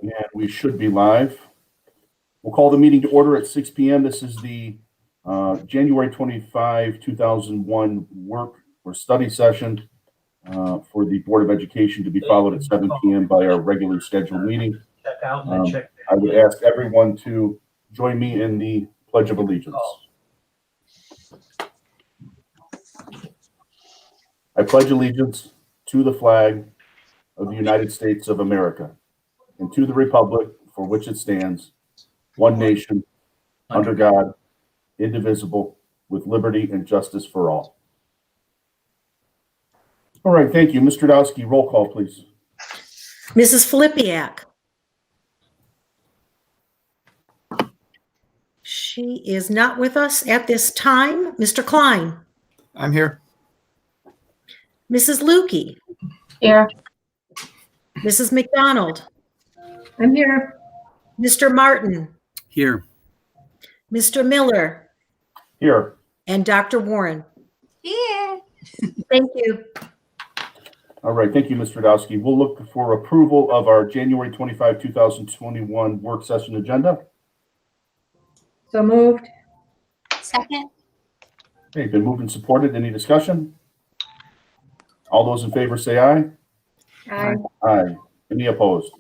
And we should be live. We'll call the meeting to order at 6 p.m. This is the January 25, 2001 work or study session for the Board of Education to be followed at 7 p.m. by our regularly scheduled meeting. I would ask everyone to join me in the Pledge of Allegiance. I pledge allegiance to the flag of the United States of America and to the republic for which it stands, one nation, under God, indivisible, with liberty and justice for all. All right, thank you. Mr. Dowski, roll call, please. Mrs. Filipiak. She is not with us at this time. Mr. Klein. I'm here. Mrs. Lukey. Here. Mrs. McDonald. I'm here. Mr. Martin. Here. Mr. Miller. Here. And Dr. Warren. Here. Thank you. All right, thank you, Mr. Dowski. We'll look for approval of our January 25, 2021 work session agenda. So moved. Second. Okay, been moved and supported. Any discussion? All those in favor say aye. Aye. Aye. Any opposed?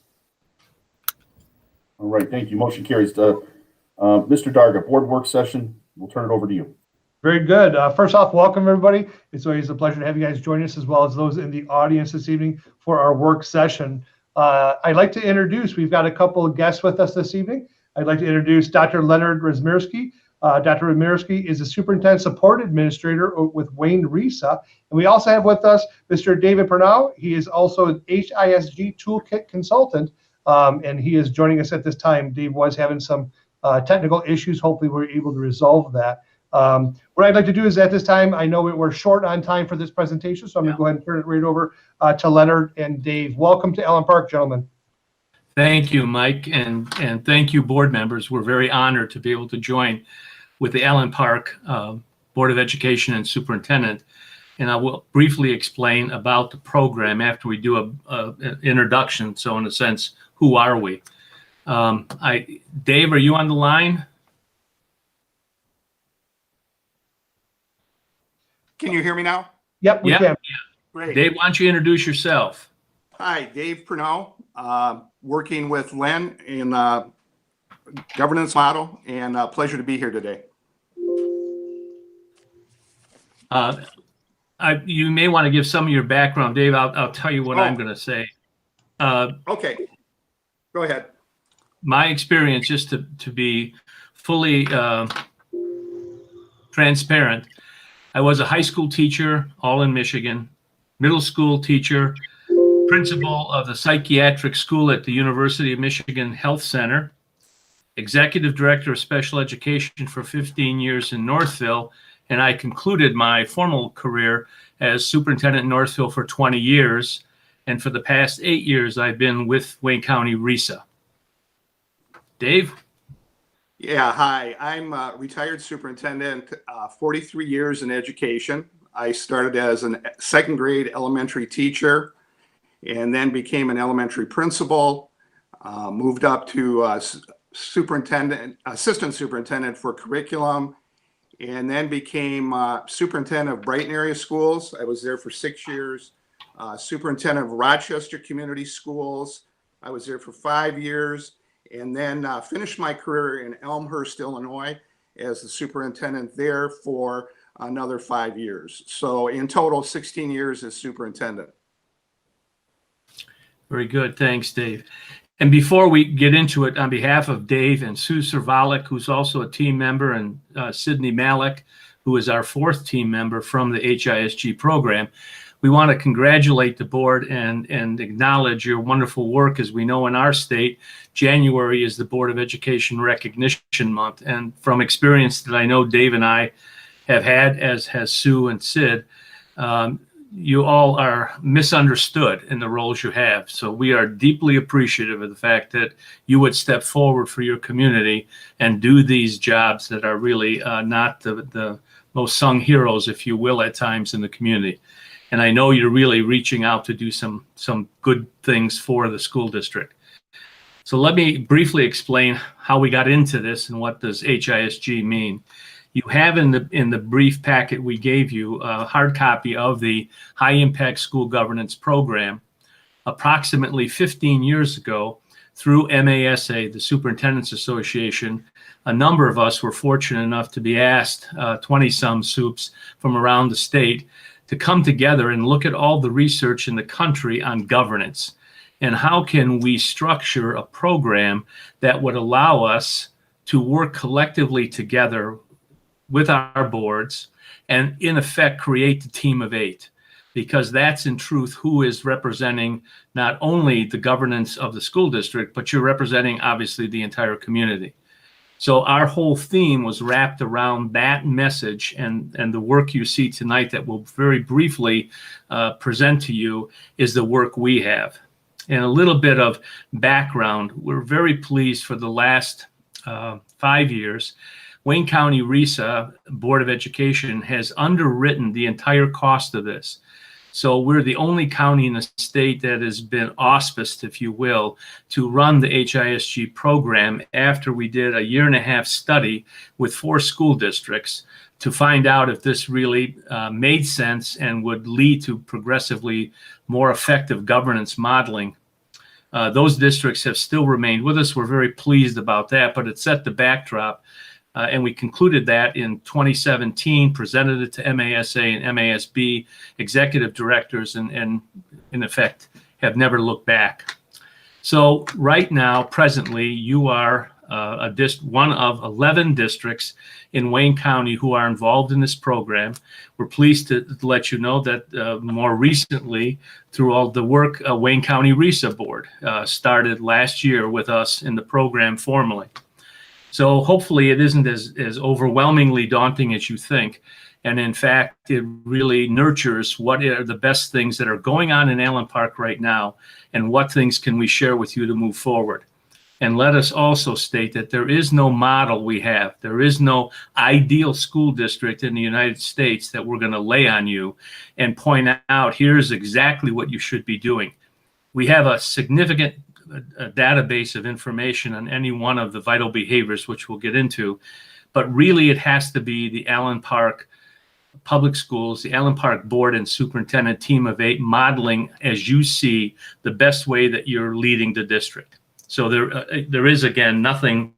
All right, thank you. Motion carries. Mr. Darga, board work session, we'll turn it over to you. Very good. First off, welcome everybody. It's always a pleasure to have you guys join us, as well as those in the audience this evening for our work session. I'd like to introduce, we've got a couple of guests with us this evening. I'd like to introduce Dr. Leonard Razmirsky. Dr. Razmirsky is a Superintendent Support Administrator with Wayne RESA. And we also have with us Mr. David Pernow. He is also an HISG Toolkit Consultant, and he is joining us at this time. Dave was having some technical issues. Hopefully we're able to resolve that. What I'd like to do is at this time, I know we're short on time for this presentation, so I'm going to go ahead and turn it right over to Leonard and Dave. Welcome to Allen Park, gentlemen. Thank you, Mike, and thank you, board members. We're very honored to be able to join with the Allen Park Board of Education and Superintendent. And I will briefly explain about the program after we do an introduction. So in a sense, who are we? Dave, are you on the line? Can you hear me now? Yep, we can. Great. Dave, why don't you introduce yourself? Hi, Dave Pernow, working with Len in governance model, and pleasure to be here today. You may want to give some of your background, Dave. I'll tell you what I'm going to say. Okay, go ahead. My experience, just to be fully transparent, I was a high school teacher, all in Michigan, middle school teacher, principal of the psychiatric school at the University of Michigan Health Center, executive director of special education for 15 years in Northville, and I concluded my formal career as superintendent in Northville for 20 years. And for the past 8 years, I've been with Wayne County RESA. Dave? Yeah, hi. I'm a retired superintendent, 43 years in education. I started as a second grade elementary teacher and then became an elementary principal, moved up to assistant superintendent for curriculum, and then became superintendent of Brighton area schools. I was there for 6 years. Superintendent of Rochester Community Schools. I was there for 5 years. And then finished my career in Elmhurst, Illinois, as the superintendent there for another 5 years. So in total, 16 years as superintendent. Very good. Thanks, Dave. And before we get into it, on behalf of Dave and Sue Servalik, who's also a team member, and Sydney Malik, who is our fourth team member from the HISG program, we want to congratulate the board and acknowledge your wonderful work. As we know, in our state, January is the Board of Education Recognition Month. And from experience that I know Dave and I have had, as has Sue and Sid, you all are misunderstood in the roles you have. So we are deeply appreciative of the fact that you would step forward for your community and do these jobs that are really not the most sung heroes, if you will, at times in the community. And I know you're really reaching out to do some good things for the school district. So let me briefly explain how we got into this and what does HISG mean. You have in the brief packet we gave you a hard copy of the High Impact School Governance Program. Approximately 15 years ago, through MASA, the Superintendent's Association, a number of us were fortunate enough to be asked, 20-some SUPs from around the state, to come together and look at all the research in the country on governance. And how can we structure a program that would allow us to work collectively together with our boards and, in effect, create the team of 8? Because that's in truth who is representing not only the governance of the school district, but you're representing obviously the entire community. So our whole theme was wrapped around that message, and the work you see tonight that we'll very briefly present to you is the work we have. And a little bit of background, we're very pleased for the last 5 years, Wayne County RESA Board of Education has underwritten the entire cost of this. So we're the only county in the state that has been auspiced, if you will, to run the HISG program after we did a 1.5-year study with 4 school districts to find out if this really made sense and would lead to progressively more effective governance modeling. Those districts have still remained with us. We're very pleased about that, but it set the backdrop. And we concluded that in 2017, presented it to MASA and MASB executive directors, and in effect have never looked back. So right now, presently, you are one of 11 districts in Wayne County who are involved in this program. We're pleased to let you know that more recently, through all the work, Wayne County RESA Board started last year with us in the program formally. So hopefully it isn't as overwhelmingly daunting as you think. And in fact, it really nurtures what are the best things that are going on in Allen Park right now, and what things can we share with you to move forward. And let us also state that there is no model we have. There is no ideal school district in the United States that we're going to lay on you and point out, here's exactly what you should be doing. We have a significant database of information on any one of the vital behaviors, which we'll get into, but really it has to be the Allen Park Public Schools, the Allen Park Board and Superintendent team of 8 modeling as you see the best way that you're leading the district. So there is, again, nothing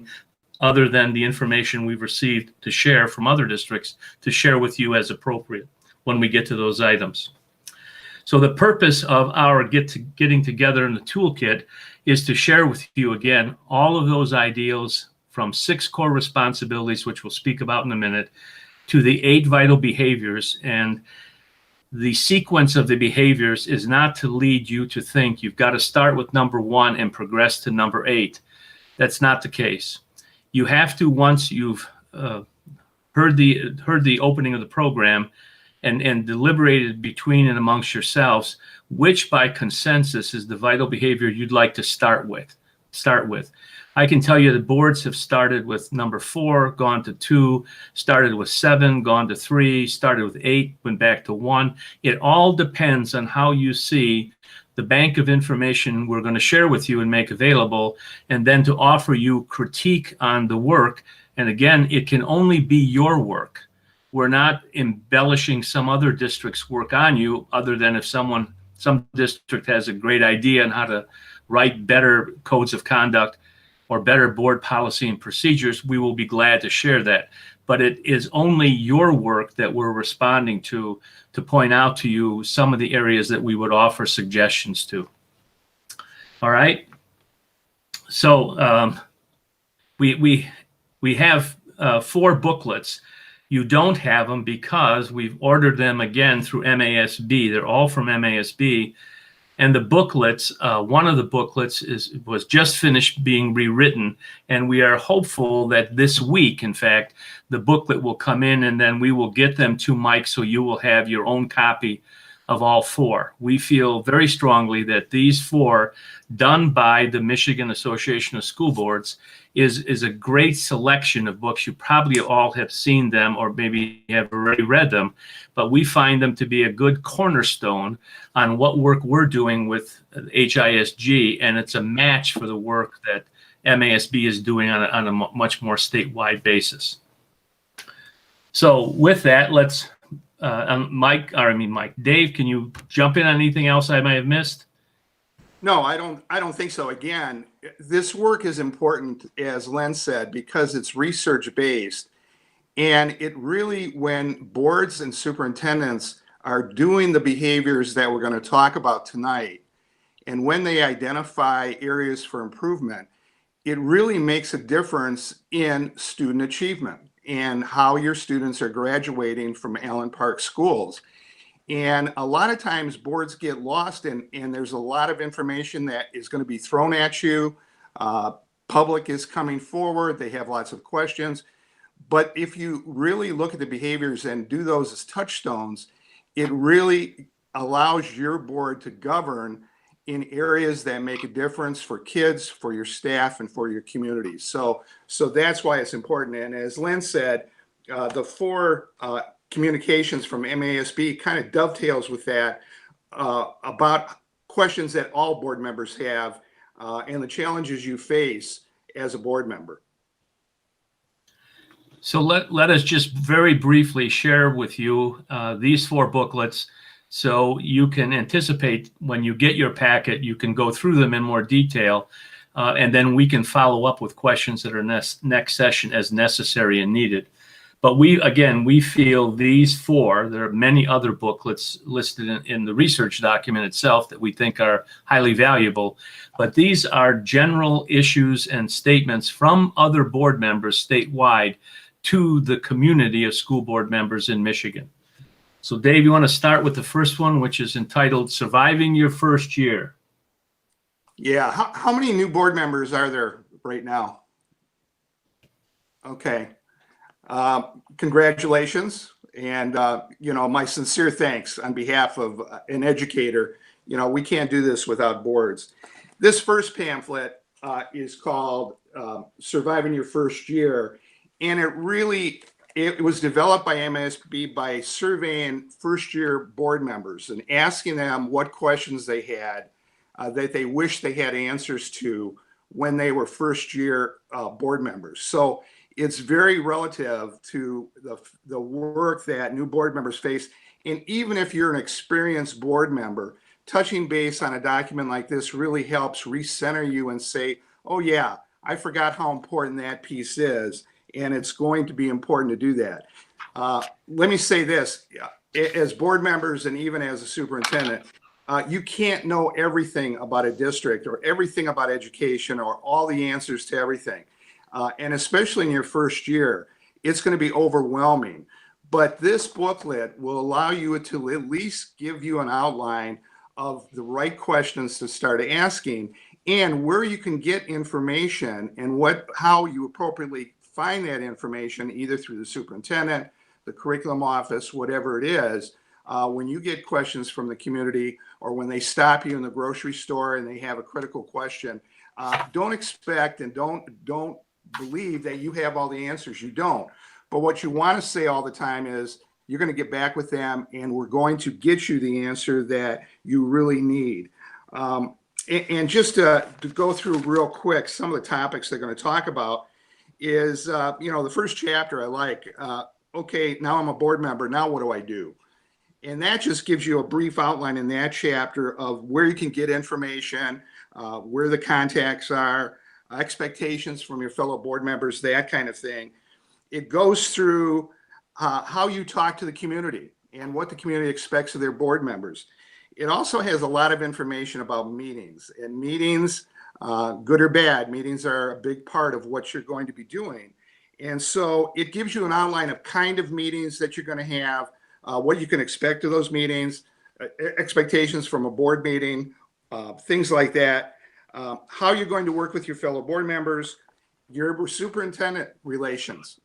other than the information we've received to share from other districts to share with you as appropriate when we get to those items. So the purpose of our getting together in the toolkit is to share with you, again, all of those ideals from 6 core responsibilities, which we'll speak about in a minute, to the 8 vital behaviors. And the sequence of the behaviors is not to lead you to think you've got to start with number 1 and progress to number 8. That's not the case. You have to, once you've heard the opening of the program and deliberated between and amongst yourselves, which by consensus is the vital behavior you'd like to start with. I can tell you the boards have started with number 4, gone to 2, started with 7, gone to 3, started with 8, went back to 1. It all depends on how you see the bank of information we're going to share with you and make available, and then to offer you critique on the work. And again, it can only be your work. We're not embellishing some other district's work on you, other than if some district has a great idea on how to write better codes of conduct or better board policy and procedures, we will be glad to share that. But it is only your work that we're responding to point out to you some of the areas that we would offer suggestions to. All right. So we have 4 booklets. You don't have them because we've ordered them again through MASB. They're all from MASB. And the booklets, one of the booklets was just finished being rewritten. And we are hopeful that this week, in fact, the booklet will come in, and then we will get them to Mike so you will have your own copy of all four. We feel very strongly that these four, done by the Michigan Association of School Boards, is a great selection of books. You probably all have seen them or maybe have already read them, but we find them to be a good cornerstone on what work we're doing with HISG, and it's a match for the work that MASB is doing on a much more statewide basis. So with that, let's, Dave, can you jump in on anything else I might have missed? No, I don't think so. Again, this work is important, as Len said, because it's research-based. And it really, when boards and superintendents are doing the behaviors that we're going to talk about tonight, and when they identify areas for improvement, it really makes a difference in student achievement and how your students are graduating from Allen Park schools. And a lot of times boards get lost and there's a lot of information that is going to be thrown at you. Public is coming forward. They have lots of questions. But if you really look at the behaviors and do those as touchstones, it really allows your board to govern in areas that make a difference for kids, for your staff, and for your communities. So that's why it's important. And as Len said, the four communications from MASB kind of dovetails with that about questions that all board members have and the challenges you face as a board member. So let us just very briefly share with you these four booklets so you can anticipate when you get your packet, you can go through them in more detail, and then we can follow up with questions that are next session as necessary and needed. But we feel these four, there are many other booklets listed in the research document itself that we think are highly valuable, but these are general issues and statements from other board members statewide to the community of school board members in Michigan. So Dave, you want to start with the first one, which is entitled Surviving Your First Year? Yeah, how many new board members are there right now? Okay. Congratulations. And, my sincere thanks on behalf of an educator. We can't do this without boards. This first pamphlet is called Surviving Your First Year. And it was developed by MASB by surveying first-year board members and asking them what questions they had that they wish they had answers to when they were first-year board members. So it's very relative to the work that new board members face. And even if you're an experienced board member, touching base on a document like this really helps recenter you and say, oh yeah, I forgot how important that piece is. And it's going to be important to do that. Let me say this, as board members and even as a superintendent, you can't know everything about a district or everything about education or all the answers to everything. And especially in your first year, it's going to be overwhelming. But this booklet will allow you to at least give you an outline of the right questions to start asking and where you can get information and how you appropriately find that information, either through the superintendent, the curriculum office, whatever it is. When you get questions from the community or when they stop you in the grocery store and they have a critical question, don't expect and don't believe that you have all the answers. You don't. But what you want to say all the time is you're going to get back with them and we're going to get you the answer that you really need. And just to go through real quick, some of the topics they're going to talk about is, the first chapter I like, okay, now I'm a board member. Now what do I do? And that just gives you a brief outline in that chapter of where you can get information, where the contacts are, expectations from your fellow board members, that kind of thing. It goes through how you talk to the community and what the community expects of their board members. It also has a lot of information about meetings, and meetings, good or bad, meetings are a big part of what you're going to be doing. And so it gives you an outline of kind of meetings that you're going to have, what you can expect of those meetings, expectations from a board meeting, things like that, how you're going to work with your fellow board members, your superintendent relations,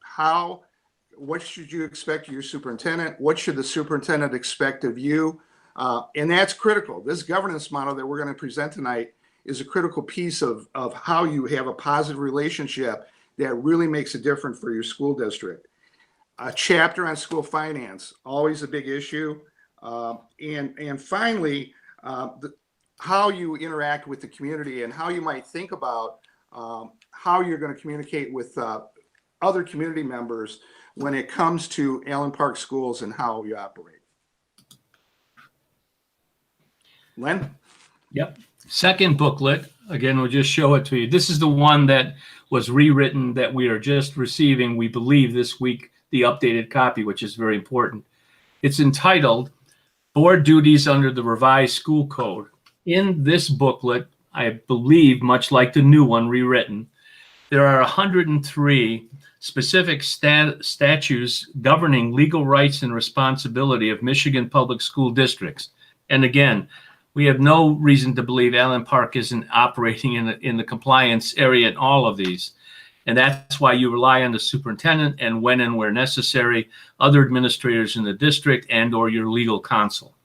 what should you expect of your superintendent? What should the superintendent expect of you? And that's critical. This governance model that we're going to present tonight is a critical piece of how you have a positive relationship that really makes a difference for your school district. A chapter on school finance, always a big issue. And finally, how you interact with the community and how you might think about how you're going to communicate with other community members when it comes to Allen Park Schools and how you operate. Len? Yep. Second booklet, again, we'll just show it to you. This is the one that was rewritten that we are just receiving, we believe, this week, the updated copy, which is very important. It's entitled Board Duties Under the Revised School Code. In this booklet, I believe, much like the new one rewritten, there are 103 specific statutes governing legal rights and responsibility of Michigan public school districts. And again, we have no reason to believe Allen Park isn't operating in the compliance area in all of these. And that's why you rely on the superintendent and when and where necessary, other administrators in the district and or your legal counsel.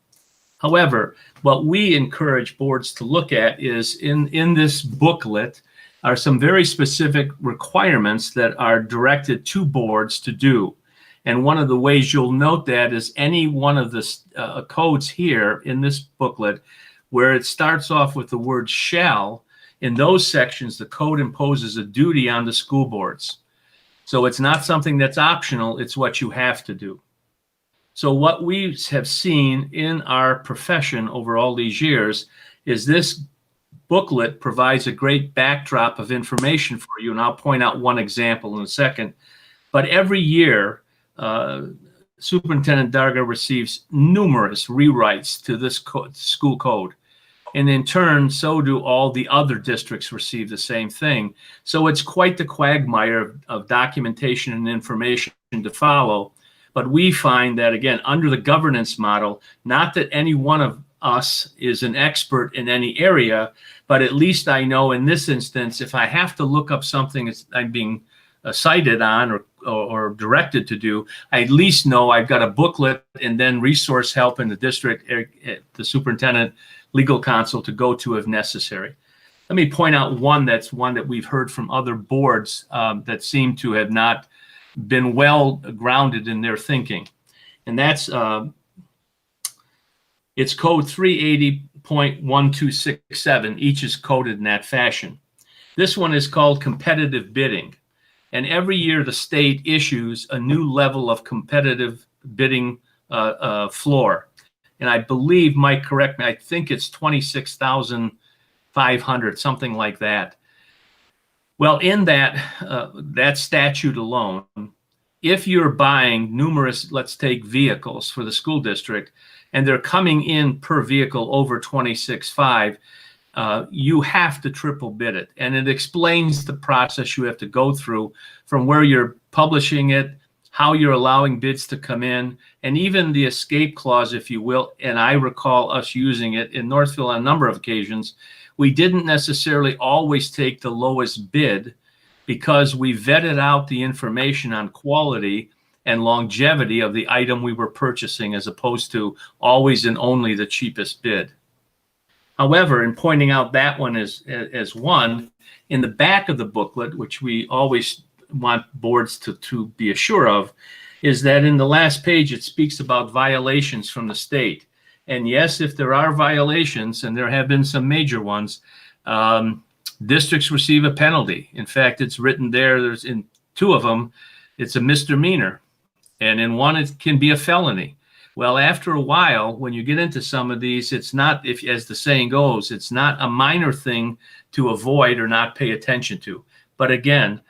However, what we encourage boards to look at is in this booklet are some very specific requirements that are directed to boards to do. And one of the ways you'll note that is any one of the codes here in this booklet where it starts off with the word shall, in those sections, the code imposes a duty on the school boards. So it's not something that's optional, it's what you have to do. So what we have seen in our profession over all these years is this booklet provides a great backdrop of information for you, and I'll point out one example in a second. But every year, Superintendent Darga receives numerous rewrites to this school code. And in turn, so do all the other districts receive the same thing. So it's quite the quagmire of documentation and information to follow. But we find that, again, under the governance model, not that any one of us is an expert in any area, but at least I know in this instance, if I have to look up something I'm being cited on or directed to do, I at least know I've got a booklet and then resource help in the district, the superintendent, legal counsel to go to if necessary. Let me point out one that we've heard from other boards that seem to have not been well grounded in their thinking. And that's it's code 380.1267. Each is coded in that fashion. This one is called competitive bidding. And every year the state issues a new level of competitive bidding floor. And I believe, Mike, correct me, I think it's 26,500, something like that. Well, in that statute alone, if you're buying numerous, let's take vehicles for the school district, and they're coming in per vehicle over 26.5, you have to triple bid it. And it explains the process you have to go through from where you're publishing it, how you're allowing bids to come in, and even the escape clause, if you will. And I recall us using it in Northville on a number of occasions. We didn't necessarily always take the lowest bid because we vetted out the information on quality and longevity of the item we were purchasing, as opposed to always and only the cheapest bid. However, in pointing out that one as one, in the back of the booklet, which we always want boards to be assured of, is that in the last page, it speaks about violations from the state. And yes, if there are violations, and there have been some major ones, districts receive a penalty. In fact, it's written there, there's in two of them, it's a misdemeanor. And in one, it can be a felony. Well, after a while, when you get into some of these, it's not, if, as the saying goes, it's not a minor thing to avoid or not pay attention to. But again,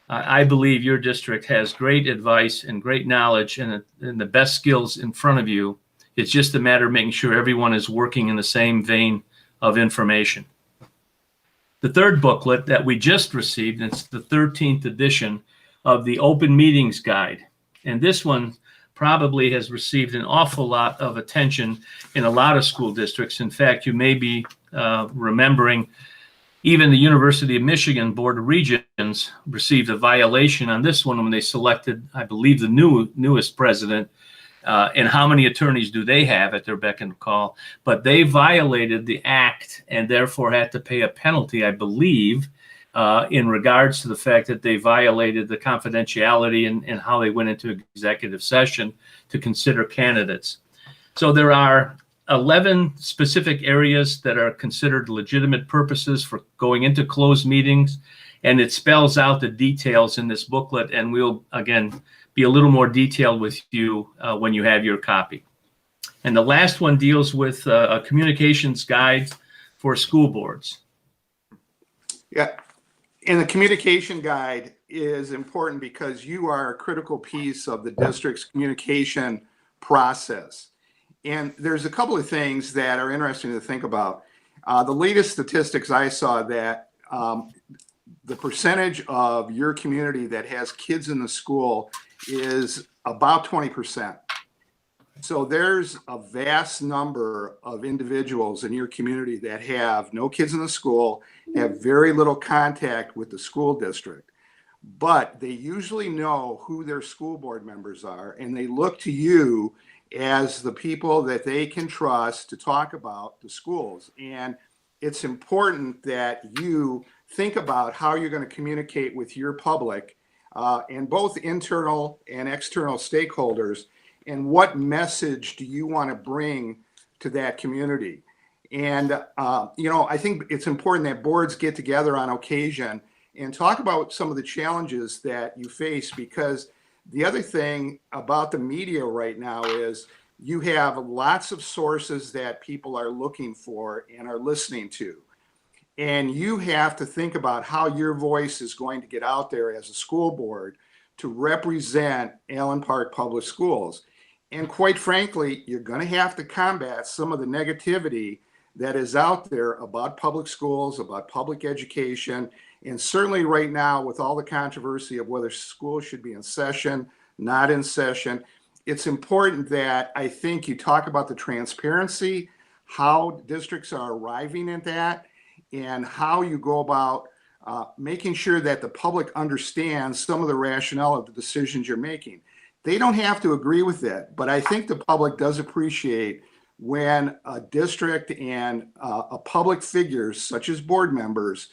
I believe your district has great advice and great knowledge and the best skills in front of you. It's just a matter of making sure everyone is working in the same vein of information. The third booklet that we just received, and it's the 13th edition of the Open Meetings Guide. And this one probably has received an awful lot of attention in a lot of school districts. In fact, you may be remembering even the University of Michigan Board of Regents received a violation on this one when they selected, I believe, the newest president and how many attorneys do they have at their beck and call? But they violated the act and therefore had to pay a penalty, I believe, in regards to the fact that they violated the confidentiality and how they went into executive session to consider candidates. So there are 11 specific areas that are considered legitimate purposes for going into closed meetings, and it spells out the details in this booklet, and we'll, again, be a little more detailed with you when you have your copy. And the last one deals with a communications guide for school boards. Yeah. And the communication guide is important because you are a critical piece of the district's communication process. And there's a couple of things that are interesting to think about. The latest statistics I saw that the percentage of your community that has kids in the school is about 20%. So there's a vast number of individuals in your community that have no kids in the school, have very little contact with the school district, but they usually know who their school board members are, and they look to you as the people that they can trust to talk about the schools. And it's important that you think about how you're going to communicate with your public and both internal and external stakeholders, and what message do you want to bring to that community. And, I think it's important that boards get together on occasion and talk about some of the challenges that you face, because the other thing about the media right now is you have lots of sources that people are looking for and are listening to. And you have to think about how your voice is going to get out there as a school board to represent Allen Park Public Schools. And quite frankly, you're going to have to combat some of the negativity that is out there about public schools, about public education. And certainly right now, with all the controversy of whether schools should be in session, not in session, it's important that I think you talk about the transparency, how districts are arriving at that, and how you go about making sure that the public understands some of the rationale of the decisions you're making. They don't have to agree with it, but I think the public does appreciate when a district and a public figures such as board members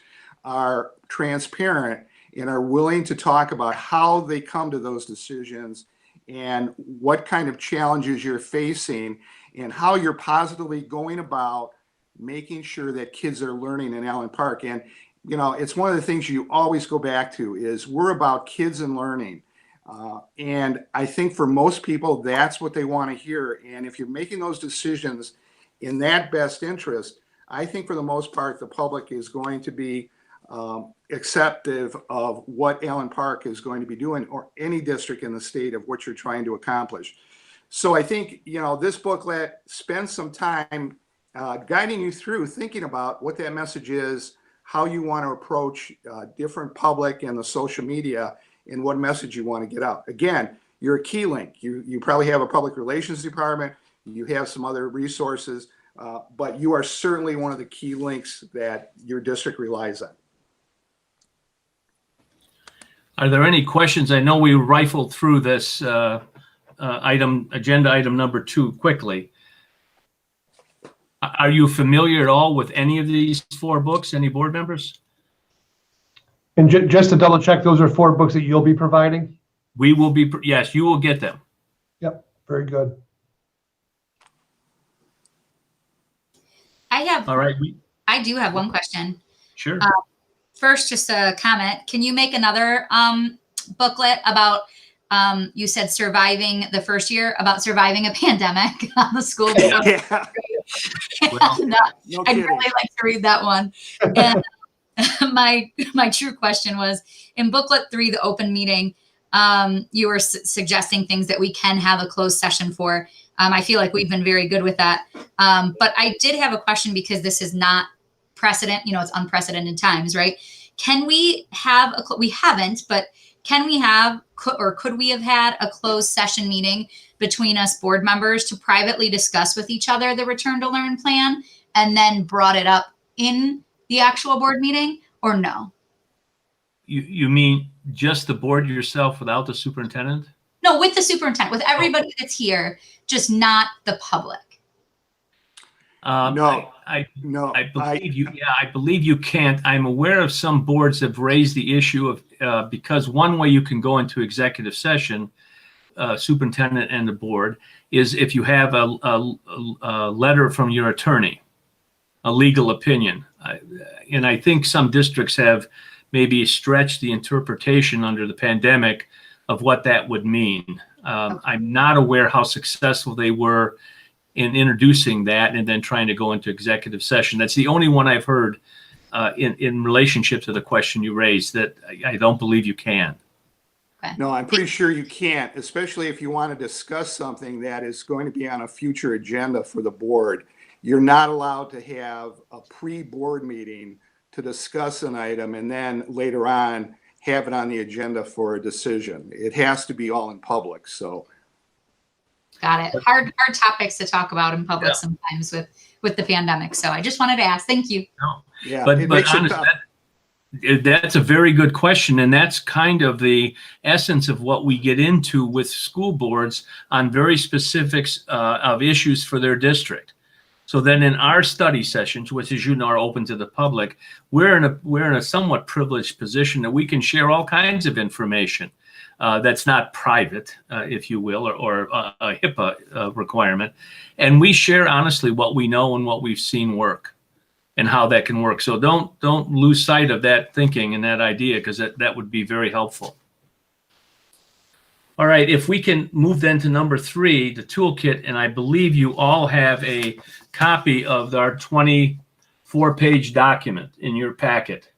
are transparent and are willing to talk about how they come to those decisions and what kind of challenges you're facing and how you're positively going about making sure that kids are learning in Allen Park. And, it's one of the things you always go back to is we're about kids and learning. And I think for most people, that's what they want to hear. And if you're making those decisions in that best interest, I think for the most part, the public is going to be acceptive of what Allen Park is going to be doing, or any district in the state, of what you're trying to accomplish. So I think, this booklet spends some time guiding you through thinking about what that message is, how you want to approach different public and the social media, and what message you want to get out. Again, you're a key link. You probably have a public relations department, you have some other resources, but you are certainly one of the key links that your district relies on. Are there any questions? I know we rifled through this agenda item number 2 quickly. Are you familiar at all with any of these 4 books? Any board members? And just to double check, those are 4 books that you'll be providing? We will be, yes, you will get them. Yep, very good. All right. I do have one question. Sure. First, just a comment. Can you make another booklet about, you said surviving the first year, about surviving a pandemic on the school board? Yeah. Well, No I'd kidding. really like to read that one. And my true question was, in booklet 3, the open meeting, you were suggesting things that we can have a closed session for. I feel like we've been very good with that. But I did have a question, because this is not precedent, it's unprecedented times, right? Can we have we haven't, but can we have, could we have had a closed session meeting between us board members to privately discuss with each other the return to learn plan, and then brought it up in the actual board meeting, or no? You mean just the board yourself without the superintendent? No, with the superintendent, with everybody that's here, just not the public. No. I No, believe you. Yeah, I believe you can't. I'm aware of some boards have raised the issue of because one way you can go into executive session, superintendent and the board, is if you have a letter from your attorney, a legal opinion. And I think some districts have maybe stretched the interpretation under the pandemic of what that would mean. I'm not aware how successful they were in introducing that and then trying to go into executive session. That's the only one I've heard in relationship to the question you raised that I don't believe you can. no, I'm pretty sure you can't, especially if you want to discuss something that is going to be on a future agenda for the board. You're not allowed to have a pre-board meeting to discuss an item and then later on have it on the agenda for a decision. It has to be all in public, so. Got it. Hard topics to talk about in public sometimes with the pandemic. So I just wanted to ask. Thank you. Yeah, But it makes it honest, tough. that's a very good question, and that's kind of the essence of what we get into with school boards on very specifics of issues for their district. So then in our study sessions, which as you know are open to the public, we're in a somewhat privileged position that we can share all kinds of information that's not private, if you will, or a HIPAA requirement. And we share honestly what we know and what we've seen work and how that can work. So don't lose sight of that thinking and that idea, because that would be very helpful. All right, if we can move then to number 3, the toolkit, and I believe you all have a copy of our 24-page document in your packet.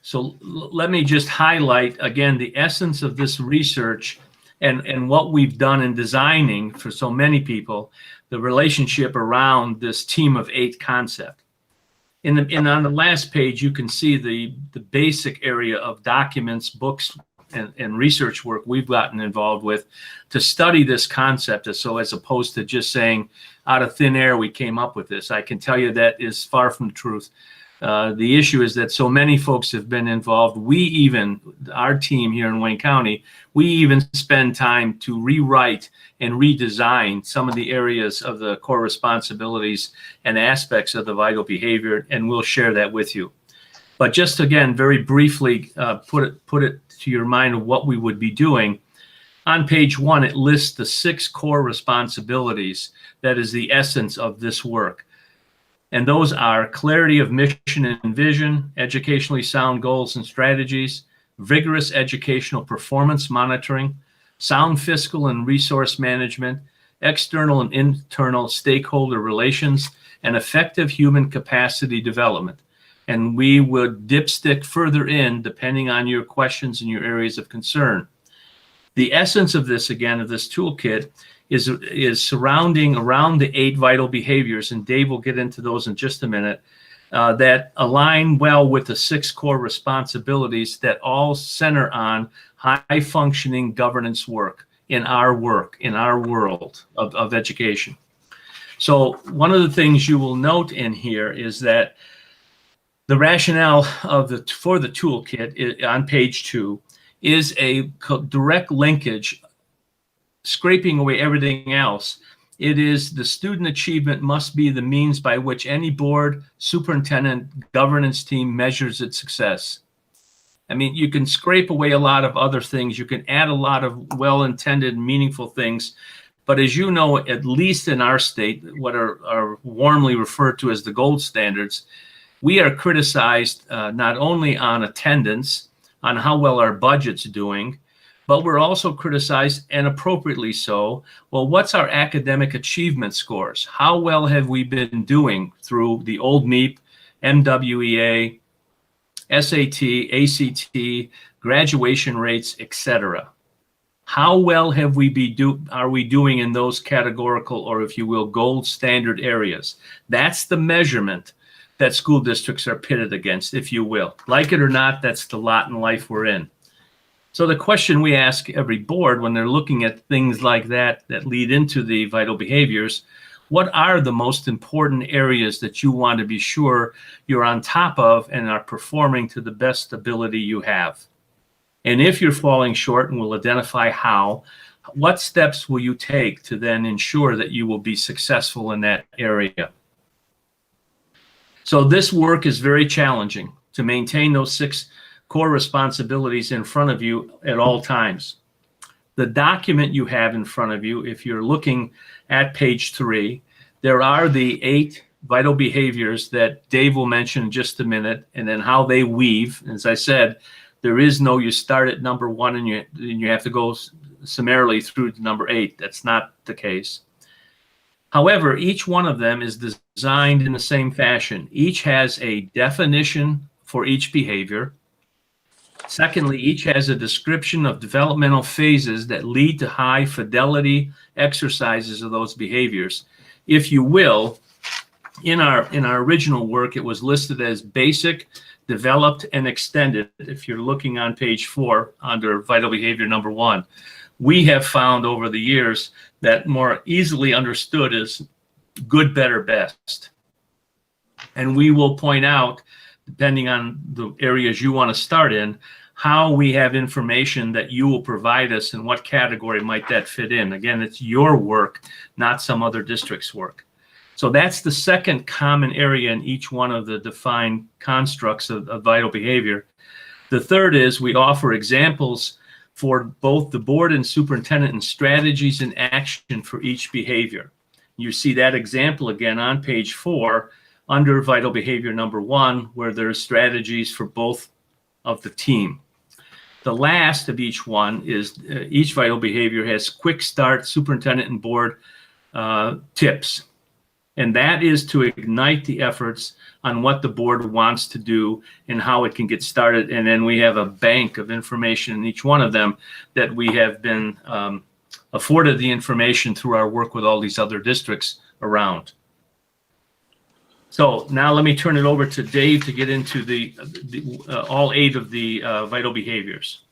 So let me just highlight again the essence of this research and what we've done in designing for so many people, the relationship around this team of 8 concept. And on the last page, you can see the basic area of documents, books, and research work we've gotten involved with to study this concept. So as opposed to just saying out of thin air, we came up with this. I can tell you that is far from the truth. The issue is that so many folks have been involved. Our team here in Wayne County, we even spend time to rewrite and redesign some of the areas of the core responsibilities and aspects of the vital behavior, and we'll share that with you. But just again, very briefly, put it to your mind of what we would be doing. On page 1, it lists the 6 core responsibilities that is the essence of this work. And those are clarity of mission and vision, educationally sound goals and strategies, vigorous educational performance monitoring, sound fiscal and resource management, external and internal stakeholder relations, and effective human capacity development. And we would dipstick further in depending on your questions and your areas of concern. The essence of this, again, of this toolkit is surrounding around the 8 vital behaviors, and Dave will get into those in just a minute, that align well with the 6 core responsibilities that all center on high-functioning governance work in our world of education. So one of the things you will note in here is that the rationale for the toolkit on page 2 is a direct linkage, scraping away everything else. It is the student achievement must be the means by which any board, superintendent, governance team measures its success. I mean, you can scrape away a lot of other things. You can add a lot of well-intended, meaningful things. But as you know, at least in our state, what are warmly referred to as the gold standards, we are criticized not only on attendance, on how well our budget's doing, but we're also criticized, and appropriately so. Well, what's our academic achievement scores? How well have we been doing through the old MEP, MWEA, SAT, ACT, graduation rates, etc.? How well have are we doing in those categorical, or if you will, gold standard areas? That's the measurement that school districts are pitted against, if you will. Like it or not, that's the lot in life we're in. So the question we ask every board when they're looking at things like that lead into the vital behaviors, what are the most important areas that you want to be sure you're on top of and are performing to the best ability you have? And if you're falling short, and we'll identify how, what steps will you take to then ensure that you will be successful in that area? So this work is very challenging to maintain those 6 core responsibilities in front of you at all times. The document you have in front of you, if you're looking at page 3, there are the 8 vital behaviors that Dave will mention in just a minute, and then how they weave. As I said, there is no you start at number 1 and you have to go summarily through to number 8. That's not the case. However, each one of them is designed in the same fashion. Each has a definition for each behavior. Secondly, each has a description of developmental phases that lead to high fidelity exercises of those behaviors. If you will, in our original work, it was listed as basic, developed, and extended. If you're looking on page 4 under vital behavior number 1, we have found over the years that more easily understood is good, better, best. And we will point out, depending on the areas you want to start in, how we have information that you will provide us and what category might that fit in. Again, it's your work, not some other district's work. So that's the second common area in each one of the defined constructs of vital behavior. The third is we offer examples for both the board and superintendent and strategies and action for each behavior. You see that example again on page 4 under vital behavior number 1, where there's strategies for both of the team. The last of each one is each vital behavior has quick start superintendent and board tips. And that is to ignite the efforts on what the board wants to do and how it can get started. And then we have a bank of information in each one of them that we have been afforded the information through our work with all these other districts around. So now let me turn it over to Dave to get into all 8 of the vital behaviors.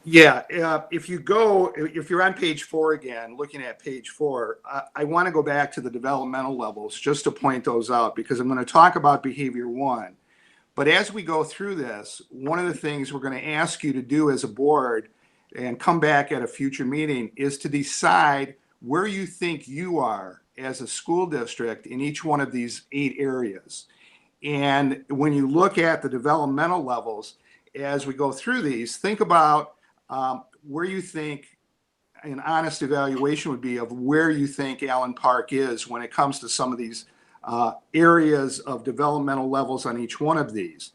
Yeah, if you're on page 4 again, looking at page 4, I want to go back to the developmental levels just to point those out, because I'm going to talk about behavior 1. But as we go through this, one of the things we're going to ask you to do as a board and come back at a future meeting is to decide where you think you are as a school district in each one of these 8 areas. And when you look at the developmental levels, as we go through these, think about where you think an honest evaluation would be of where you think Allen Park is when it comes to some of these areas of developmental levels on each one of these.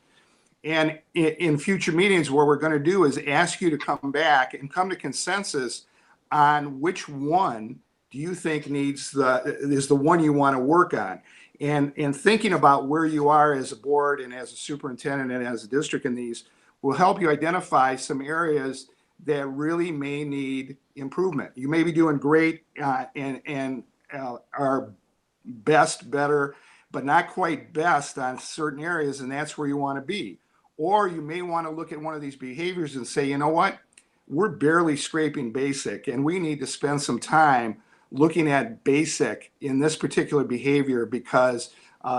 And in future meetings, what we're going to do is ask you to come back and come to consensus on which one do you think is the one you want to work on. And thinking about where you are as a board and as a superintendent and as a district in these will help you identify some areas that really may need improvement. You may be doing great and are best, better, but not quite best on certain areas, and that's where you want to be. Or you may want to look at one of these behaviors and say, you know what, we're barely scraping basic, and we need to spend some time looking at basic in this particular behavior because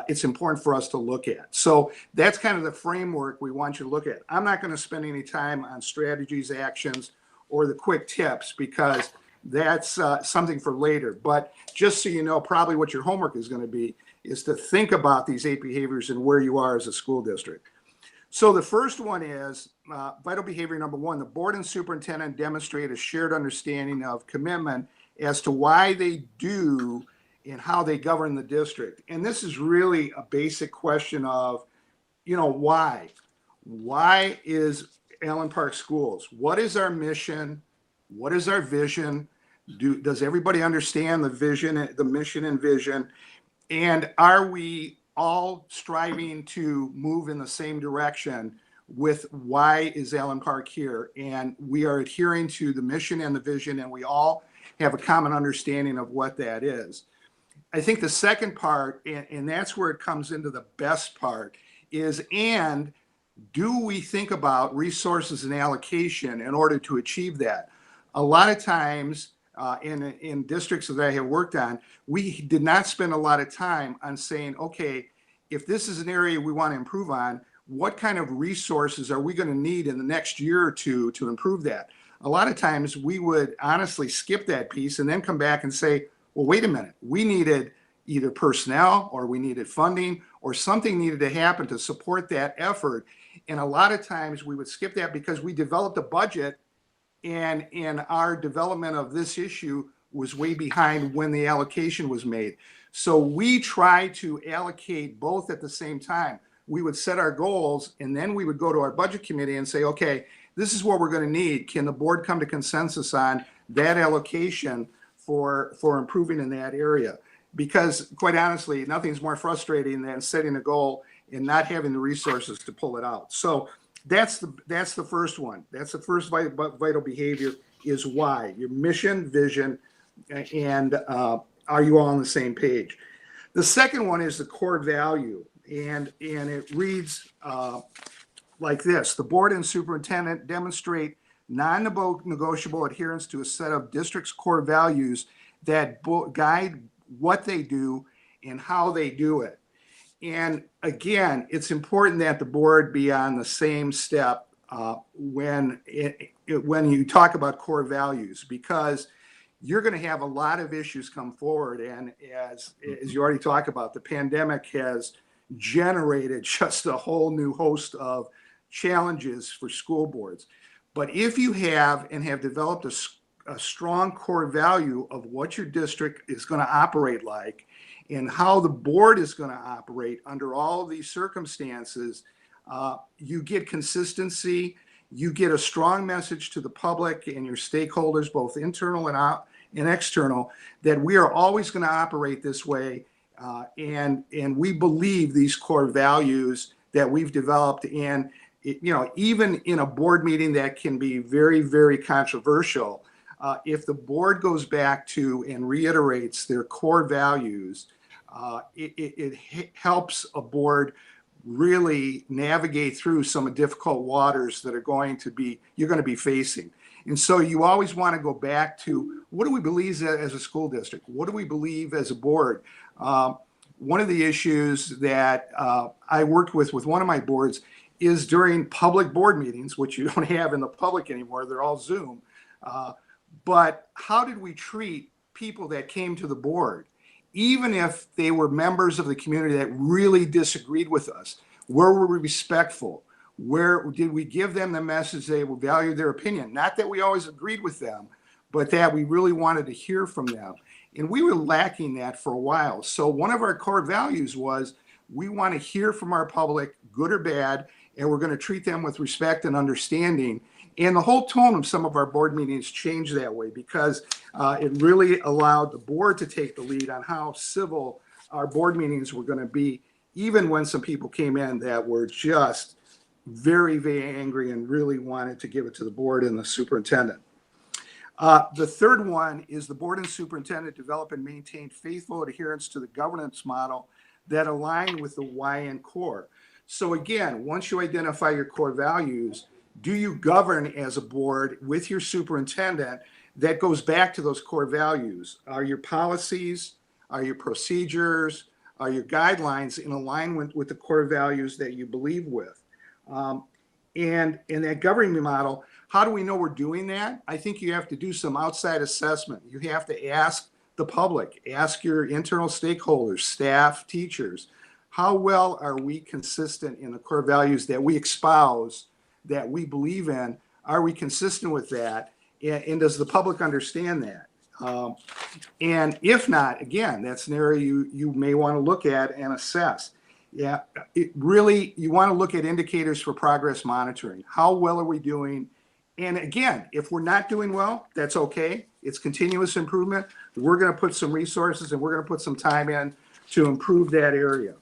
it's important for us to look at. So that's kind of the framework we want you to look at. I'm not going to spend any time on strategies, actions, or the quick tips because that's something for later. But just so you know, probably what your homework is going to be is to think about these 8 behaviors and where you are as a school district. So the first one is vital behavior number 1. The board and superintendent demonstrate a shared understanding of commitment as to why they do and how they govern the district. And this is really a basic question of, why? Why is Allen Park Schools? What is our mission? What is our vision? Does everybody understand the vision, the mission and vision? And are we all striving to move in the same direction with why is Allen Park here? And we are adhering to the mission and the vision, and we all have a common understanding of what that is. I think the second part, and that's where it comes into the best part, is and do we think about resources and allocation in order to achieve that? A lot of times in districts that I have worked on, we did not spend a lot of time on saying, okay, if this is an area we want to improve on, what kind of resources are we going to need in the next year or two to improve that? A lot of times we would honestly skip that piece and then come back and say, well, wait a minute, we needed either personnel or we needed funding or something needed to happen to support that effort. And a lot of times we would skip that because we developed a budget and in our development of this issue was way behind when the allocation was made. So we try to allocate both at the same time. We would set our goals and then we would go to our budget committee and say, okay, this is what we're going to need. Can the board come to consensus on that allocation for improving in that area? Because quite honestly, nothing's more frustrating than setting a goal and not having the resources to pull it out. So that's the first one. That's the first vital behavior is why. Your mission, vision, and are you all on the same page? The second one is the core value. And it reads like this. The board and superintendent demonstrate non-negotiable adherence to a set of district's core values that guide what they do and how they do it. And again, it's important that the board be on the same step when you talk about core values, because you're going to have a lot of issues come forward. And as you already talked about, the pandemic has generated just a whole new host of challenges for school boards. But if you have developed a strong core value of what your district is going to operate like and how the board is going to operate under all of these circumstances, you get consistency, you get a strong message to the public and your stakeholders, both internal and external, that we are always going to operate this way. And we believe these core values that we've developed. And even in a board meeting that can be very, very controversial, if the board goes back to and reiterates their core values, it helps a board really navigate through some difficult waters that you're going to be facing. And so you always want to go back to, what do we believe as a school district? What do we believe as a board? One of the issues that I worked with one of my boards is during public board meetings, which you don't have in the public anymore, they're all Zoom. But how did we treat people that came to the board, even if they were members of the community that really disagreed with us? Where were we respectful? Where did we give them the message they would value their opinion? Not that we always agreed with them, but that we really wanted to hear from them. And we were lacking that for a while. So one of our core values was we want to hear from our public, good or bad, and we're going to treat them with respect and understanding. And the whole tone of some of our board meetings changed that way because it really allowed the board to take the lead on how civil our board meetings were going to be, even when some people came in that were just very, very angry and really wanted to give it to the board and the superintendent. The third one is the board and superintendent develop and maintain faithful adherence to the governance model that align with the YN core. So again, once you identify your core values, do you govern as a board with your superintendent that goes back to those core values? Are your policies, are your procedures, are your guidelines in alignment with the core values that you believe with? And in that governing model, how do we know we're doing that? I think you have to do some outside assessment. You have to ask the public, ask your internal stakeholders, staff, teachers, how well are we consistent in the core values that we espouse, that we believe in? Are we consistent with that? And does the public understand that? And if not, again, that's an area you may want to look at and assess. Yeah, you want to look at indicators for progress monitoring. How well are we doing? And again, if we're not doing well, that's okay. It's continuous improvement. We're going to put some resources and we're going to put some time in to improve that area.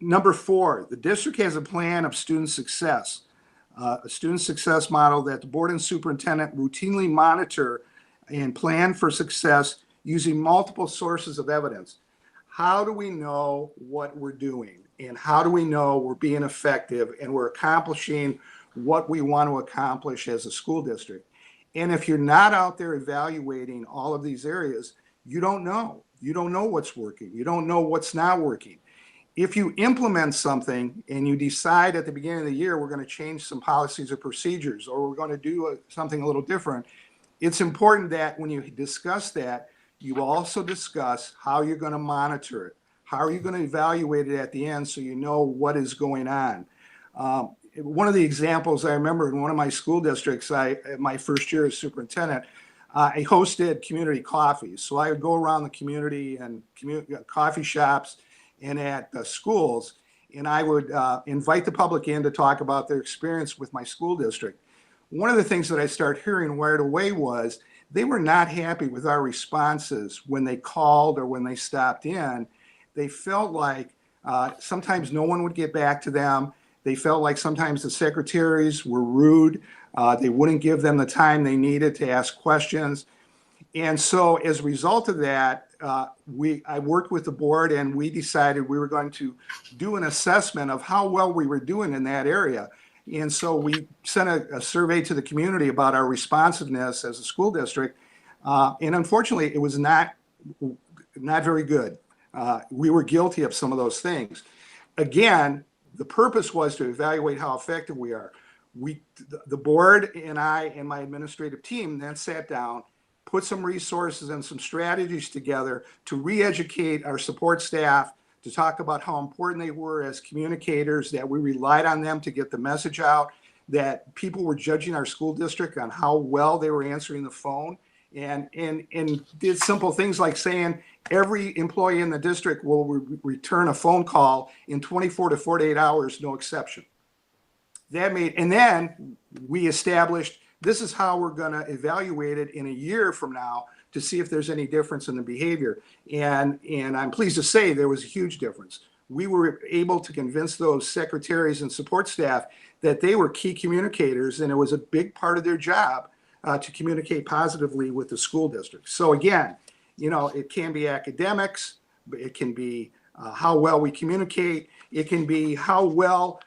Number 4, the district has a plan of student success, a student success model that the board and superintendent routinely monitor and plan for success using multiple sources of evidence. How do we know what we're doing? And how do we know we're being effective and we're accomplishing what we want to accomplish as a school district? And if you're not out there evaluating all of these areas, you don't know. You don't know what's working. You don't know what's not working. if you implement something and you decide at the beginning of the year, we're going to change some policies or procedures, or we're going to do something a little different, it's important that when you discuss that, you also discuss how you're going to monitor it. How are you going to evaluate it at the end so you know what is going on? One of the examples I remember in one of my school districts, my first year as superintendent, I hosted community coffees. So I would go around the community and coffee shops and at schools, and I would invite the public in to talk about their experience with my school district. One of the things that I started hearing right away was they were not happy with our responses when they called or when they stopped in. They felt like sometimes no one would get back to them. They felt like sometimes the secretaries were rude. They wouldn't give them the time they needed to ask questions. And so as a result of that, I worked with the board and we decided we were going to do an assessment of how well we were doing in that area. And so we sent a survey to the community about our responsiveness as a school district. And unfortunately, it was not very good. We were guilty of some of those things. Again, the purpose was to evaluate how effective we are. The board and I and my administrative team then sat down, put some resources and some strategies together to re-educate our support staff, to talk about how important they were as communicators, that we relied on them to get the message out, that people were judging our school district on how well they were answering the phone, and did simple things like saying every employee in the district will return a phone call in 24 to 48 hours, no exception. And then we established this is how we're going to evaluate it in a year from now to see if there's any difference in the behavior. And I'm pleased to say there was a huge difference. We were able to convince those secretaries and support staff that they were key communicators, and it was a big part of their job to communicate positively with the school district. So again, it can be academics, it can be how well we communicate, it can be how well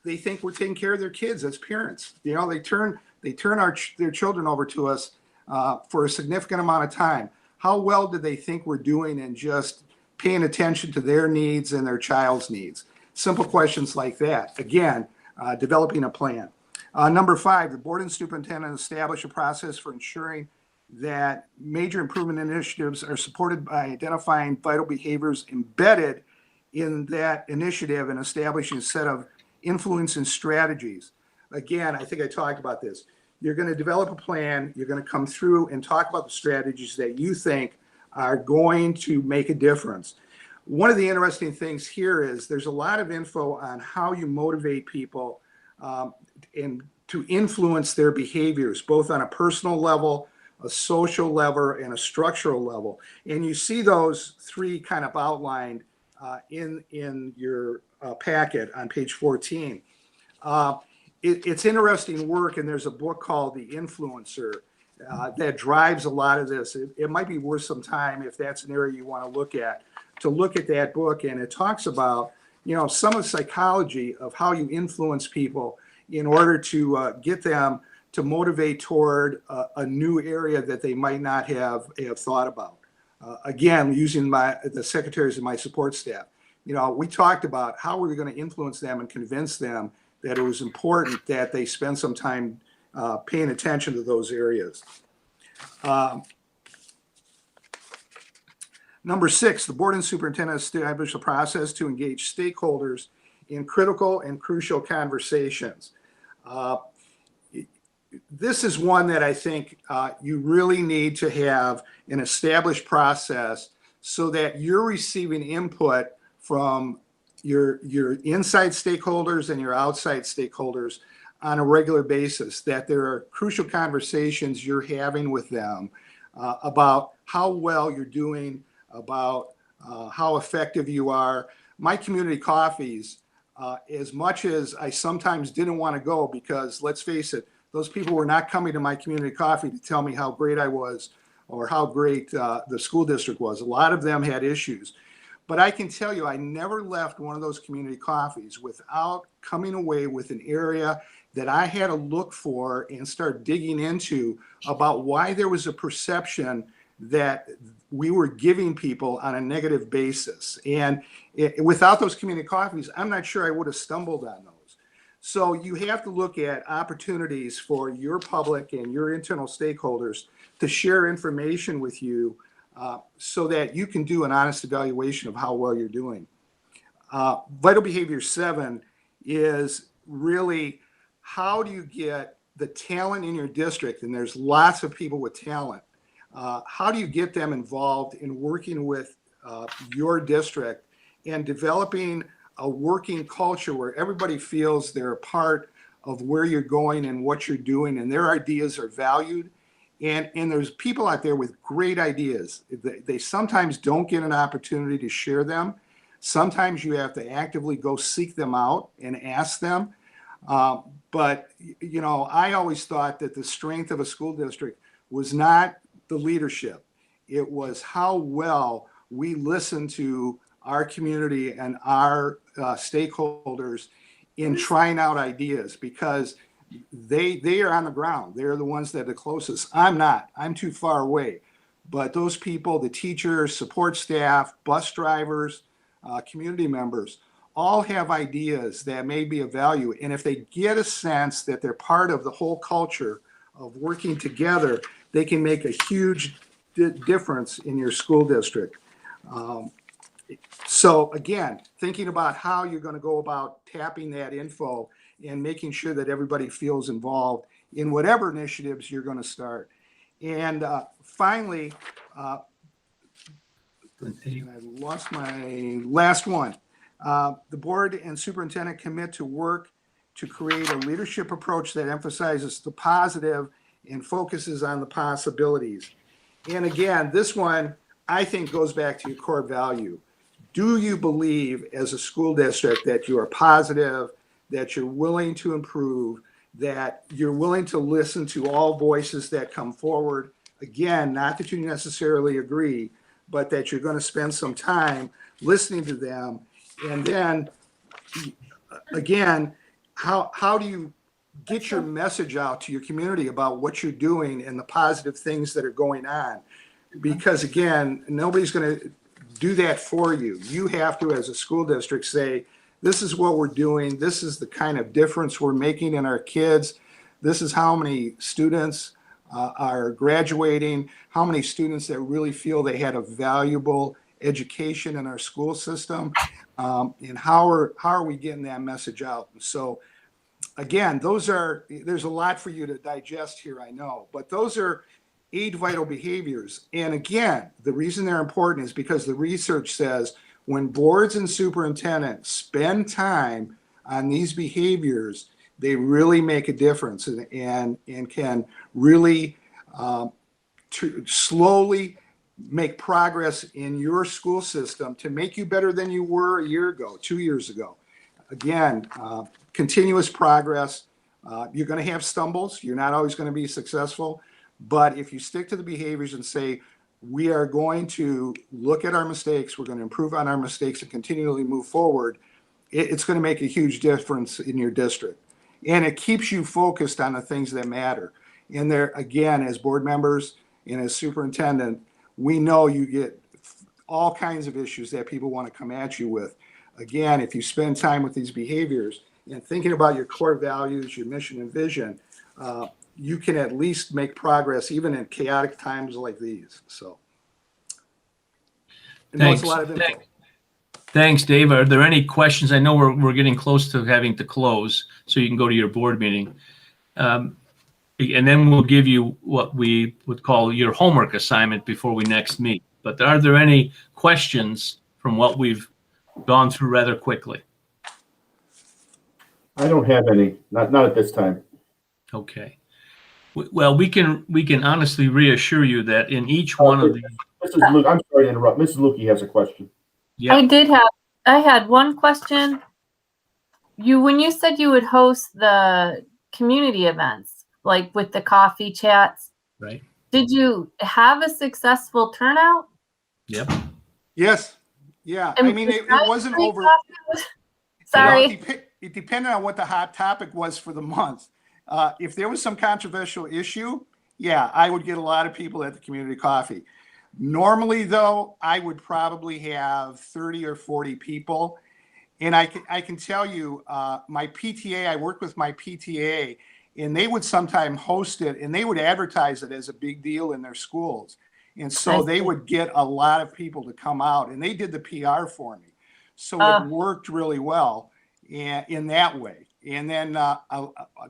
they think we're taking care of their kids as parents. They turn their children over to us for a significant amount of time. How well do they think we're doing in just paying attention to their needs and their child's needs? Simple questions like that. Again, developing a plan. Number 5, the board and superintendent establish a process for ensuring that major improvement initiatives are supported by identifying vital behaviors embedded in that initiative and establishing a set of influence and strategies. Again, I think I talked about this. You're going to develop a plan. You're going to come through and talk about the strategies that you think are going to make a difference. One of the interesting things here is there's a lot of info on how you motivate people and to influence their behaviors, both on a personal level, a social level, and a structural level. And you see those 3 kind of outlined in your packet on page 14. It's interesting work, and there's a book called The Influencer that drives a lot of this. It might be worth some time if that's an area you want to look at that book. And it talks about, some of the psychology of how you influence people in order to get them to motivate toward a new area that they might not have thought about. Again, using the secretaries and my support staff. We talked about how we were going to influence them and convince them that it was important that they spend some time paying attention to those areas. Number 6, the board and superintendent establish a process to engage stakeholders in critical and crucial conversations. This is one that I think you really need to have an established process so that you're receiving input from your inside stakeholders and your outside stakeholders on a regular basis, that there are crucial conversations you're having with them about how well you're doing, about how effective you are. My community coffees, as much as I sometimes didn't want to go, because let's face it, those people were not coming to my community coffee to tell me how great I was or how great the school district was. A lot of them had issues. But I can tell you, I never left one of those community coffees without coming away with an area that I had to look for and start digging into about why there was a perception that we were giving people on a negative basis. And without those community coffees, I'm not sure I would have stumbled on those. So you have to look at opportunities for your public and your internal stakeholders to share information with you so that you can do an honest evaluation of how well you're doing. Vital Behavior 7 is really how do you get the talent in your district, and there's lots of people with talent. How do you get them involved in working with your district and developing a working culture where everybody feels they're a part of where you're going and what you're doing, and their ideas are valued. And there's people out there with great ideas. They sometimes don't get an opportunity to share them. Sometimes you have to actively go seek them out and ask them. But, you know, I always thought that the strength of a school district was not the leadership. It was how well we listen to our community and our stakeholders in trying out ideas, because they are on the ground. They're the ones that are the closest. I'm not. I'm too far away. But those people, the teachers, support staff, bus drivers, community members, all have ideas that may be of value. And if they get a sense that they're part of the whole culture of working together, they can make a huge difference in your school district. So again, thinking about how you're going to go about tapping that info and making sure that everybody feels involved in whatever initiatives you're going to start. And finally, and I lost my last one. The board and superintendent commit to work to create a leadership approach that emphasizes the positive and focuses on the possibilities. And again, this one, I think, goes back to your core value. Do you believe as a school district that you are positive, that you're willing to improve, that you're willing to listen to all voices that come forward? Again, not that you necessarily agree, but that you're going to spend some time listening to them. And then, again, how do you get your message out to your community about what you're doing and the positive things that are going on? Because, again, nobody's going to do that for you. You have to, as a school district, say, this is what we're doing. This is the kind of difference we're making in our kids. This is how many students are graduating, how many students that really feel they had a valuable education in our school system, and how are we getting that message out? So again, there's a lot for you to digest here, I know, but those are 8 vital behaviors. And again, the reason they're important is because the research says when boards and superintendents spend time on these behaviors, they really make a difference and can really slowly make progress in your school system to make you better than you were a year ago, 2 years ago. Again, continuous progress. You're going to have stumbles. You're not always going to be successful. But if you stick to the behaviors and say, we are going to look at our mistakes, we're going to improve on our mistakes and continually move forward, it's going to make a huge difference in your district. And it keeps you focused on the things that matter. And there, again, as board members and as superintendent, we know you get all kinds of issues that people want to come at you with. Again, if you spend time with these behaviors and thinking about your core values, your mission and vision, you can at least make progress even in chaotic times like these. So, and Thanks. a lot of info. Thanks, Dave. Are there any questions? I know we're getting close to having to close, so you can go to your board meeting. And then we'll give you what we would call your homework assignment before we next meet. But are there any questions from what we've gone through rather quickly? I don't have any, not at this time. Okay. Well, we can honestly reassure you that in each one of the. Mrs. Luke, I'm sorry to interrupt. Mrs. Lukey has a question. Yeah. I had one question. When you said you would host the community events, like with the coffee chats, Right. did you have a successful turnout? Yep. Yes. Yeah. And I mean, it wasn't free over. coffee? Sorry. Well, it depended on what the hot topic was for the month. If there was some controversial issue, yeah, I would get a lot of people at the community coffee. Normally, though, I would probably have 30 or 40 people. And I can tell you, my PTA, I worked with my PTA, and they would sometimes host it, and they would advertise it as a big deal in their schools. And so they would get a lot of people to come out, and they did the PR for me. So it worked really well in that way. And then a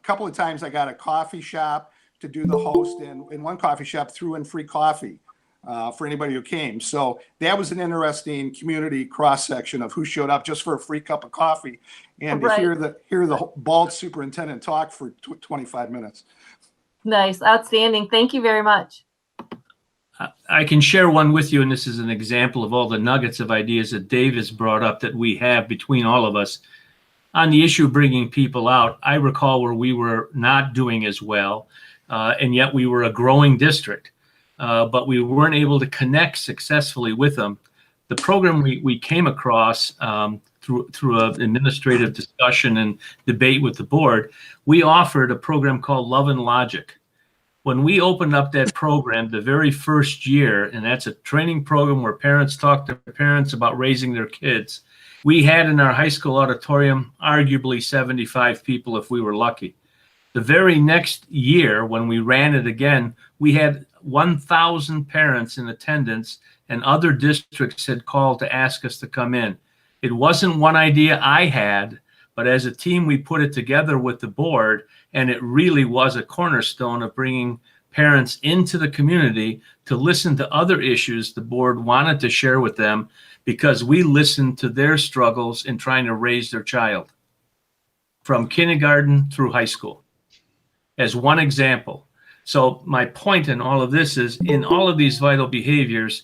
couple of times I got a coffee shop to do the host, and in one coffee shop threw in free coffee for anybody who came. So that was an interesting community cross-section of who showed up just for a free cup of coffee and to hear the bald superintendent talk for 25 minutes. Nice. Outstanding. Thank you very much. I can share one with you, and this is an example of all the nuggets of ideas that Dave has brought up that we have between all of us. On the issue of bringing people out, I recall where we were not doing as well, and yet we were a growing district, but we weren't able to connect successfully with them. The program we came across through an administrative discussion and debate with the board, we offered a program called Love and Logic. When we opened up that program the very first year, and that's a training program where parents talk to parents about raising their kids, we had in our high school auditorium arguably 75 people if we were lucky. The very next year, when we ran it again, we had 1,000 parents in attendance, and other districts had called to ask us to come in. It wasn't one idea I had, but as a team, we put it together with the board, and it really was a cornerstone of bringing parents into the community to listen to other issues the board wanted to share with them, because we listened to their struggles in trying to raise their child from kindergarten through high school, as one example. So my point in all of this is, in all of these vital behaviors,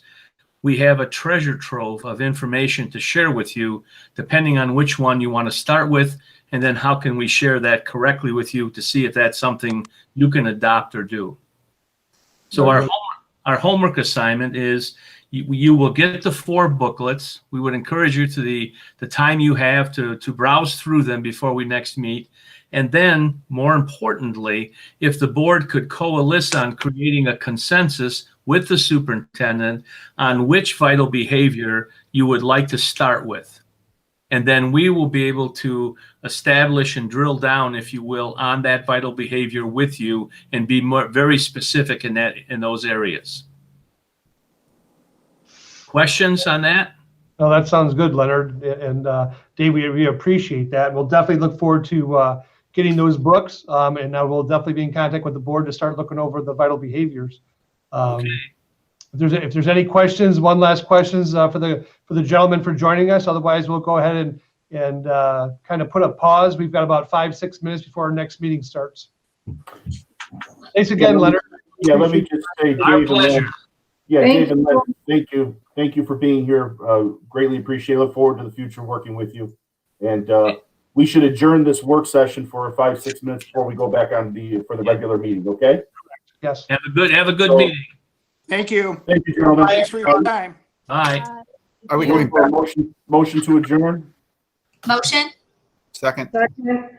we have a treasure trove of information to share with you, depending on which one you want to start with, and then how can we share that correctly with you to see if that's something you can adopt or do. So our homework assignment is you will get the 4 booklets. We would encourage you to the time you have to browse through them before we next meet. And then, more importantly, if the board could coalesce on creating a consensus with the superintendent on which vital behavior you would like to start with. And then we will be able to establish and drill down, if you will, on that vital behavior with you and be very specific in those areas. Questions on that? No, that sounds good, Leonard. And Dave, we appreciate that. We'll definitely look forward to getting those books. And now we'll definitely be in contact with the board to start looking over the vital behaviors. Okay. If there's any questions, one last questions for the gentleman for joining us. Otherwise, we'll go ahead and kind of put a pause. We've got about 5-6 minutes before our next meeting starts. Thanks again, Leonard. Yeah, let me just say, Our Dave, pleasure. Dave and Len, thank you. Thank you for being here. Greatly appreciate it. Look forward to the future working with you. And we should adjourn this work session for 5-6 minutes before we go back on for the regular meeting, okay? Yes. Have a good So- meeting. Thank you. Thank you, gentlemen. Thanks for your time. Bye. Are we going For a back? motion to adjourn? Motion? Second. Second.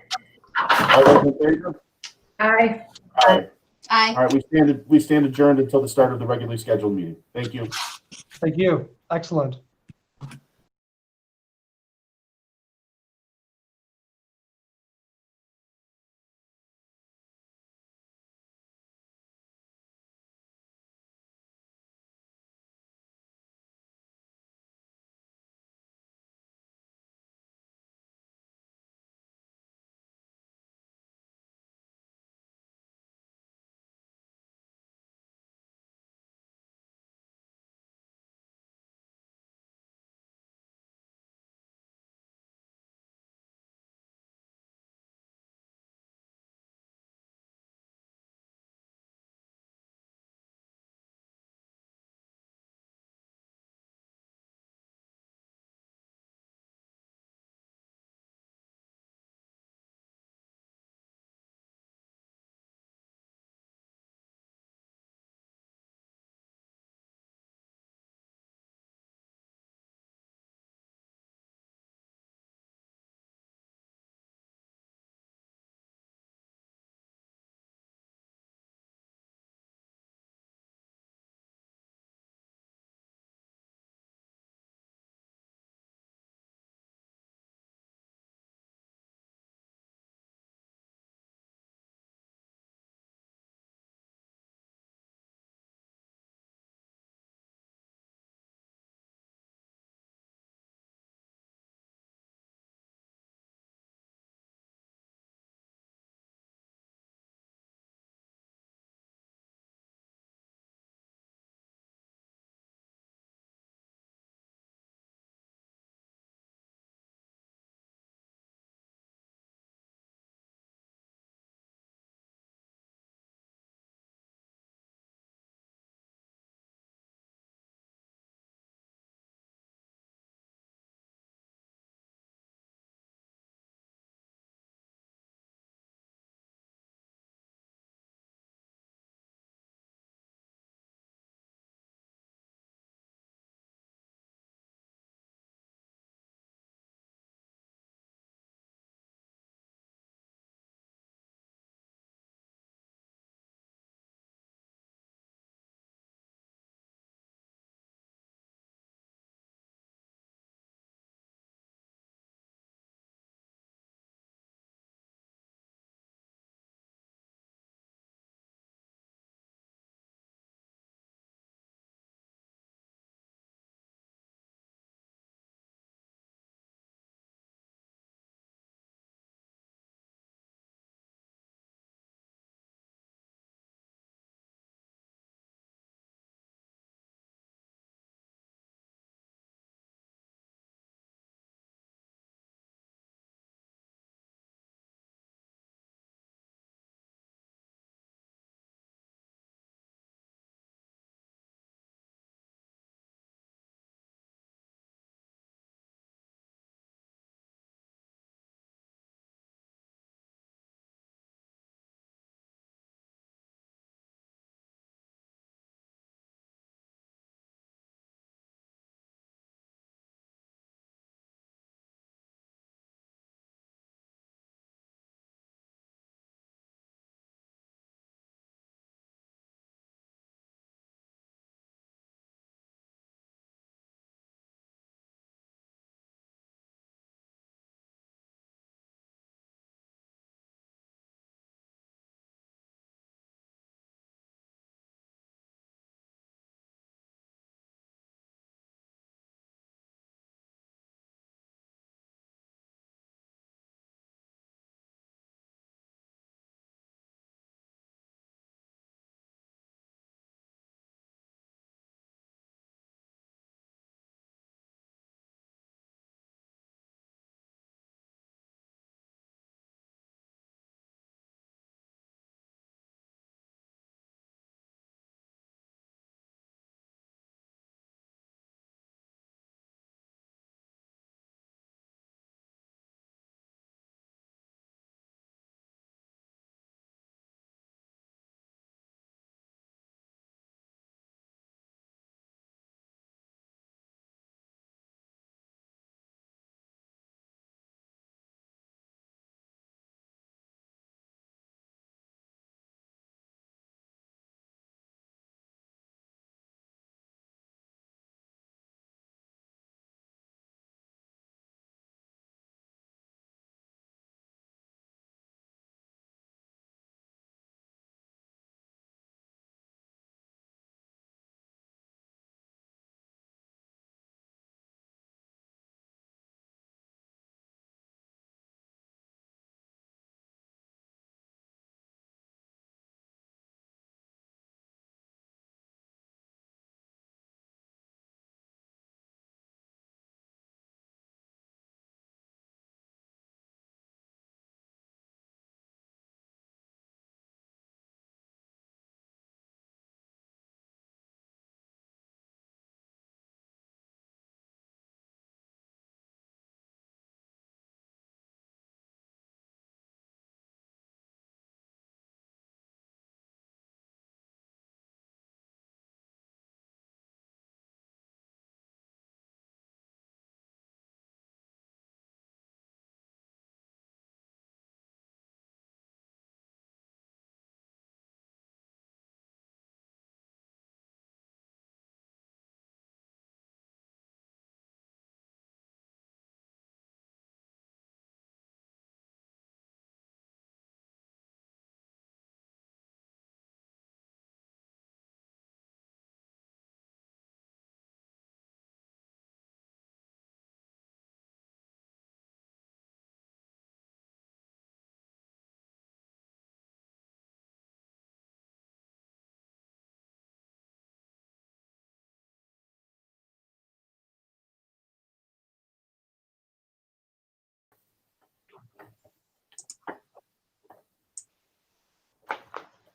All those in favor? Aye. Aye. Aye. All right, we stand adjourned until the start of the regularly scheduled meeting. Thank you. Thank you. Excellent.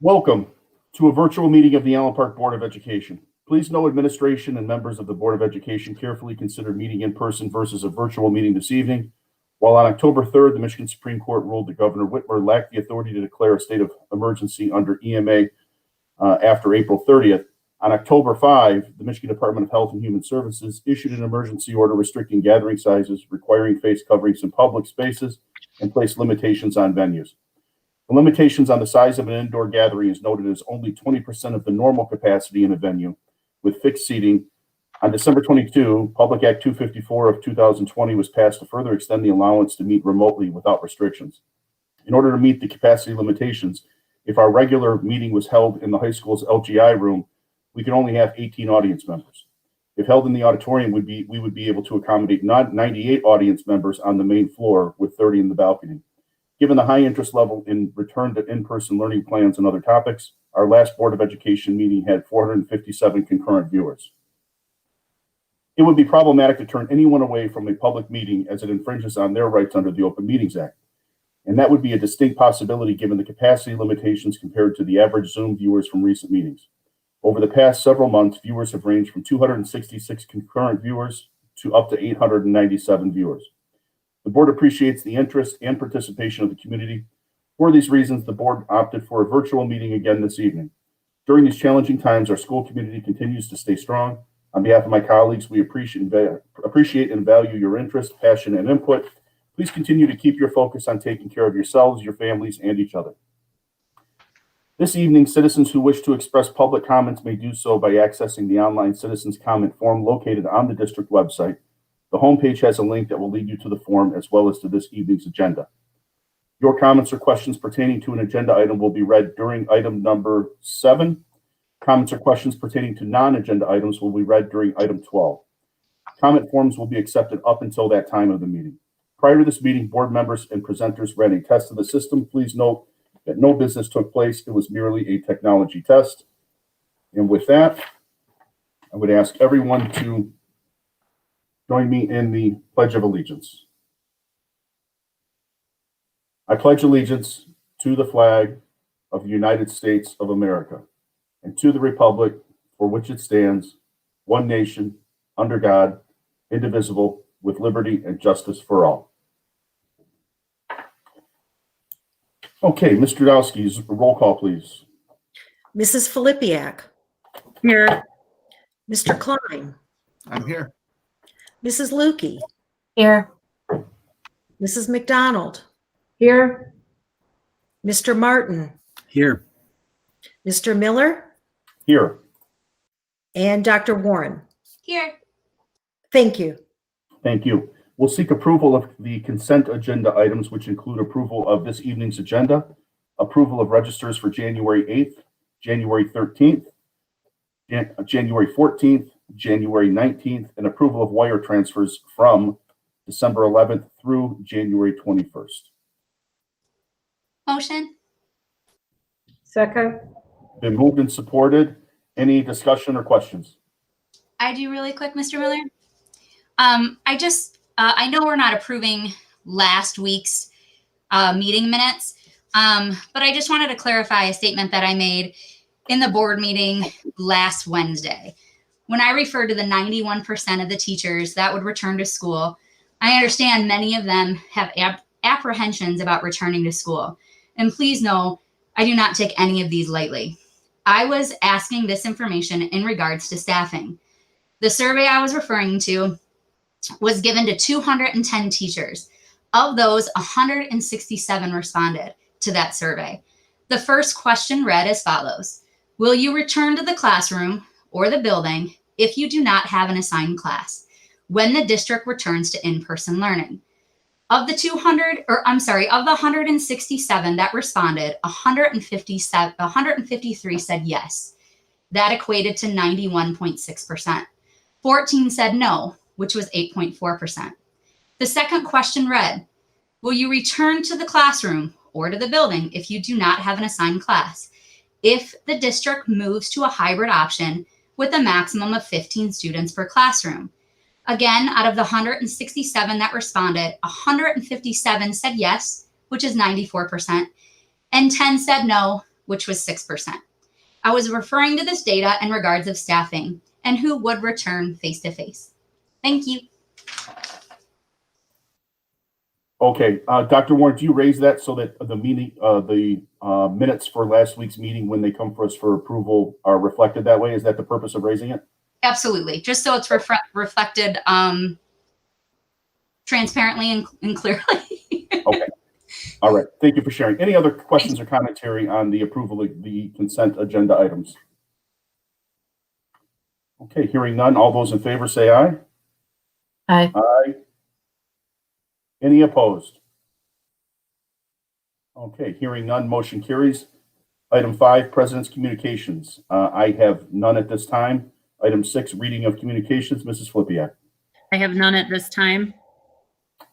Welcome to a virtual meeting of the Allen Park Board of Education. Please know administration and members of the Board of Education carefully consider meeting in person versus a virtual meeting this evening. While on October 3rd, the Michigan Supreme Court ruled that Governor Whitmer lacked the authority to declare a state of emergency under EMA after April 30th, on October 5, the Michigan Department of Health and Human Services issued an emergency order restricting gathering sizes, requiring face coverings in public spaces, and placed limitations on venues. The limitations on the size of an indoor gathering is noted as only 20% of the normal capacity in a venue with fixed seating. On December 22, Public Act 254 of 2020 was passed to further extend the allowance to meet remotely without restrictions. In order to meet the capacity limitations, if our regular meeting was held in the high school's LGI room, we could only have 18 audience members. If held in the auditorium, we would be able to accommodate 98 audience members on the main floor with 30 in the balcony. Given the high interest level in return to in-person learning plans and other topics, our last Board of Education meeting had 457 concurrent viewers. It would be problematic to turn anyone away from a public meeting as it infringes on their rights under the Open Meetings Act. And that would be a distinct possibility given the capacity limitations compared to the average Zoom viewers from recent meetings. Over the past several months, viewers have ranged from 266 concurrent viewers to up to 897 viewers. The board appreciates the interest and participation of the community. For these reasons, the board opted for a virtual meeting again this evening. During these challenging times, our school community continues to stay strong. On behalf of my colleagues, we appreciate and value your interest, passion, and input. Please continue to keep your focus on taking care of yourselves, your families, and each other. This evening, citizens who wish to express public comments may do so by accessing the online citizens comment form located on the district website. The homepage has a link that will lead you to the form as well as to this evening's agenda. Your comments or questions pertaining to an agenda item will be read during item number 7. Comments or questions pertaining to non-agenda items will be read during item 12. Comment forms will be accepted up until that time of the meeting. Prior to this meeting, board members and presenters ran a test of the system. Please note that no business took place. It was merely a technology test. And with that, I would ask everyone to join me in the Pledge of Allegiance. I pledge allegiance to the flag of the United States of America and to the republic for which it stands, one nation, under God, indivisible, with liberty and justice for all. Okay, Mr. Dowski's roll call, please. Mrs. Filipiak. Here. Mr. Klein. I'm here. Mrs. Lukey. Here. Mrs. McDonald. Here. Mr. Martin. Here. Mr. Miller. Here. And Dr. Warren. Here. Thank you. Thank you. We'll seek approval of the consent agenda items, which include approval of this evening's agenda, approval of registers for January 8th, January 13th, January 14th, January 19th, and approval of wire transfers from December 11th through January 21st. Motion. Second. Been moved and supported. Any discussion or questions? I do really quick, Mr. Miller. I know we're not approving last week's meeting minutes, but I just wanted to clarify a statement that I made in the board meeting last Wednesday. When I referred to the 91% of the teachers that would return to school, I understand many of them have apprehensions about returning to school. And please know, I do not take any of these lightly. I was asking this information in regards to staffing. The survey I was referring to was given to 210 teachers. Of those, 167 responded to that survey. The first question read as follows: will you return to the classroom or the building if you do not have an assigned class when the district returns to in-person learning? Of the 167 that responded, 153 said yes. That equated to 91.6%. 14 said no, which was 8.4%. The second question read, will you return to the classroom or to the building if you do not have an assigned class if the district moves to a hybrid option with a maximum of 15 students per classroom? Again, out of the 167 that responded, 157 said yes, which is 94%, and 10 said no, which was 6%. I was referring to this data in regards of staffing and who would return face-to-face. Thank you. Okay, Dr. Warren, do you raise that so that the meeting, the minutes for last week's meeting, when they come for us for approval, are reflected that way? Is that the purpose of raising it? Absolutely. Just so it's reflected transparently and clearly. Okay. All right. Thank you for sharing. Any other questions or commentary on the approval of the consent agenda items? Okay, hearing none. All those in favor say aye. Aye. Aye. Any opposed? Okay, hearing none, motion carries. Item 5, President's Communications. I have none at this time. Item 6, Reading of Communications. Mrs. Flipiak. I have none at this time.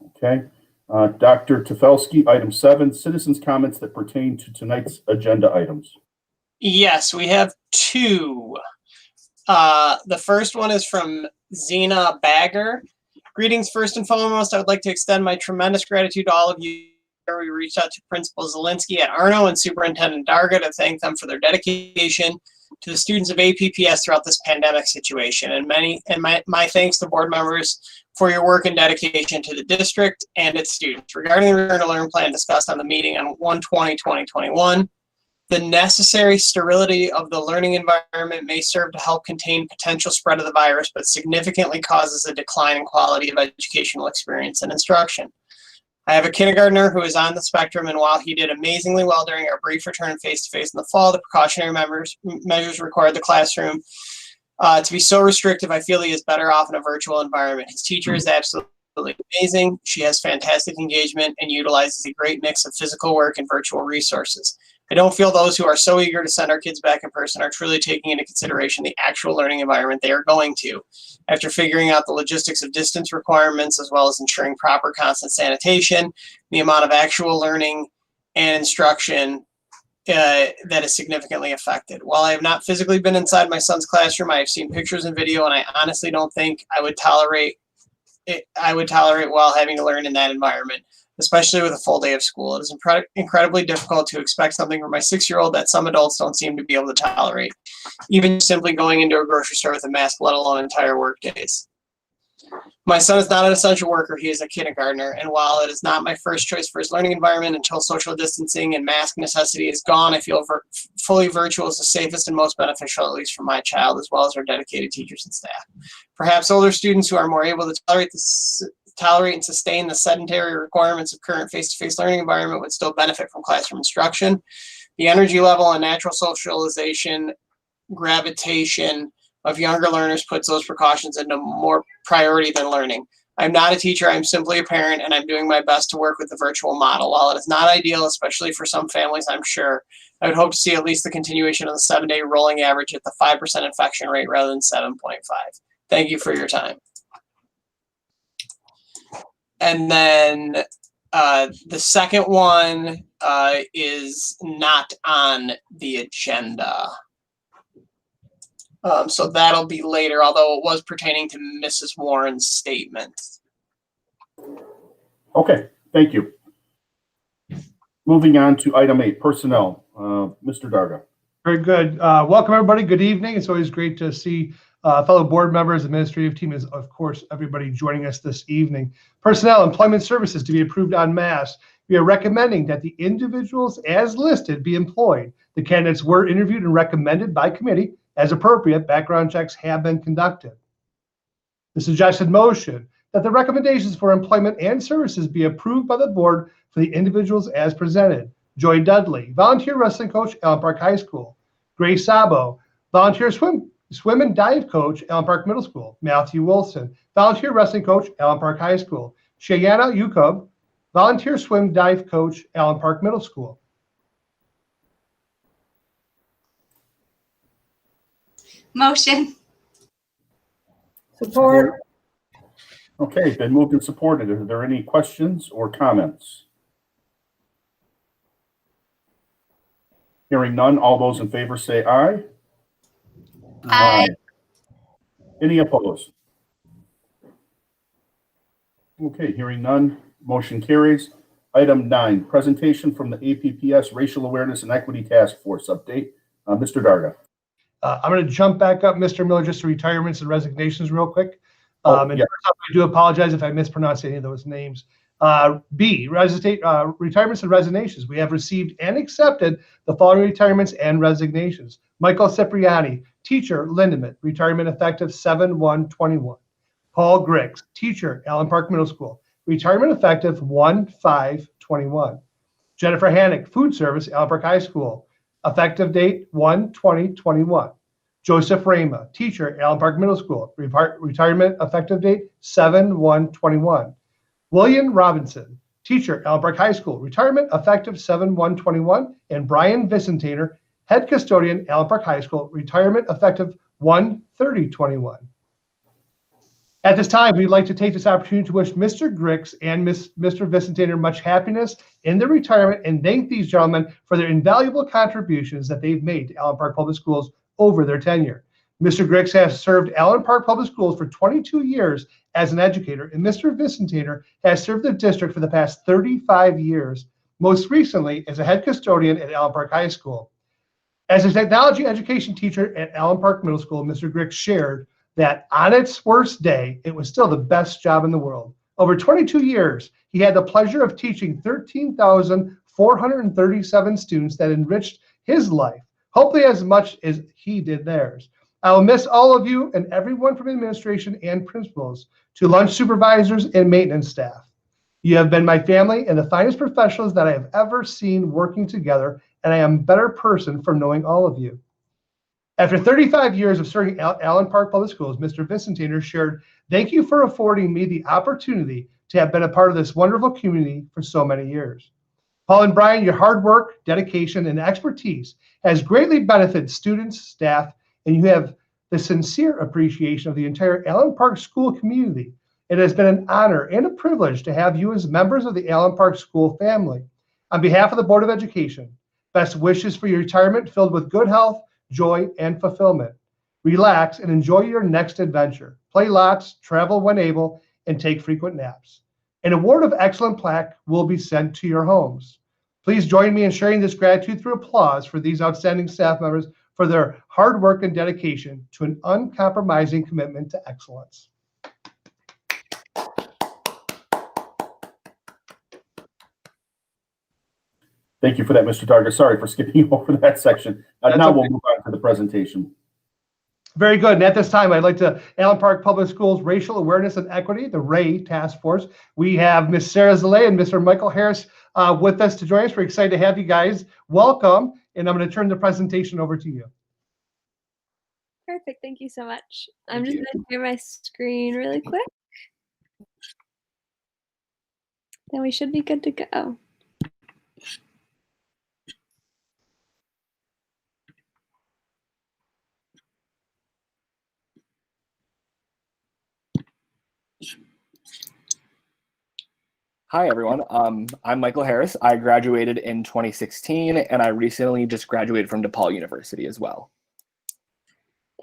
Okay. Dr. Tefelsky, item 7, Citizens' Comments that pertain to tonight's agenda items. Yes, we have 2. The first one is from Zena Bagger. Greetings, first and foremost, I would like to extend my tremendous gratitude to all of you. We reached out to Principal Zielinski at Arno and Superintendent Darga to thank them for their dedication to the students of APPS throughout this pandemic situation. And my thanks to board members for your work and dedication to the district and its students. Regarding the Return to Learn plan discussed on the meeting on 1/20/2021, the necessary sterility of the learning environment may serve to help contain potential spread of the virus, but significantly causes a decline in quality of educational experience and instruction. I have a kindergartner who is on the spectrum, and while he did amazingly well during our brief return face-to-face in the fall, the precautionary measures required the classroom to be so restrictive. I feel he is better off in a virtual environment. His teacher is absolutely amazing. She has fantastic engagement and utilizes a great mix of physical work and virtual resources. I don't feel those who are so eager to send our kids back in person are truly taking into consideration the actual learning environment they are going to. After figuring out the logistics of distance requirements, as well as ensuring proper constant sanitation, the amount of actual learning and instruction that is significantly affected. While I have not physically been inside my son's classroom, I have seen pictures and video, and I honestly don't think I would tolerate while having to learn in that environment, especially with a full day of school. It is incredibly difficult to expect something from my 6-year-old that some adults don't seem to be able to tolerate, even simply going into a grocery store with a mask, let alone entire work days. My son is not an essential worker, he is a kindergartner, and while it is not my first choice for his learning environment until social distancing and mask necessity is gone, I feel fully virtual is the safest and most beneficial, at least for my child, as well as our dedicated teachers and staff. Perhaps older students who are more able to tolerate and sustain the sedentary requirements of current face-to-face learning environment would still benefit from classroom instruction. The energy level and natural socialization gravitation of younger learners puts those precautions into more priority than learning. I'm not a teacher, I'm simply a parent, and I'm doing my best to work with the virtual model. While it is not ideal, especially for some families, I'm sure, I would hope to see at least the continuation of the 7-day rolling average at the 5% infection rate rather than 7.5. Thank you for your time. And then the second one is not on the agenda. So that'll be later, although it was pertaining to Mrs. Warren's statement. Okay, thank you. Moving on to item 8, Personnel. Mr. Darga. Very good. Welcome, everybody. Good evening. It's always great to see fellow board members, administrative team, is of course everybody joining us this evening. Personnel, employment services to be approved en masse. We are recommending that the individuals as listed be employed. The candidates were interviewed and recommended by committee. As appropriate, background checks have been conducted. The suggested motion that the recommendations for employment and services be approved by the board for the individuals as presented. Joy Dudley, volunteer wrestling coach, Allen Park High School. Grace Sabo, volunteer swim and dive coach, Allen Park Middle School. Matthew Wilson, volunteer wrestling coach, Allen Park High School. Shayana Yukub, volunteer swim dive coach, Allen Park Middle School. Motion. Support. Okay, been moved and supported. Are there any questions or comments? Hearing none, all those in favor say aye. Aye. Any opposed? Okay, hearing none, motion carries. Item 9, presentation from the APPS Racial Awareness and Equity Task Force update. Mr. Darga. I'm going to jump back up, Mr. Miller, just to retirements and resignations real quick. And yeah. first off, I do apologize if I mispronounce any of those names. B, retirements and resignations. We have received and accepted the following retirements and resignations. Michael Cipriani, teacher, Lindeman, retirement effective 7/1/21. Paul Griggs, teacher, Allen Park Middle School, retirement effective 1/5/21. Jennifer Hannick, food service, Allen Park High School, effective date 1/20/21. Joseph Rama, teacher, Allen Park Middle School, retirement effective date 7/1/21. William Robinson, teacher, Allen Park High School, retirement effective 7/1/21. And Brian Vicentainer, head custodian, Allen Park High School, retirement effective 1/30/21. At this time, we'd like to take this opportunity to wish Mr. Griggs and Mr. Vicentainer much happiness in their retirement and thank these gentlemen for their invaluable contributions that they've made to Allen Park Public Schools over their tenure. Mr. Griggs has served Allen Park Public Schools for 22 years as an educator, and Mr. Vicentainer has served the district for the past 35 years, most recently as a head custodian at Allen Park High School. As a technology education teacher at Allen Park Middle School, Mr. Griggs shared that on its worst day, it was still the best job in the world. Over 22 years, he had the pleasure of teaching 13,437 students that enriched his life, hopefully as much as he did theirs. I will miss all of you and everyone from administration and principals to lunch supervisors and maintenance staff. You have been my family and the finest professionals that I have ever seen working together, and I am a better person for knowing all of you. After 35 years of serving Allen Park Public Schools, Mr. Vicentainer shared, "Thank you for affording me the opportunity to have been a part of this wonderful community for so many years. Paul and Brian, your hard work, dedication, and expertise has greatly benefited students, staff, and you have the sincere appreciation of the entire Allen Park School community. It has been an honor and a privilege to have you as members of the Allen Park School family. On behalf of the Board of Education, best wishes for your retirement filled with good health, joy, and fulfillment. Relax and enjoy your next adventure. Play lots, travel when able, and take frequent naps. An award of excellent plaque will be sent to your homes. Please join me in sharing this gratitude through applause for these outstanding staff members for their hard work and dedication to an uncompromising commitment to excellence." Thank you for that, Mr. Darga. Sorry for skipping over that section. Now we'll move on to the presentation. Very good. And at this time, I'd like to Allen Park Public Schools Racial Awareness and Equity, the RAY Task Force. We have Ms. Sarah Zalay and Mr. Michael Harris with us to join us. We're excited to have you guys. Welcome. And I'm going to turn the presentation over to you. Perfect. Thank you so much. I'm just going to share my screen really quick. Then we should be good to go. Hi, everyone. I'm Michael Harris. I graduated in 2016, and I recently just graduated from DePaul University as well.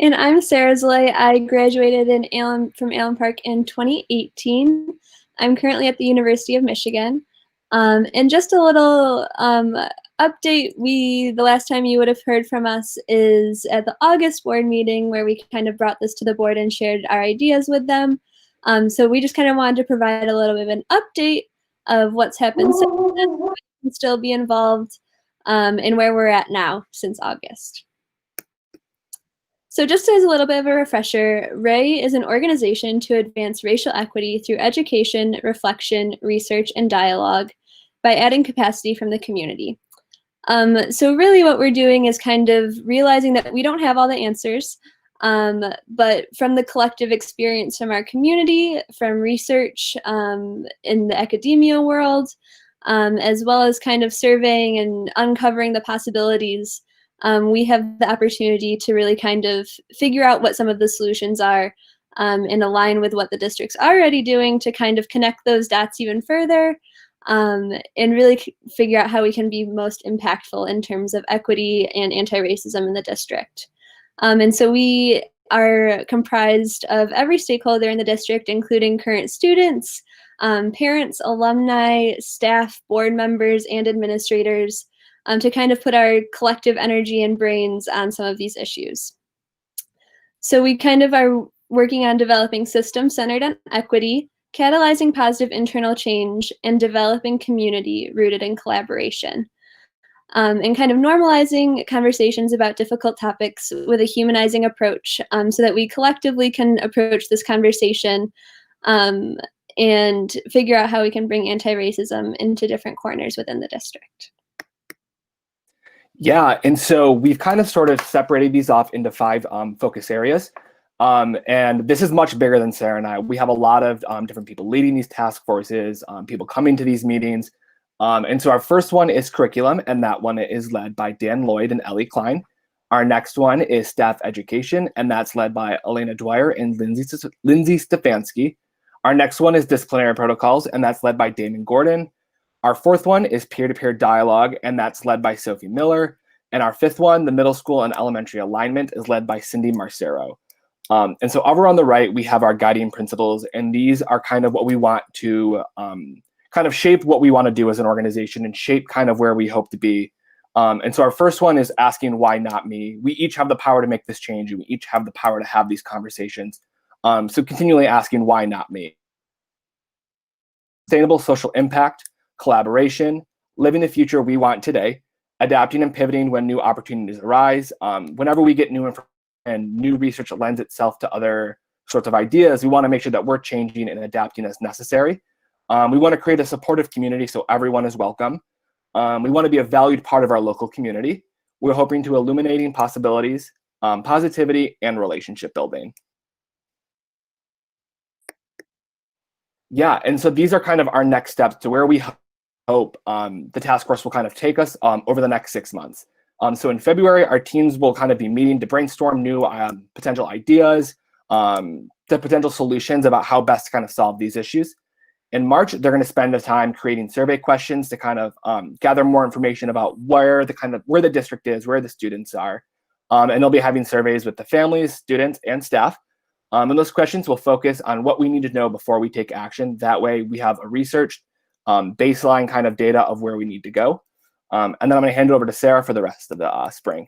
And I'm Sarah Zalay. I graduated from Allen Park in 2018. I'm currently at the University of Michigan. And just a little update, the last time you would have heard from us is at the August board meeting where we kind of brought this to the board and shared our ideas with them. So we just kind of wanted to provide a little bit of an update of what's happened since then, so we can still be involved in where we're at now since August. So just as a little bit of a refresher, RAY is an organization to advance racial equity through education, reflection, research, and dialogue by adding capacity from the community. So really what we're doing is kind of realizing that we don't have all the answers, but from the collective experience from our community, from research in the academia world, as well as kind of surveying and uncovering the possibilities, we have the opportunity to really kind of figure out what some of the solutions are and align with what the district's already doing to kind of connect those dots even further and really figure out how we can be most impactful in terms of equity and anti-racism in the district. And so we are comprised of every stakeholder in the district, including current students, parents, alumni, staff, board members, and administrators, to kind of put our collective energy and brains on some of these issues. So we kind of are working on developing systems centered on equity, catalyzing positive internal change, and developing community rooted in collaboration. And kind of normalizing conversations about difficult topics with a humanizing approach, so that we collectively can approach this conversation and figure out how we can bring anti-racism into different corners within the district. Yeah, and so we've kind of sort of separated these off into 5 focus areas. And this is much bigger than Sarah and I. We have a lot of different people leading these task forces, people coming to these meetings. And so our first one is curriculum, and that one is led by Dan Lloyd and Ellie Klein. Our next one is staff education, and that's led by Elena Dwyer and Lindsay Stefanski. Our next one is disciplinary protocols, and that's led by Damon Gordon. Our 4th one is peer-to-peer dialogue, and that's led by Sophie Miller. And our 5th one, the middle school and elementary alignment, is led by Cindy Marcero. And so over on the right, we have our guiding principles, and these are kind of what we want to kind of shape what we want to do as an organization and shape kind of where we hope to be. And so our first one is asking, why not me? We each have the power to make this change, and we each have the power to have these conversations. So continually asking, why not me? Sustainable social impact, collaboration, living the future we want today, adapting and pivoting when new opportunities arise. Whenever we get new information and new research that lends itself to other sorts of ideas, we want to make sure that we're changing and adapting as necessary. We want to create a supportive community so everyone is welcome. We want to be a valued part of our local community. We're hoping to illuminating possibilities, positivity, and relationship building. Yeah, and so these are kind of our next steps to where we hope the task force will kind of take us over the next 6 months. So in February, our teams will kind of be meeting to brainstorm new potential ideas, the potential solutions about how best to kind of solve these issues. In March, they're going to spend the time creating survey questions to kind of gather more information about where the district is, where the students are. And they'll be having surveys with the families, students, and staff. And those questions will focus on what we need to know before we take action. That way we have a researched baseline kind of data of where we need to go. And then I'm going to hand it over to Sarah for the rest of the spring.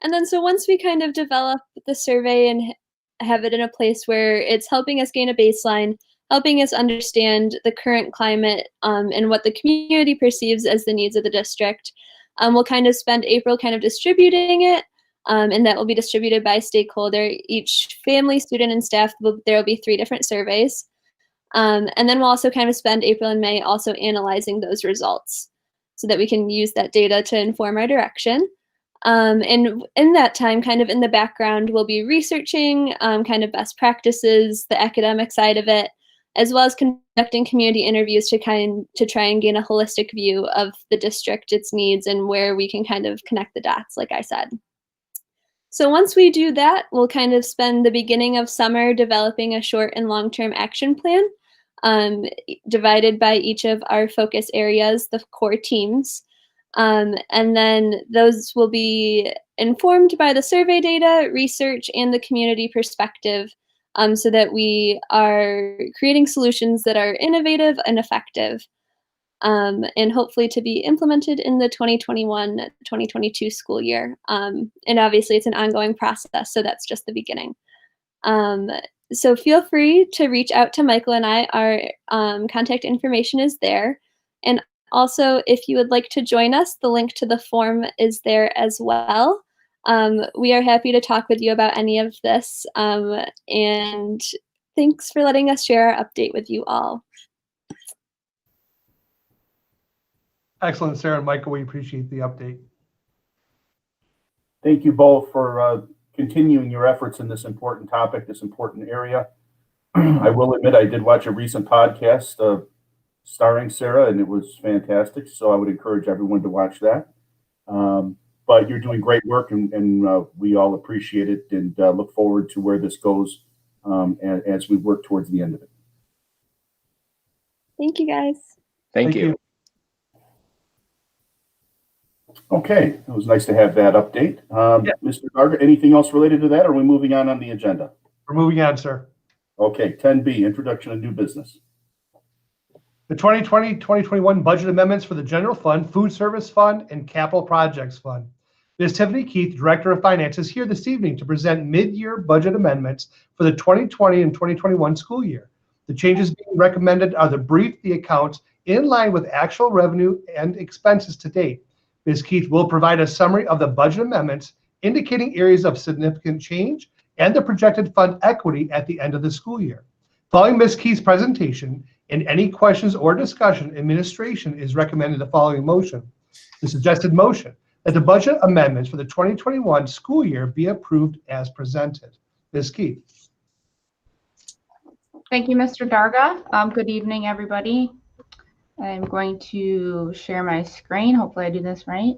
And then so once we kind of develop the survey and have it in a place where it's helping us gain a baseline, helping us understand the current climate and what the community perceives as the needs of the district, we'll kind of spend April kind of distributing it. And that will be distributed by stakeholder. Each family, student, and staff, there will be 3 different surveys. And then we'll also kind of spend April and May also analyzing those results so that we can use that data to inform our direction. And in that time, kind of in the background, we'll be researching kind of best practices, the academic side of it, as well as conducting community interviews to try and gain a holistic view of the district, its needs, and where we can kind of connect the dots, like I said. So once we do that, we'll kind of spend the beginning of summer developing a short and long-term action plan, divided by each of our focus areas, the core teams. And then those will be informed by the survey data, research, and the community perspective, so that we are creating solutions that are innovative and effective, and hopefully to be implemented in the 2021-2022 school year. And obviously it's an ongoing process, so that's just the beginning. So feel free to reach out to Michael and I. Our contact information is there. And also, if you would like to join us, the link to the form is there as well. We are happy to talk with you about any of this. And thanks for letting us share our update with you all. Excellent, Sarah and Michael. We appreciate the update. Thank you both for continuing your efforts in this important topic, this important area. I will admit I did watch a recent podcast starring Sarah, and it was fantastic. So I would encourage everyone to watch that. But you're doing great work, and we all appreciate it and look forward to where this goes as we work towards the end of it. Thank you, guys. Thank you. Okay, it was nice to have that update. Yeah. Mr. Darga, anything else related to that, or are we moving on the agenda? We're moving on, sir. Okay, 10B, introduction of new business. The 2020-2021 budget amendments for the General Fund, Food Service Fund, and Capital Projects Fund. Ms. Tiffany Keith, Director of Finance, is here this evening to present mid-year budget amendments for the 2020 and 2021 school year. The changes being recommended are to brief the accounts in line with actual revenue and expenses to date. Ms. Keith will provide a summary of the budget amendments, indicating areas of significant change and the projected fund equity at the end of the school year. Following Ms. Keith's presentation and any questions or discussion, administration is recommended the following motion. The suggested motion that the budget amendments for the 2021 school year be approved as presented. Ms. Keith. Thank you, Mr. Darga. Good evening, everybody. I'm going to share my screen. Hopefully I do this right.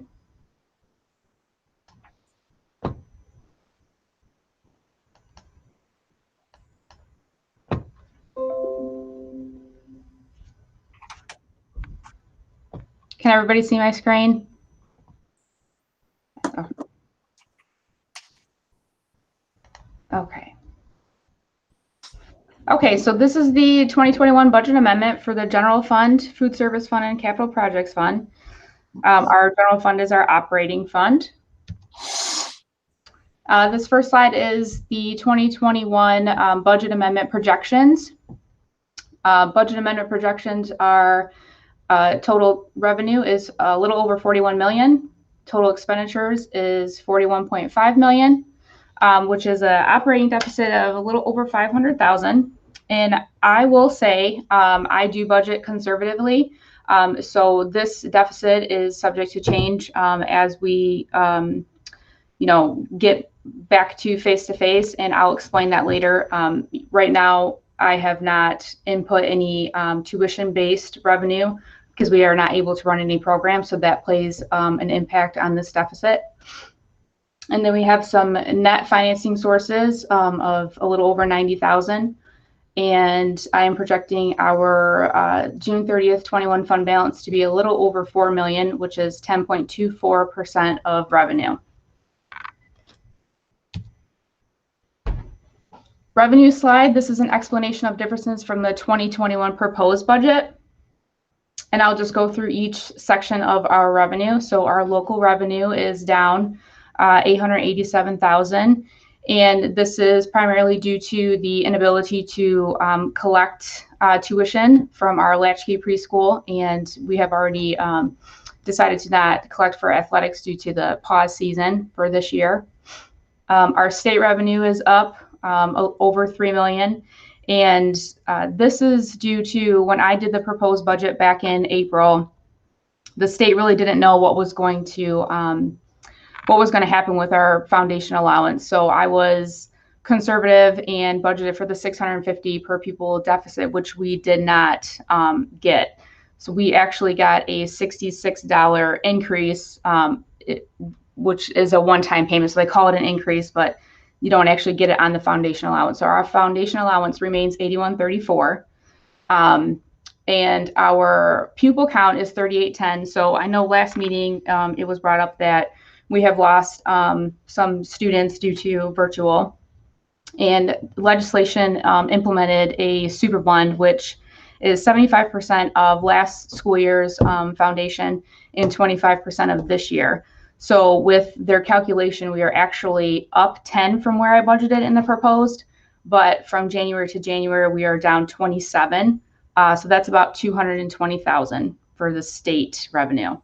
Can everybody see my screen? Oh. Okay. Okay, so this is the 2021 budget amendment for the General Fund, Food Service Fund, and Capital Projects Fund. Our General Fund is our operating fund. This first slide is the 2021 budget amendment projections. Budget amendment projections are total revenue is a little over 41 million. Total expenditures is 41.5 million, which is an operating deficit of a little over 500,000. And I will say I do budget conservatively. So this deficit is subject to change as we, get back to face-to-face, and I'll explain that later. Right now, I have not input any tuition-based revenue because we are not able to run any program, so that plays an impact on this deficit. And then we have some net financing sources of a little over 90,000. And I am projecting our June 30th, 21 fund balance to be a little over 4 million, which is 10.24% of revenue. Revenue slide, this is an explanation of differences from the 2021 proposed budget. And I'll just go through each section of our revenue. So our local revenue is down 887,000. And this is primarily due to the inability to collect tuition from our latchkey preschool. And we have already decided to not collect for athletics due to the pause season for this year. Our state revenue is up over 3 million. And this is due to when I did the proposed budget back in April, the state really didn't know what was going to happen with our foundation allowance. So I was conservative and budgeted for the 650 per pupil deficit, which we did not get. So we actually got a $66 increase, which is a one-time payment. So they call it an increase, but you don't actually get it on the foundation allowance. So our foundation allowance remains $81.34. And our pupil count is 3810. So I know last meeting it was brought up that we have lost some students due to virtual, and legislation implemented a super blend, which is 75% of last school year's foundation and 25% of this year. So with their calculation, we are actually up 10 from where I budgeted in the proposed, but from January to January, we are down 27. So that's about 220,000 for the state revenue.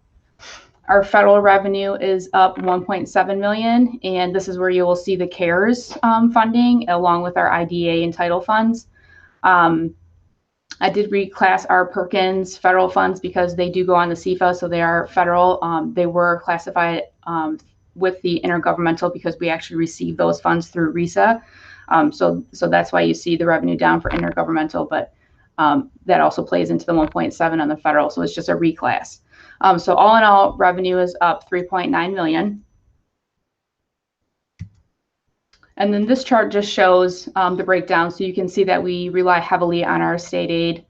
Our federal revenue is up 1.7 million, and this is where you will see the CARES funding along with our IDA and title funds. I did reclass our Perkins federal funds because they do go on the CFA, so they are federal. They were classified with the intergovernmental because we actually received those funds through RESA. So that's why you see the revenue down for intergovernmental, but that also plays into the 1.7 on the federal, so it's just a reclass. So all in all, revenue is up 3.9 million. And then this chart just shows the breakdown. So you can see that we rely heavily on our state aid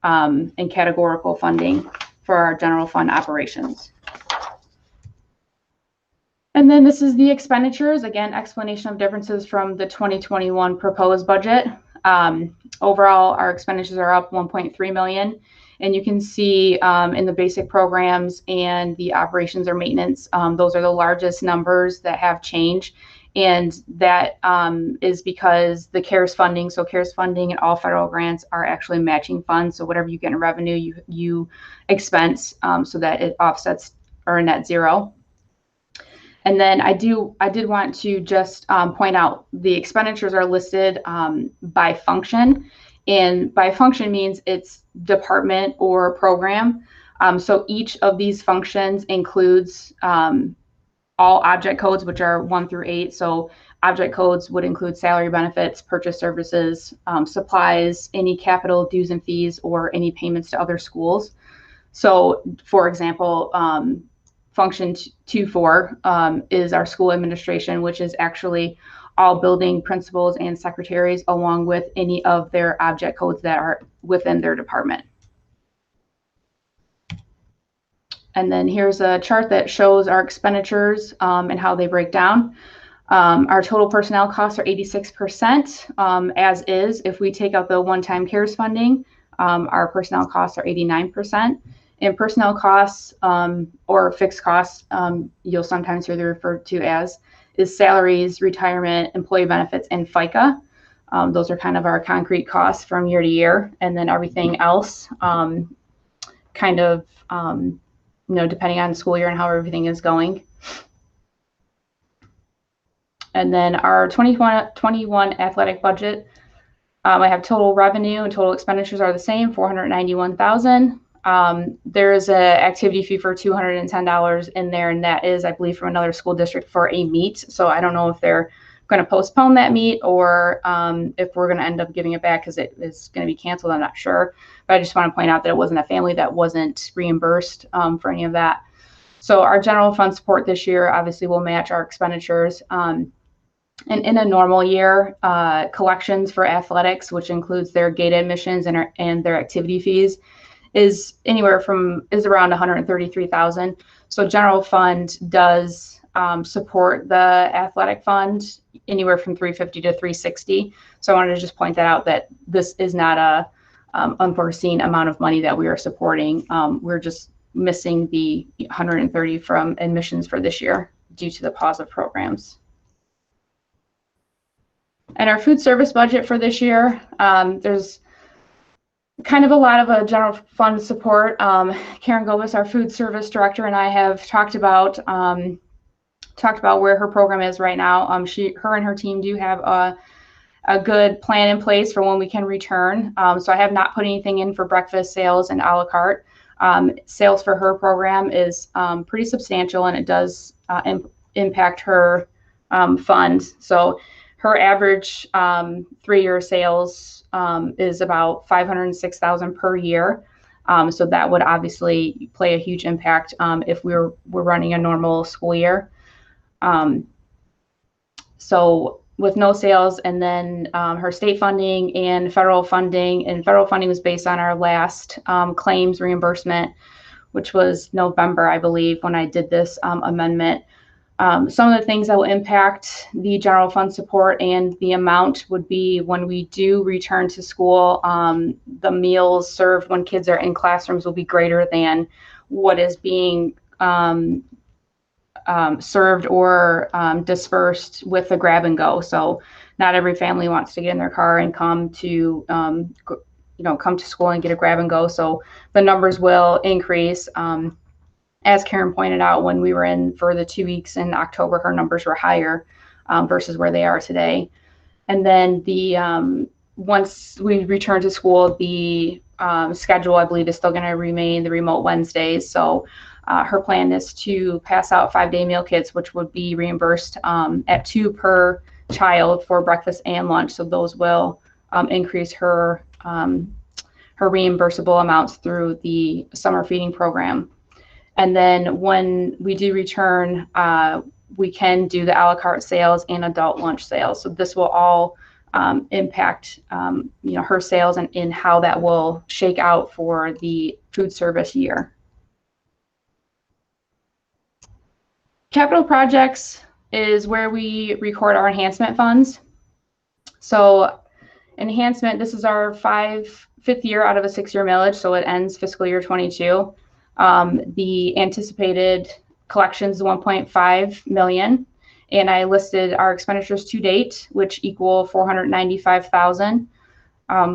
and categorical funding for our general fund operations. And then this is the expenditures. Again, explanation of differences from the 2021 proposed budget. Overall, our expenditures are up 1.3 million. And you can see in the basic programs and the operations or maintenance, those are the largest numbers that have changed. And that is because the CARES funding, so CARES funding and all federal grants are actually matching funds. So whatever you get in revenue, you expense so that it offsets or net zero. And then I did want to just point out the expenditures are listed by function. And by function means it's department or program. So each of these functions includes all object codes, which are 1 through 8. So object codes would include salary, benefits, purchase services, supplies, any capital dues and fees, or any payments to other schools. So for example, function 2.4 is our school administration, which is actually all building principals and secretaries, along with any of their object codes that are within their department. And then here's a chart that shows our expenditures and how they break down. Our total personnel costs are 86% as is. If we take out the one-time CARES funding, our personnel costs are 89%. And personnel costs or fixed costs, you'll sometimes hear them referred to as, is salaries, retirement, employee benefits, and FICA. Those are kind of our concrete costs from year to year. And then everything else kind of, depending on the school year and how everything is going. And then our 2021 athletic budget, I have total revenue and total expenditures are the same, $491,000. There is an activity fee for $210 in there, and that is, I believe, from another school district for a meet. So I don't know if they're going to postpone that meet or if we're going to end up giving it back because it is going to be canceled. I'm not sure. But I just want to point out that it wasn't a family that wasn't reimbursed for any of that. So our general fund support this year obviously will match our expenditures. And in a normal year, collections for athletics, which includes their gate admissions and their activity fees, is around 133,000. So general fund does support the athletic fund anywhere from 350 to 360. So I wanted to just point that out, that this is not a unforeseen amount of money that we are supporting. We're just missing the 130 from admissions for this year due to the pause of programs. And our food service budget for this year, there's kind of a lot of general fund support. Karen Gobus, our food service director, and I have talked about where her program is right now. Her and her team do have a good plan in place for when we can return. So I have not put anything in for breakfast sales and a la carte. Sales for her program is pretty substantial, and it does impact her fund. So her average 3-year sales is about $506,000 per year. So that would obviously play a huge impact if we're running a normal school year. So with no sales, and then her state funding and federal funding was based on our last claims reimbursement, which was November, I believe, when I did this amendment. Some of the things that will impact the general fund support and the amount would be when we do return to school, the meals served when kids are in classrooms will be greater than what is being served or dispersed with the grab and go. So not every family wants to get in their car and come to school and get a grab and go. So the numbers will increase. As Karen pointed out, when we were in for the 2 weeks in October, her numbers were higher versus where they are today. And then once we return to school, the schedule, I believe, is still going to remain the remote Wednesdays. So her plan is to pass out 5-day meal kits, which would be reimbursed at 2 per child for breakfast and lunch. So those will increase her reimbursable amounts through the summer feeding program. And then when we do return, we can do the a la carte sales and adult lunch sales. So this will all impact her sales and in how that will shake out for the food service year. Capital projects is where we record our enhancement funds. So enhancement, this is our fifth year out of a 6-year millage, so it ends fiscal year 22. The anticipated collections is 1.5 million, and I listed our expenditures to date, which equal 495,000.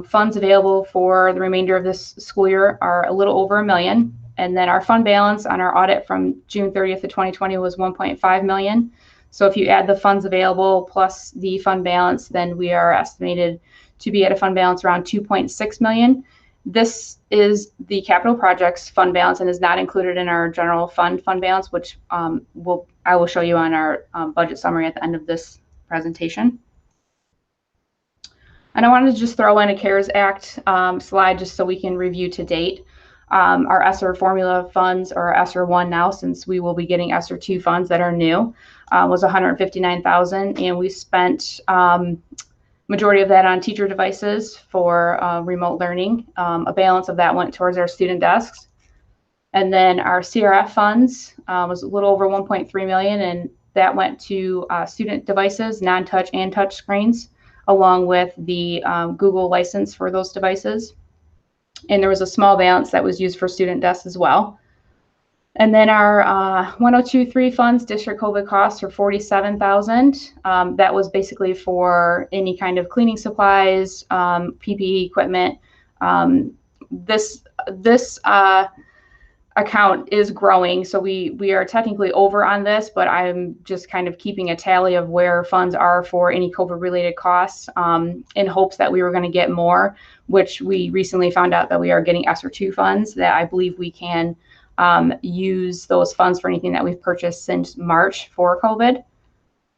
Funds available for the remainder of this school year are a little over $1 million. And then our fund balance on our audit from June 30th of 2020 was 1.5 million. So if you add the funds available plus the fund balance, then we are estimated to be at a fund balance around 2.6 million. This is the capital projects fund balance and is not included in our general fund balance, which I will show you on our budget summary at the end of this presentation. And I wanted to just throw in a CARES Act slide just so we can review to date. Our ESSER formula funds, or ESSER 1 now, since we will be getting ESSER 2 funds that are new, was 159,000, and we spent majority of that on teacher devices for remote learning. A balance of that went towards our student desks. And then our CRF funds was a little over 1.3 million, and that went to student devices, non-touch and touch screens, along with the Google license for those devices. And there was a small balance that was used for student desks as well. And then our 1023 funds, district COVID costs, are 47,000. That was basically for any kind of cleaning supplies, PPE equipment. This account is growing, so we are technically over on this, but I'm just kind of keeping a tally of where funds are for any COVID related costs in hopes that we were going to get more, which we recently found out that we are getting ESSER 2 funds that I believe we can use those funds for anything that we've purchased since March for COVID.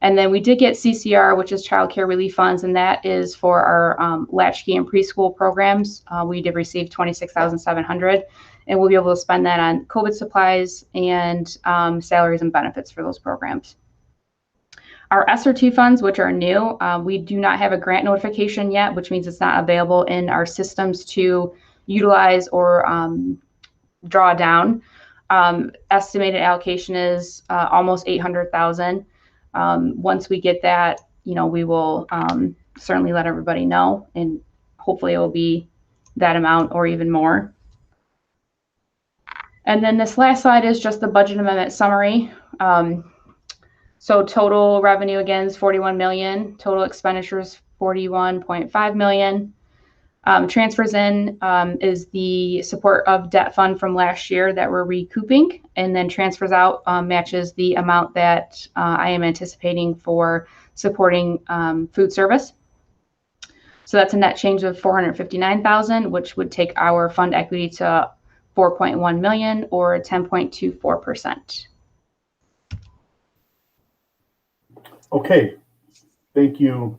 And then we did get CCR, which is Child Care Relief Funds, and that is for our latchkey and preschool programs. We did receive 26,700, and we'll be able to spend that on COVID supplies and salaries and benefits for those programs. Our ESSER 2 funds, which are new, we do not have a grant notification yet, which means it's not available in our systems to utilize or draw down. Estimated allocation is almost 800,000. Once we get that, we will certainly let everybody know, and hopefully it will be that amount or even more. And then this last slide is just the budget amendment summary. So total revenue again is 41 million, total expenditures 41.5 million. Transfers in is the support of debt fund from last year that we're recouping, and then transfers out matches the amount that I am anticipating for supporting food service. So that's a net change of 459,000, which would take our fund equity to 4.1 million or 10.24%. Okay, thank you,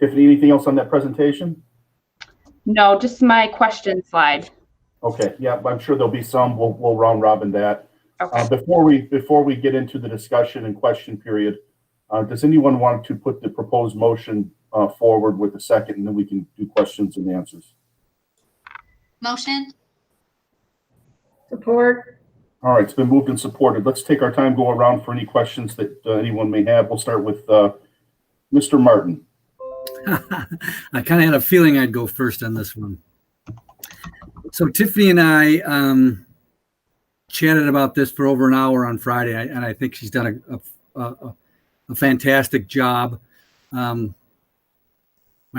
Tiffany. Anything else on that presentation? No, just my question slide. Okay, yeah, I'm sure there'll be some. We'll round robin that. Okay. Before we get into the discussion and question period, does anyone want to put the proposed motion forward with a second, and then we can do questions and answers? Motion. Support. All right, it's been moved and supported. Let's take our time, go around for any questions that anyone may have. We'll start with Mr. Martin. I kind of had a feeling I'd go first on this one. So Tiffany and I chatted about this for over an hour on Friday, and I think she's done a fantastic job. My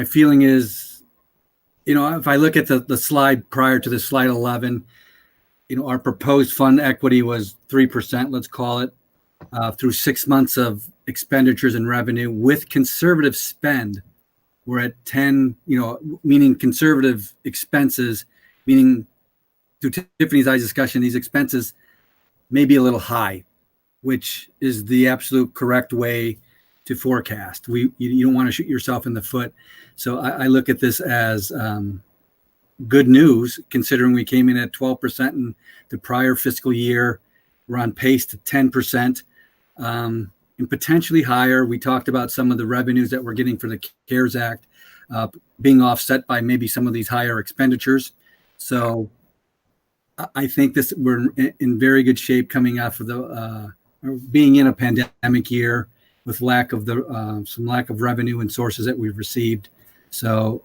feeling is, if I look at the slide prior to the slide 11, our proposed fund equity was 3%, let's call it, through 6 months of expenditures and revenue. With conservative spend, we're at 10, meaning conservative expenses, meaning through Tiffany's eyes discussion, these expenses may be a little high, which is the absolute correct way to forecast. You don't want to shoot yourself in the foot. So I look at this as good news, considering we came in at 12% in the prior fiscal year. We're on pace to 10%. And potentially higher. We talked about some of the revenues that we're getting for the CARES Act being offset by maybe some of these higher expenditures. So I think we're in very good shape coming off of being in a pandemic year with lack of some lack of revenue and sources that we've received. So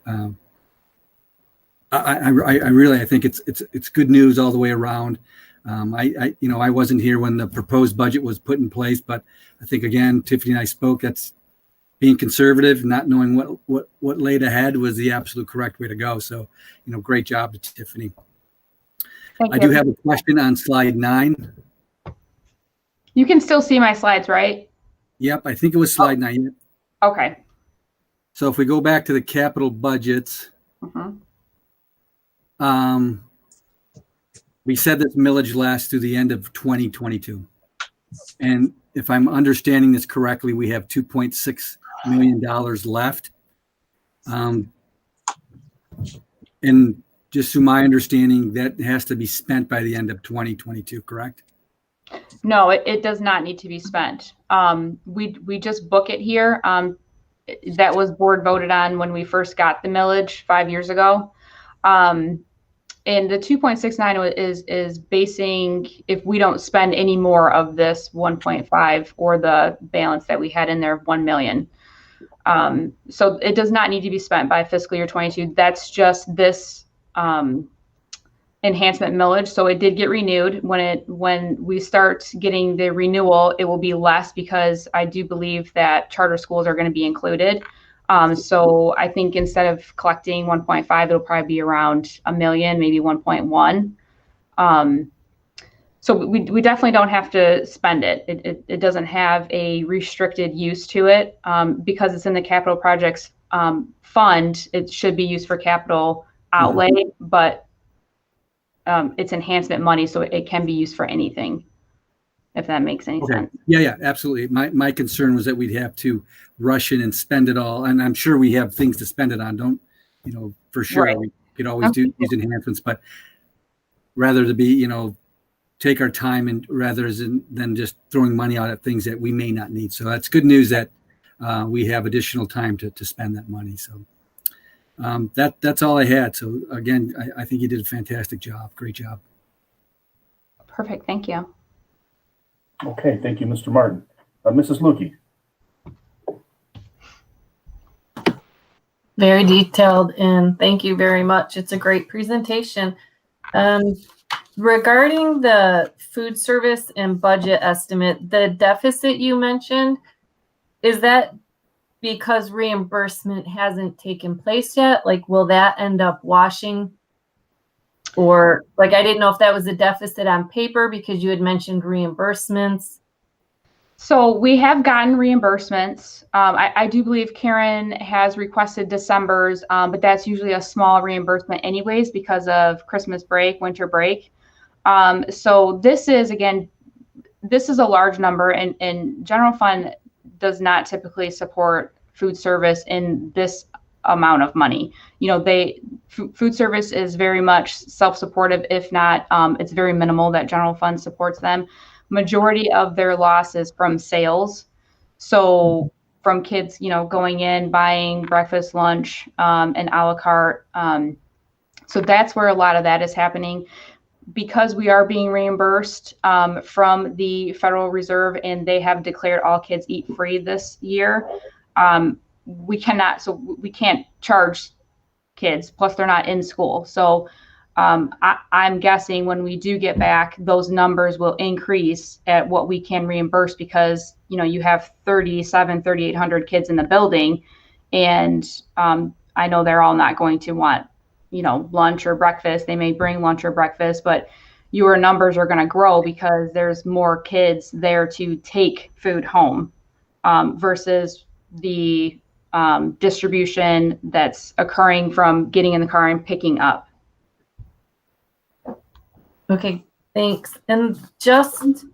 I think it's good news all the way around. I wasn't here when the proposed budget was put in place, but I think again, Tiffany and I spoke. That's being conservative, not knowing what laid ahead was the absolute correct way to go. So, great job to Tiffany. Thank I you. do have a question on slide 9. You can still see my slides, right? Yep, I think it was slide 9. Okay. So if we go back to the capital budgets, we said that millage lasts through the end of 2022. And if I'm understanding this correctly, we have $2.6 million left. And just through my understanding, that has to be spent by the end of 2022, correct? No, it does not need to be spent. We just book it here. That was board voted on when we first got the millage 5 years ago. And the 2.69 is basing if we don't spend any more of this 1.5 or the balance that we had in there of 1 million. So it does not need to be spent by fiscal year 22. That's just this enhancement millage. So it did get renewed. When we start getting the renewal, it will be less because I do believe that charter schools are going to be included. So I think instead of collecting 1.5, it'll probably be around 1 million, maybe 1.1. So we definitely don't have to spend it. It doesn't have a restricted use to it because it's in the capital projects fund. It should be used for capital outlay, but it's enhancement money, so it can be used for anything, if that makes any sense. Yeah, absolutely. My concern was that we'd have to rush in and spend it all. And I'm sure we have things to spend it on. For sure. Right. We could always do these enhancements, but rather to be, take our time and rather than just throwing money out at things that we may not need. So that's good news that we have additional time to spend that money. So that's all I had. So again, I think you did a fantastic job. Great job. Perfect. Thank you. Okay, thank you, Mr. Martin. Mrs. Lukey. Very detailed, and thank you very much. It's a great presentation. Regarding the food service and budget estimate, the deficit you mentioned, is that because reimbursement hasn't taken place yet? Like, will that end up washing? Or I didn't know if that was a deficit on paper because you had mentioned reimbursements. So we have gotten reimbursements. I do believe Karen has requested December's, but that's usually a small reimbursement anyways because of Christmas break, winter break. So this is a large number, and general fund does not typically support food service in this amount of money. Food service is very much self-supportive. If not, it's very minimal that general fund supports them. Majority of their loss is from sales. So from kids, going in, buying breakfast, lunch, and a la carte. So that's where a lot of that is happening. Because we are being reimbursed from the Federal Reserve and they have declared all kids eat free this year, we can't charge kids, plus they're not in school. So I'm guessing when we do get back, those numbers will increase at what we can reimburse because, you have 3,800 kids in the building. And I know they're all not going to want, lunch or breakfast. They may bring lunch or breakfast, but your numbers are going to grow because there's more kids there to take food home versus the distribution that's occurring from getting in the car and picking up. Okay, thanks. And just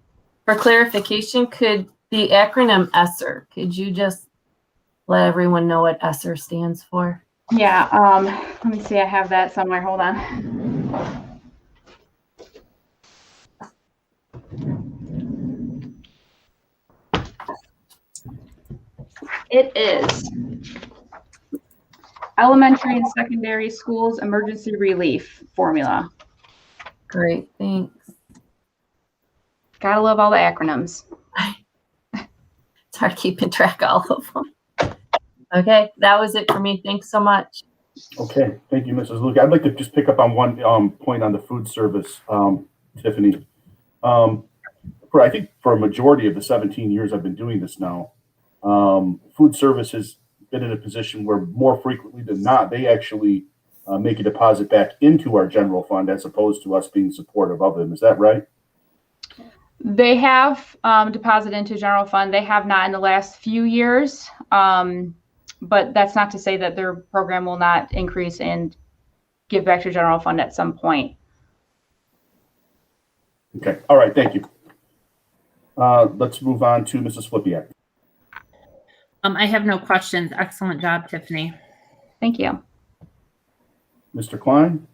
for clarification, could the acronym ESSER, could you just let everyone know what ESSER stands for? Yeah, let me see, I have that somewhere, hold on. It is Elementary and Secondary Schools Emergency Relief Formula. Great, thanks. Gotta love all the acronyms. It's hard keeping track of all of them. Okay, that was it for me. Thanks so much. Okay, thank you, Mrs. Luke. I'd like to just pick up on one point on the food service, Tiffany. I think for a majority of the 17 years I've been doing this now, food service has been in a position where more frequently than not, they actually make a deposit back into our general fund as opposed to us being supportive of them. Is that right? They have deposited into general fund. They have not in the last few years, but that's not to say that their program will not increase and give back to general fund at some point. Okay, all right, thank you. Let's move on to Mrs. Flipiak. I have no questions. Excellent job, Tiffany. Thank you. Mr. Klein?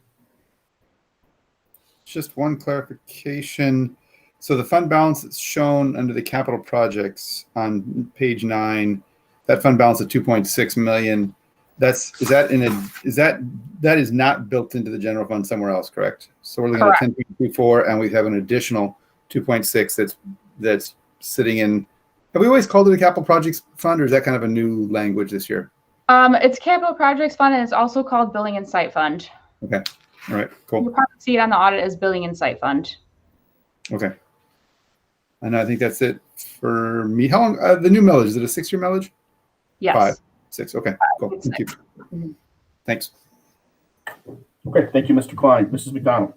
Just one clarification. So the fund balance that's shown under the capital projects on page 9, that fund balance of 2.6 million, that is not built into the general fund somewhere else, correct? So we're looking at 10.24 and we have an additional 2.6 that's sitting in. Have we always called it a capital projects fund, or is that kind of a new language this year? It's capital projects fund, and it's also called building and site fund. Okay. All right. Cool. You'll probably see it on the audit as building and site fund. Okay. And I think that's it for me. How long, the new millage, is it a 6-year millage? Yes. 5, 6. Okay. Cool. Thank you. Thanks. Okay, thank you, Mr. Klein. Mrs. McDonald?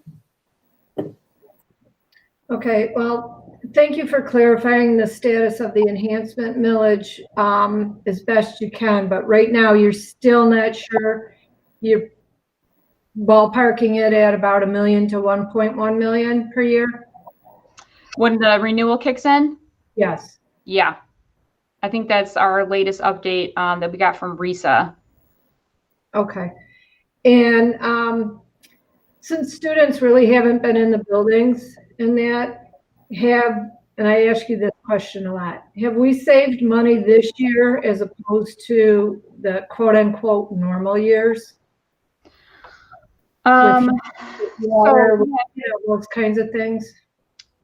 Okay, well, thank you for clarifying the status of the enhancement millage as best you can, but right now you're still not sure. You're ballparking it at about $1 million to 1.1 million per year? When the renewal kicks in? Yes. Yeah. I think that's our latest update that we got from RISA. Okay. And since students really haven't been in the buildings and that, and I ask you this question a lot, have we saved money this year as opposed to the quote unquote normal years? Water, those kinds of things.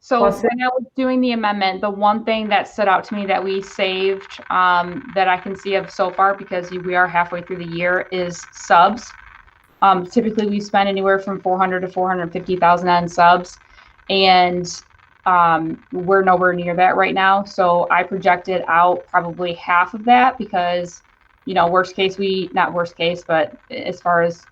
So when I was doing the amendment, the one thing that stood out to me that we saved that I can see of so far, because we are halfway through the year, is subs. Typically we spend anywhere from $400,000 to $450,000 on subs, and we're nowhere near that right now. So I projected out probably half of that because, worst case, not worst case, but as far as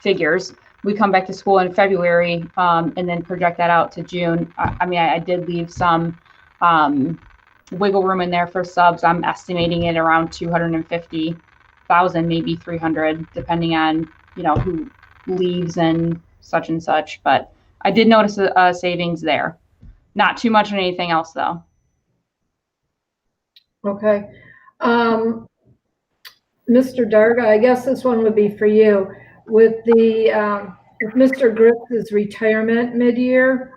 figures, we come back to school in February and then project that out to June. I did leave some wiggle room in there for subs. I'm estimating it around 250,000, maybe 300, depending on, who leaves and such. But I did notice a savings there. Not too much on anything else, though. Okay. Mr. Darga, I guess this one would be for you. With the with Mr. Griff's retirement mid-year,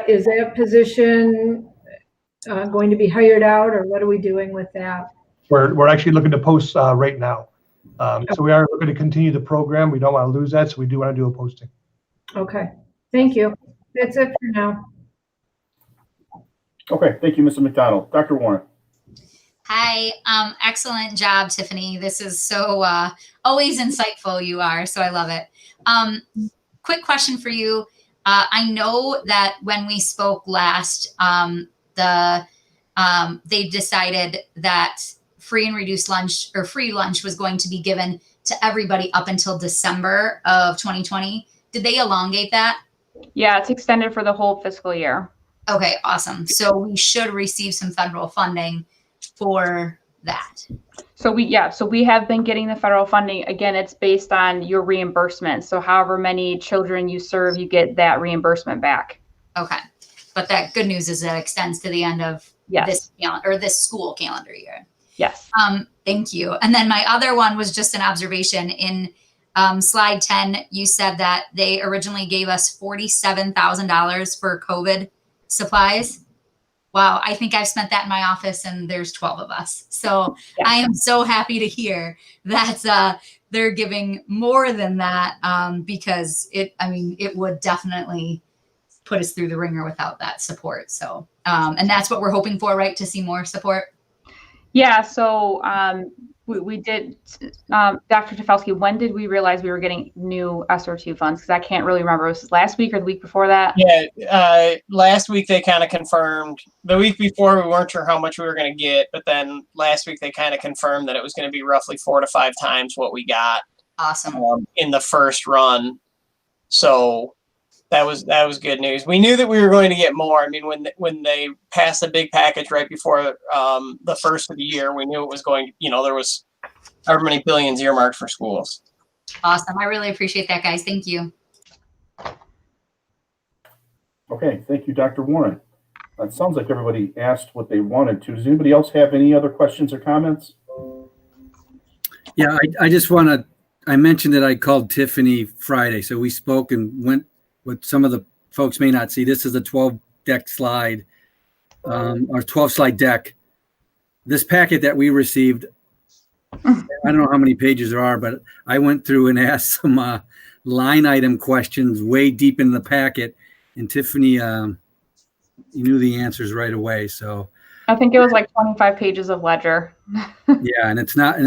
is that position going to be hired out, or what are we doing with that? We're actually looking to post right now. So we are looking to continue the program. We don't want to lose that, so we do want to do a posting. Okay, thank you. That's it for now. Okay, thank you, Mr. McDonald. Dr. Warren? Hi, excellent job, Tiffany. This is so always insightful you are, so I love it. Quick question for you. I know that when we spoke last, they decided that free and reduced lunch or free lunch was going to be given to everybody up until December of 2020. Did they elongate that? Yeah, it's extended for the whole fiscal year. Okay, awesome. So we should receive some federal funding for that. So we have been getting the federal funding. Again, it's based on your reimbursement. So however many children you serve, you get that reimbursement back. Okay. But that good news is that extends to the end of this school calendar year. Yes. Thank you. And then my other one was just an observation. In slide 10, you said that they originally gave us $47,000 for COVID supplies. Wow, I think I've spent that in my office and there's 12 of us. So yeah. I am so happy to hear that they're giving more than that because it would definitely put us through the ringer without that support. So, and that's what we're hoping for, right? To see more support. Yeah, so we did, Dr. Tefelsky, when did we realize we were getting new SR2 funds? Because I can't really remember. Was it last week or the week before that? Yeah, last week they kind of confirmed. The week before we weren't sure how much we were going to get, but then last week they kind of confirmed that it was going to be roughly 4 to 5 times what we got. Awesome. In the first run. So that was good news. We knew that we were going to get more. I mean, when they passed the big package right before the first of the year, we knew it was going, there was however many billions earmarked for schools. Awesome. I really appreciate that, guys. Thank you. Okay, thank you, Dr. Warren. It sounds like everybody asked what they wanted to. Does anybody else have any other questions or comments? Yeah, I just want to, I mentioned that I called Tiffany Friday. So we spoke and went, what some of the folks may not see. This is a 12 deck slide, or 12 slide deck. This packet that we received, I don't know how many pages there are, but I went through and asked some line item questions way deep in the packet. And Tiffany, you knew the answers right away. So I think it was like 25 pages of ledger. Yeah, and it's not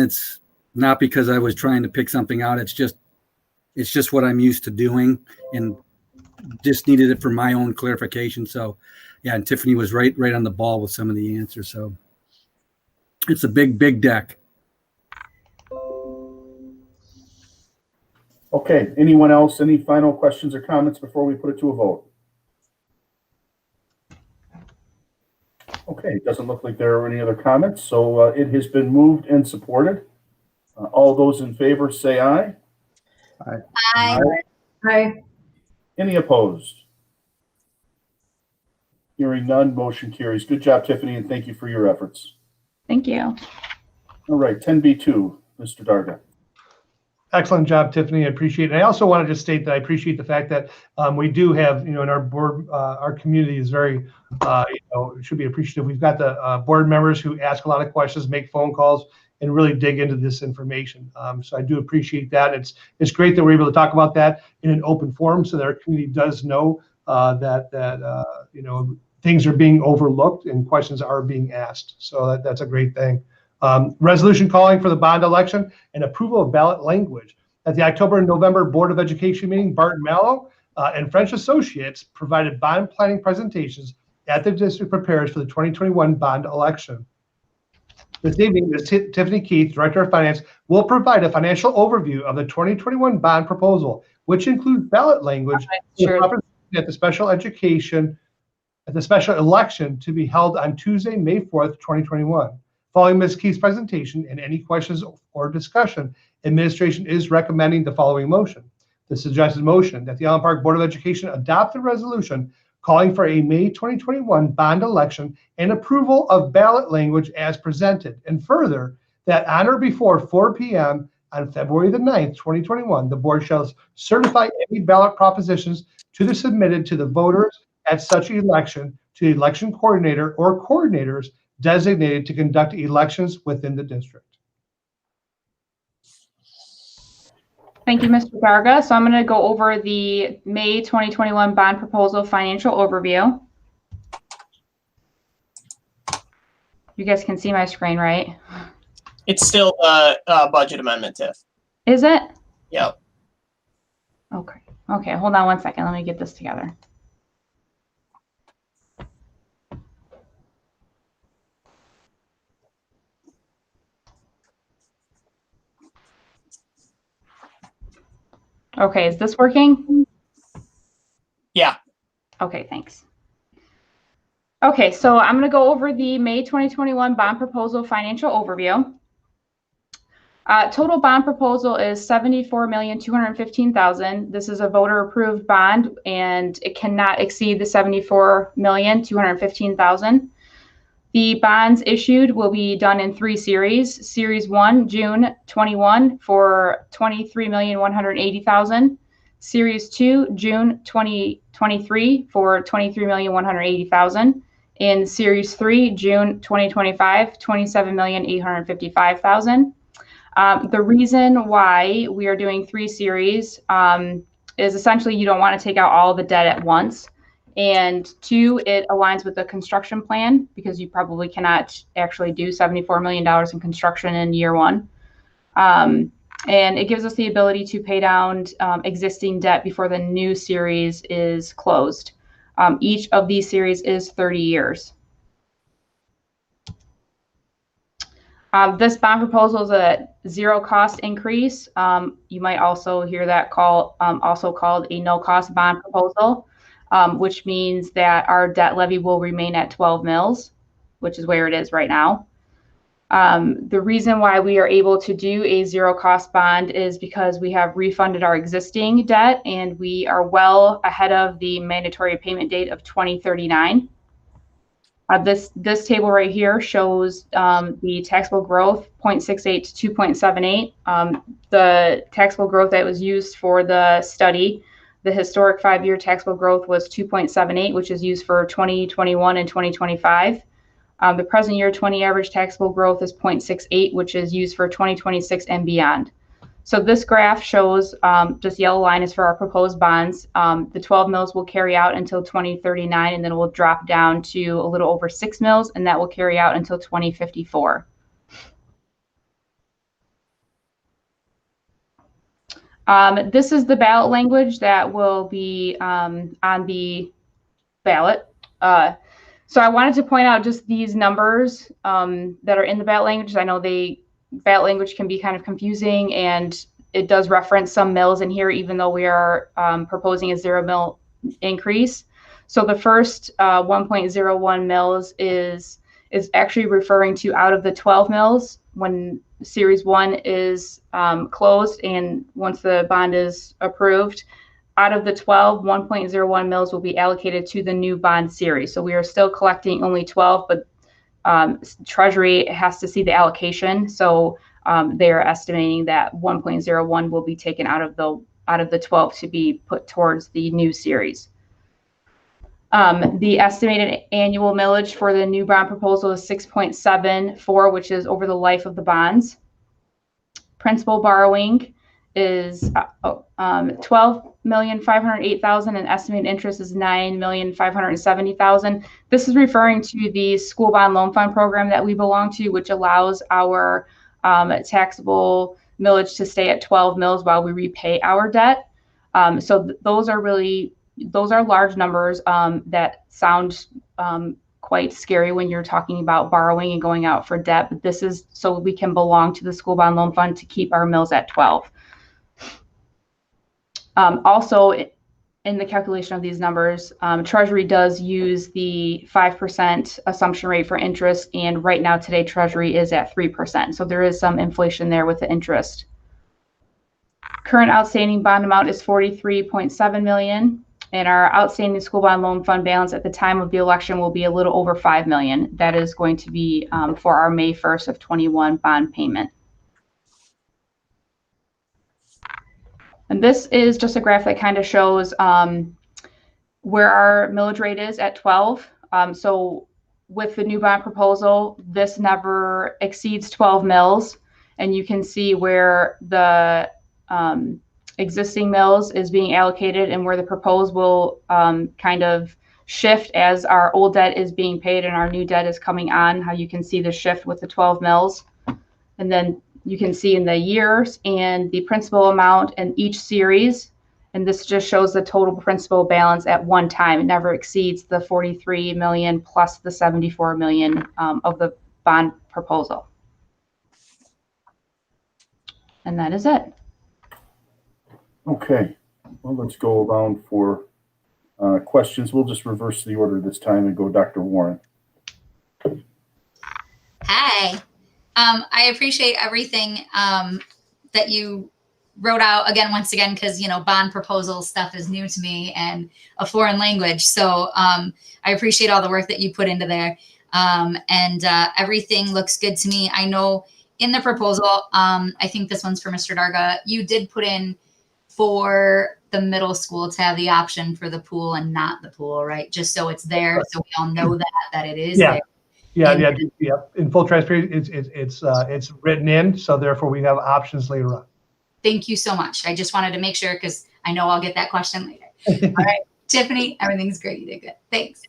because I was trying to pick something out. It's just what I'm used to doing, and just needed it for my own clarification. So yeah, and Tiffany was right on the ball with some of the answers. So it's a big deck. Okay, anyone else? Any final questions or comments before we put it to a vote? Okay, it doesn't look like there are any other comments, so it has been moved and supported. All those in favor say aye. Aye. Aye. Any opposed? Hearing none, motion carries. Good job, Tiffany, and thank you for your efforts. Thank you. All right, 10B2, Mr. Darga. Excellent job, Tiffany. I appreciate it. I also want to just state that I appreciate the fact that we do have, in our board, our community is very, should be appreciative. We've got the board members who ask a lot of questions, make phone calls, and really dig into this information. So I do appreciate that. It's great that we're able to talk about that in an open forum, so that our community does know that things are being overlooked and questions are being asked. So that's a great thing. Resolution calling for the bond election and approval of ballot language. At the October and November Board of Education meeting, Barton Mallow and French Associates provided bond planning presentations at the district prepares for the 2021 bond election. This evening, Ms. Tiffany Keith, Director of Finance, will provide a financial overview of the 2021 bond proposal, which includes ballot language at the special election to be held on Tuesday, May 4th, 2021. Following Ms. Keith's presentation and any questions or discussion, administration is recommending the following motion. The suggested motion that the Allen Park Board of Education adopt the resolution calling for a May 2021 bond election and approval of ballot language as presented. And further, that on or before 4 p.m. on February the 9th, 2021, the board shall certify any ballot propositions to the submitted to the voters at such election to the election coordinator or coordinators designated to conduct elections within the district. Thank you, Mr. Darga. So I'm going to go over the May 2021 bond proposal financial overview. You guys can see my screen, right? It's still a budget amendment, Tiff. Is it? Yep. Okay. Okay, hold on one second. Let me get this together. Okay, is this working? Yeah. Okay, thanks. Okay, so I'm going to go over the May 2021 bond proposal financial overview. Total bond proposal is $74,215,000. This is a voter approved bond and it cannot exceed the $74,215,000. The bonds issued will be done in 3 series. Series 1, June 21 for $23,180,000. Series 2, June 2023 for $23,180,000. In Series 3, June 2025, $27,855,000. The reason why we are doing 3 series is essentially you don't want to take out all the debt at once. And 2, it aligns with the construction plan because you probably cannot actually do $74 million in construction in year 1. And it gives us the ability to pay down existing debt before the new series is closed. Each of these series is 30 years. This bond proposal is a zero cost increase. You might also hear that also called a no cost bond proposal, which means that our debt levy will remain at 12 mils, which is where it is right now. The reason why we are able to do a zero cost bond is because we have refunded our existing debt and we are well ahead of the mandatory payment date of 2039. This table right here shows the taxable growth 0.68 to 2.78. The taxable growth that was used for the study, the historic 5-year taxable growth was 2.78, which is used for 2021 and 2025. The present year 20 average taxable growth is 0.68, which is used for 2026 and beyond. So this graph shows, this yellow line is for our proposed bonds. The 12 mils will carry out until 2039, and then it will drop down to a little over 6 mils, and that will carry out until 2054. This is the ballot language that will be on the ballot. So I wanted to point out just these numbers that are in the ballot language. I know ballot language can be kind of confusing, and it does reference some mills in here, even though we are proposing a 0 mil increase. So the first 1.01 mils is actually referring to out of the 12 mils when Series 1 is closed, and once the bond is approved, out of the 12, 1.01 mils will be allocated to the new bond series. So we are still collecting only 12, but Treasury has to see the allocation. So they are estimating that 1.01 will be taken out of the 12 to be put towards the new series. The estimated annual millage for the new bond proposal is 6.74, which is over the life of the bonds. Principal borrowing is $12,508,000 and estimated interest is $9,570,000. This is referring to the school bond loan fund program that we belong to, which allows our taxable millage to stay at 12 mils while we repay our debt. So those are large numbers that sound quite scary when you're talking about borrowing and going out for debt, but this is so we can belong to the school bond loan fund to keep our mills at 12. Also, in the calculation of these numbers, Treasury does use the 5% assumption rate for interest, and right now today Treasury is at 3%. So there is some inflation there with the interest. Current outstanding bond amount is $43.7 million, and our outstanding school bond loan fund balance at the time of the election will be a little over $5 million. That is going to be for our May 1st of 21 bond payment. And this is just a graph that kind of shows where our millage rate is at 12. So with the new bond proposal, this never exceeds 12 mils. And you can see where the existing mills is being allocated and where the proposed will kind of shift as our old debt is being paid and our new debt is coming on, how you can see the shift with the 12 mils. And then you can see in the years and the principal amount in each series. And this just shows the total principal balance at one time. It never exceeds the 43 million plus the 74 million of the bond proposal. And that is it. Okay, well, let's go around for questions. We'll just reverse the order this time and go Dr. Warren. Hi. I appreciate everything that you wrote out once again, because, bond proposal stuff is new to me and a foreign language. So I appreciate all the work that you put into there. And everything looks good to me. I know in the proposal, I think this one's for Mr. Darga, you did put in for the middle school to have the option for the pool and not the pool, right? Just so it's there, so we all know that it is there. Yeah. In full transparency, it's written in, so therefore we have options later on. Thank you so much. I just wanted to make sure because I know I'll get that question later. All right. Tiffany, everything's great. You did good. Thanks.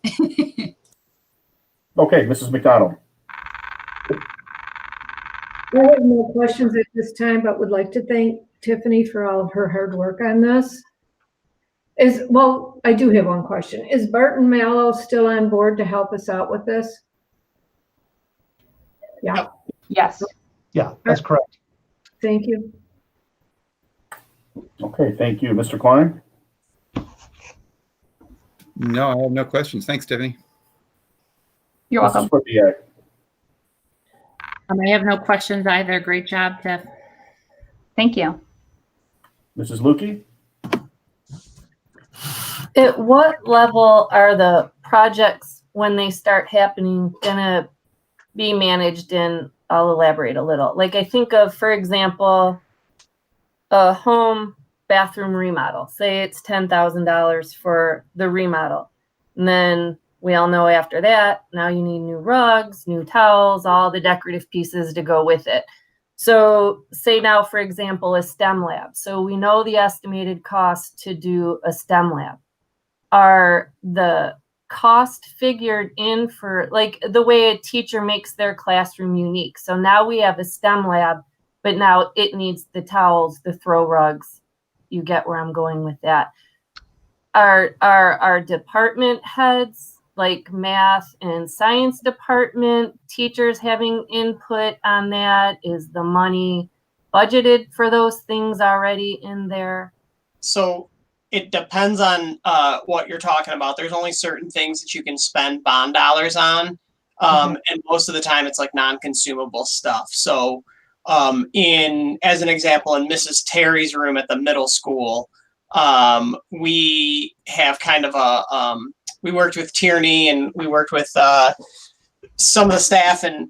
Okay, Mrs. McDonald. I have no questions at this time, but would like to thank Tiffany for all of her hard work on this. Well, I do have one question. Is Barton Mallow still on board to help us out with this? Yeah. Yes. Yeah, that's correct. Thank you. Okay, thank you. Mr. Klein? No, I have no questions. Thanks, Tiffany. You're welcome. Mrs. Fortier? I have no questions either. Great job, Tiff. Thank you. Mrs. Lukey? At what level are the projects, when they start happening, gonna be managed in? I'll elaborate a little. Like I think of, for example, a home bathroom remodel. Say it's $10,000 for the remodel. And then we all know after that, now you need new rugs, new towels, all the decorative pieces to go with it. So say now, for example, a STEM lab. So we know the estimated cost to do a STEM lab. Are the cost figured in for like the way a teacher makes their classroom unique? So now we have a STEM lab, but now it needs the towels, the throw rugs. You get where I'm going with that. Are department heads, like math and science department teachers, having input on that? Is the money budgeted for those things already in there? So it depends on what you're talking about. There's only certain things that you can spend bond dollars on. And most of the time it's like non-consumable stuff. So as an example, in Mrs. Terry's room at the middle school, we have kind of we worked with Tierney and we worked with some of the staff and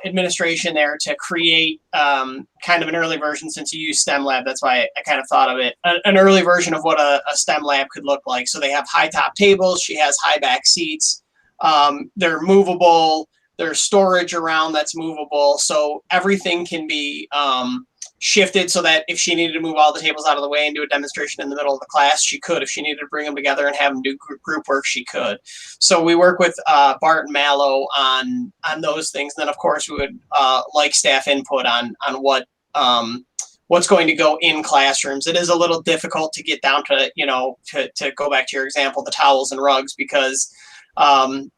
administration there to create kind of an early version, since you use STEM Lab. That's why I kind of thought of it, an early version of what a STEM Lab could look like. So they have high top tables. She has high back seats. They're movable. There's storage around that's movable. So everything can be shifted so that if she needed to move all the tables out of the way and do a demonstration in the middle of the class, she could. If she needed to bring them together and have them do group work, she could. So we work with Barton Mallow on those things. And then, of course, we would like staff input on what's going to go in classrooms. It is a little difficult to get down to, to go back to your example, the towels and rugs, because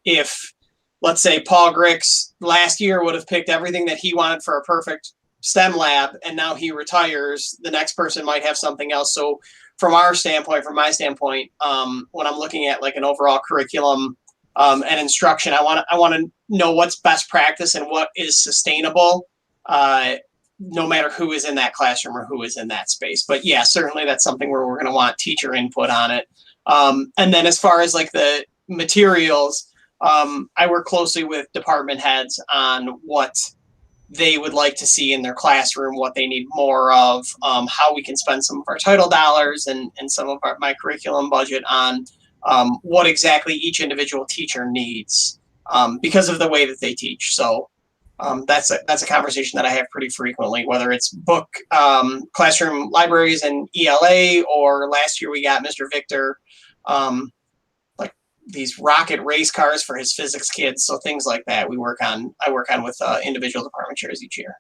if, let's say, Paul Grix last year would have picked everything that he wanted for a perfect STEM lab, and now he retires, the next person might have something else. So from my standpoint, when I'm looking at like an overall curriculum and instruction, I want to know what's best practice and what is sustainable, no matter who is in that classroom or who is in that space. But yeah, certainly that's something where we're going to want teacher input on it. And then as far as like the materials, I work closely with department heads on what they would like to see in their classroom, what they need more of, how we can spend some of our title dollars and some of my curriculum budget on what exactly each individual teacher needs because of the way that they teach. So that's a conversation that I have pretty frequently, whether it's book, classroom libraries and ELA, or last year we got Mr. Victor, like these rocket race cars for his physics kids. So things like that I work on with individual department chairs each year.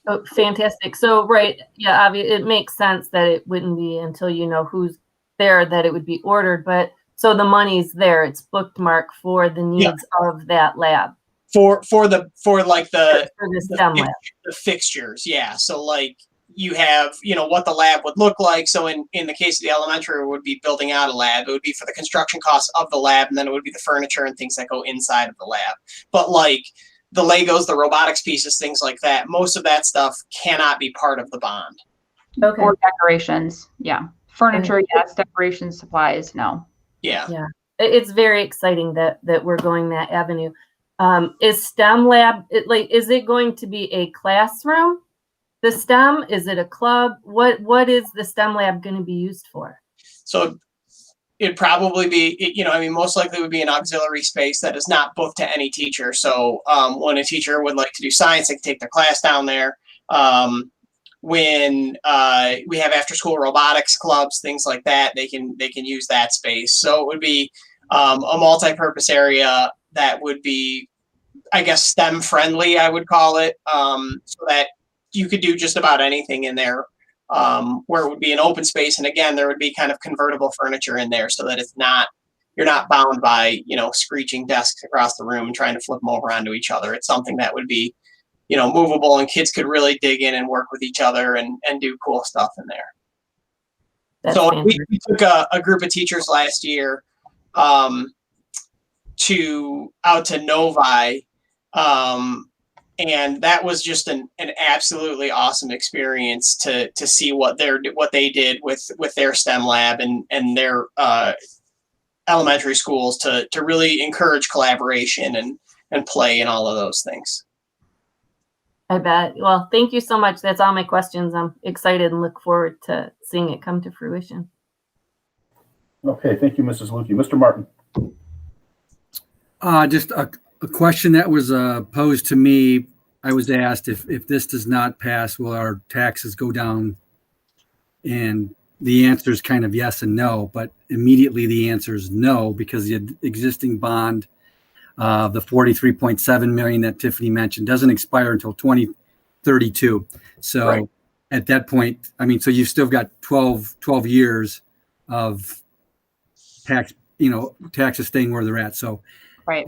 Oh, fantastic. So, right. Yeah, obviously it makes sense that it wouldn't be until you know who's there that it would be ordered. But so the money's there, it's bookmarked for the needs of that lab. For the STEM lab. The fixtures. Yeah. So like you have, what the lab would look like. So in the case of the elementary, it would be building out a lab. It would be for the construction costs of the lab. And then it would be the furniture and things that go inside of the lab. But like the Legos, the robotics pieces, things like that, most of that stuff cannot be part of the bond. Okay. Or decorations. Yeah. Furniture, yes. Decorations, supplies, no. Yeah. Yeah. It's very exciting that we're going that avenue. Is STEM lab, is it going to be a classroom? The STEM, is it a club? What is the STEM lab going to be used for? So it'd probably be, most likely would be an auxiliary space that is not booked to any teacher. So when a teacher would like to do science, they can take their class down there. when we have after school robotics clubs, things like that, they can use that space. So it would be a multi-purpose area that would be, I guess, STEM friendly, I would call it, so that you could do just about anything in there, where it would be an open space. And again, there would be kind of convertible furniture in there so that you're not bound by, screeching desks across the room and trying to flip them over onto each other. It's something that would be, movable, and kids could really dig in and work with each other and do cool stuff in there. That's So we fantastic. took a group of teachers last year out to Novi, and that was just an absolutely awesome experience to see what they did with their STEM lab and their elementary schools to really encourage collaboration and play and all of those things. I bet. Well, thank you so much. That's all my questions. I'm excited and look forward to seeing it come to fruition. Okay, thank you, Mrs. Lukey. Mr. Martin. Just a question that was posed to me. I was asked if this does not pass, will our taxes go down? And the answer is kind of yes and no, but immediately the answer is no, because the existing bond, the 43.7 million that Tiffany mentioned, doesn't expire until 2032. So right. At that point, so you've still got 12 years of taxes staying where they're at. So Right.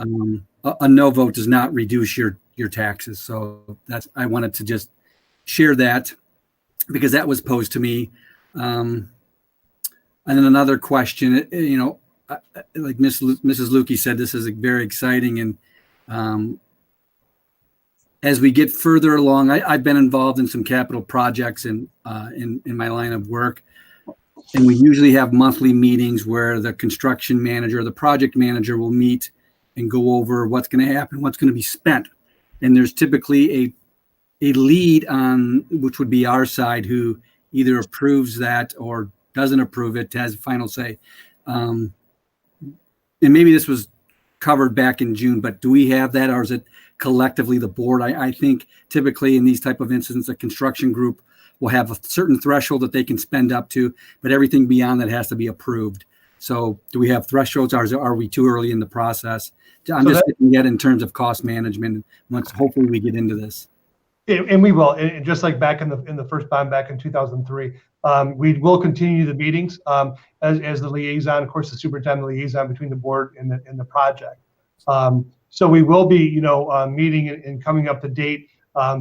A no vote does not reduce your taxes. So I wanted to just share that because that was posed to me. And then another question, like Mrs. Lukey said, this is very exciting. And as we get further along, I've been involved in some capital projects in my line of work. And we usually have monthly meetings where the construction manager, the project manager will meet and go over what's going to happen, what's going to be spent. And there's typically a lead on, which would be our side, who either approves that or doesn't approve it, has a final say. And maybe this was covered back in June, but do we have that, or is it collectively the board? I think typically in these type of incidents, a construction group will have a certain threshold that they can spend up to, but everything beyond that has to be approved. So do we have thresholds, or are we too early in the process? I'm just looking at in terms of cost management once hopefully we get into this. And we will, and just like back in the first bond back in 2003, we will continue the meetings as the liaison, of course, the superintendent liaison between the board and the project. So we will be, meeting and coming up to date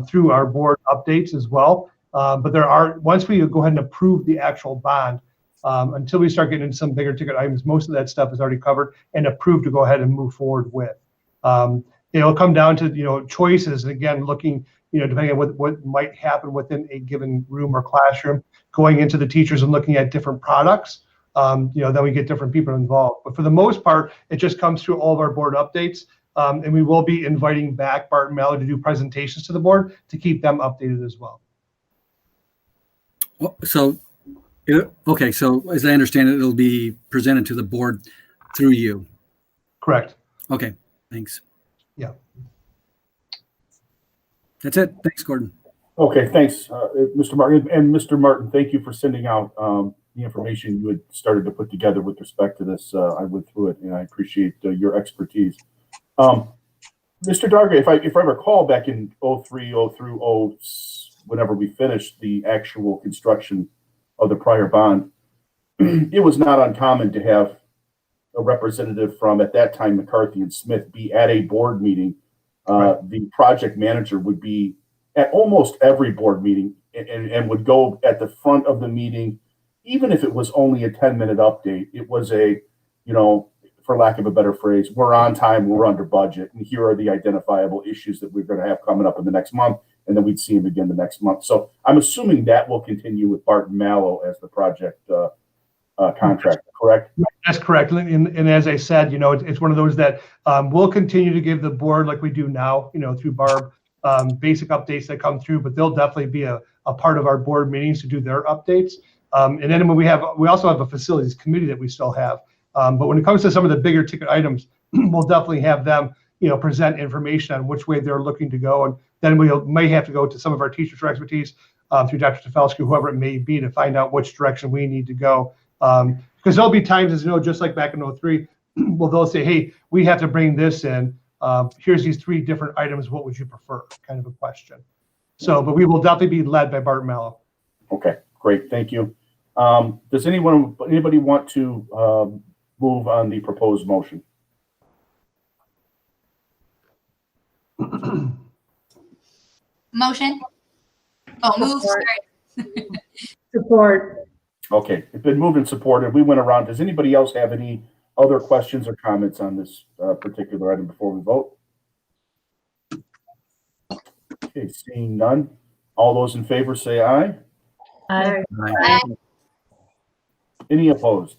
through our board updates as well. But once we go ahead and approve the actual bond, until we start getting into some bigger ticket items, most of that stuff is already covered and approved to go ahead and move forward with. It'll come down to, choices, and again, looking, depending on what might happen within a given room or classroom, going into the teachers and looking at different products, then we get different people involved. But for the most part, it just comes through all of our board updates. And we will be inviting back Barton Mallard to do presentations to the board to keep them updated as well. So as I understand it, it'll be presented to the board through you. Correct. Okay, thanks. Yeah. That's it. Thanks, Gordon. Okay, thanks, Mr. Martin. And Mr. Martin, thank you for sending out the information you had started to put together with respect to this. I went through it, and I appreciate your expertise. Mr. Darga, if I recall, back in 03, whenever we finished the actual construction of the prior bond, it was not uncommon to have a representative from, at that time, McCarthy and Smith be at a board meeting. The project manager would be at almost every board meeting and would go at the front of the meeting, even if it was only a 10-minute update. It was for lack of a better phrase, we're on time, we're under budget, and here are the identifiable issues that we're going to have coming up in the next month, and then we'd see him again the next month. So I'm assuming that will continue with Barton Mallow as the project contractor, correct? That's correct. And as I said, it's one of those that we'll continue to give the board, like we do now, through Barb, basic updates that come through, but they'll definitely be a part of our board meetings to do their updates. And then when we also have a facilities committee that we still have. But when it comes to some of the bigger ticket items, we'll definitely have them, present information on which way they're looking to go. And then we may have to go to some of our teachers for expertise through Dr. Stafelsky, whoever it may be, to find out which direction we need to go. Because there'll be times, as you know, just like back in 03, well, they'll say, hey, we have to bring this in. Here's these 3 different items. What would you prefer? Kind of a question. So, but we will definitely be led by Bart Mello. Okay, great. Thank you. Does anybody want to move on the proposed motion? Motion? Oh, move, sorry. Support. Okay, it's been moved and supported. We went around. Does anybody else have any other questions or comments on this particular item before we vote? Okay, seeing none. All those in favor say aye. Aye. Aye. Any opposed?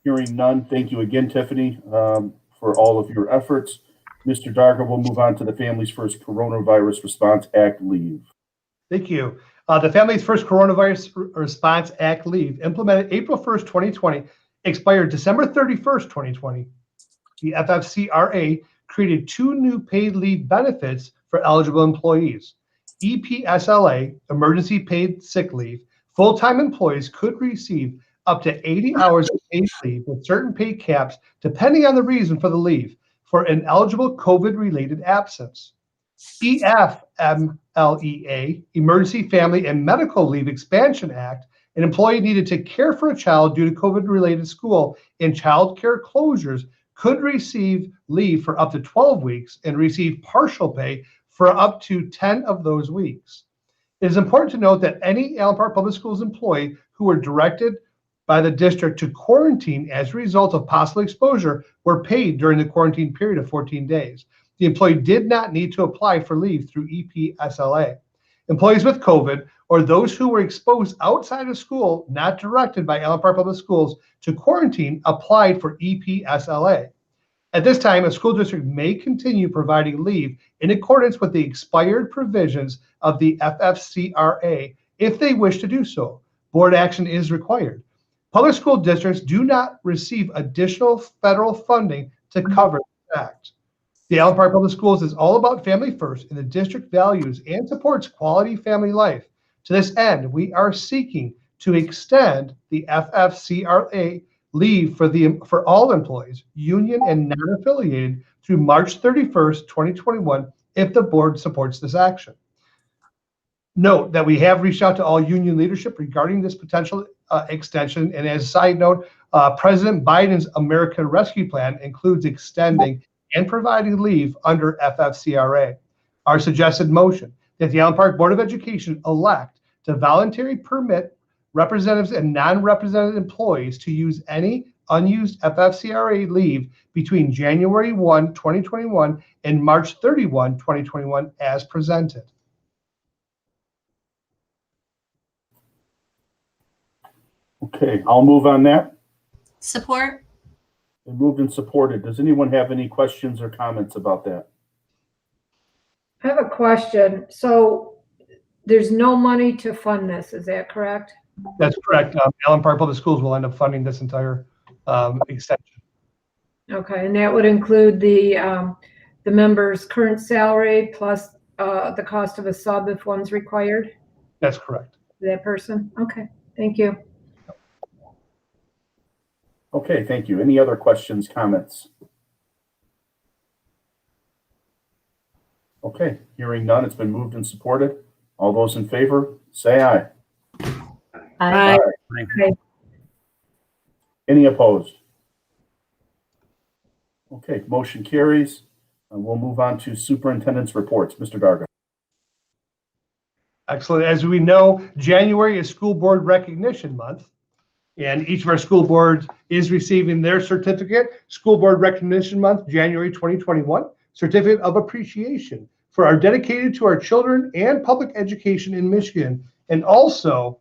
Hearing none. Thank you again, Tiffany, for all of your efforts. Mr. Darga, we'll move on to the Families First Coronavirus Response Act leave. Thank you. The Families First Coronavirus Response Act leave, implemented April 1st, 2020, expired December 31st, 2020. The FFCRA created 2 new paid leave benefits for eligible employees. EPSLA, Emergency Paid Sick Leave. Full-time employees could receive up to 80 hours of paid leave with certain pay caps, depending on the reason for the leave, for an eligible COVID-related absence. EFMLEA, Emergency Family and Medical Leave Expansion Act, an employee needed to care for a child due to COVID-related school and child care closures could receive leave for up to 12 weeks and receive partial pay for up to 10 of those weeks. It is important to note that any Allen Park Public Schools employee who were directed by the district to quarantine as a result of possible exposure were paid during the quarantine period of 14 days. The employee did not need to apply for leave through EPSLA. Employees with COVID or those who were exposed outside of school, not directed by Allen Park Public Schools to quarantine, applied for EPSLA. At this time, a school district may continue providing leave in accordance with the expired provisions of the FFCRA if they wish to do so. Board action is required. Public school districts do not receive additional federal funding to cover this act. The Allen Park Public Schools is all about family first, and the district values and supports quality family life. To this end, we are seeking to extend the FFCRA leave for all employees, union and non-affiliated, through March 31st, 2021, if the board supports this action. Note that we have reached out to all union leadership regarding this potential extension, and as a side note, President Biden's American Rescue Plan includes extending and providing leave under FFCRA. Our suggested motion that the Allen Park Board of Education elect to voluntarily permit representatives and non-represented employees to use any unused FFCRA leave between January 1, 2021 and March 31, 2021 as presented. Okay, I'll move on that. Support? Been moved and supported. Does anyone have any questions or comments about that? I have a question. So there's no money to fund this, is that correct? That's correct. Allen Park Public Schools will end up funding this entire extension. Okay, and that would include the member's current salary plus the cost of a sub if one's required? That's correct. That person? Okay, thank you. Okay, thank you. Any other questions, comments? Okay, hearing none, it's been moved and supported. All those in favor, say aye. Aye. Okay. Any opposed? Okay, motion carries. And we'll move on to superintendent's reports. Mr. Darga. Excellent. As we know, January is School Board Recognition Month, and each of our school boards is receiving their certificate, School Board Recognition Month, January 2021, Certificate of Appreciation for our dedicated to our children and public education in Michigan. And also,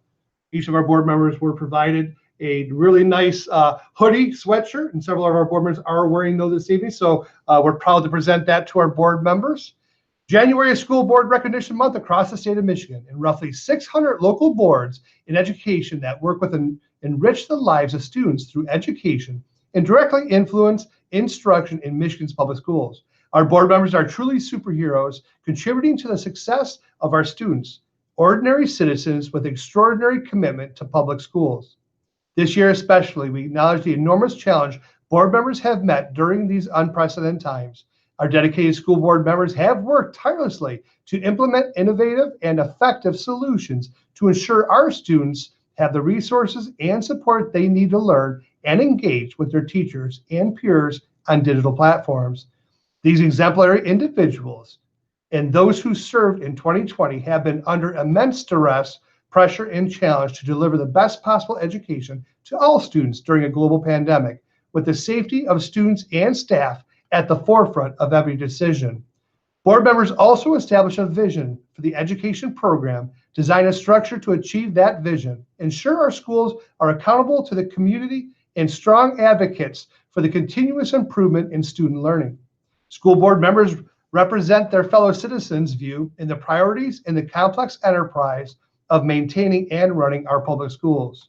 each of our board members were provided a really nice hoodie, sweatshirt, and several of our board members are wearing those this evening. So we're proud to present that to our board members. January is School Board Recognition Month across the state of Michigan, and roughly 600 local boards in education that work with and enrich the lives of students through education and directly influence instruction in Michigan's public schools. Our board members are truly superheroes, contributing to the success of our students, ordinary citizens with extraordinary commitment to public schools. This year especially, we acknowledge the enormous challenge board members have met during these unprecedented times. Our dedicated school board members have worked tirelessly to implement innovative and effective solutions to ensure our students have the resources and support they need to learn and engage with their teachers and peers on digital platforms. These exemplary individuals and those who served in 2020 have been under immense duress, pressure, and challenge to deliver the best possible education to all students during a global pandemic, with the safety of students and staff at the forefront of every decision. Board members also establish a vision for the education program, design a structure to achieve that vision, ensure our schools are accountable to the community, and strong advocates for the continuous improvement in student learning. School board members represent their fellow citizens' view in the priorities in the complex enterprise of maintaining and running our public schools.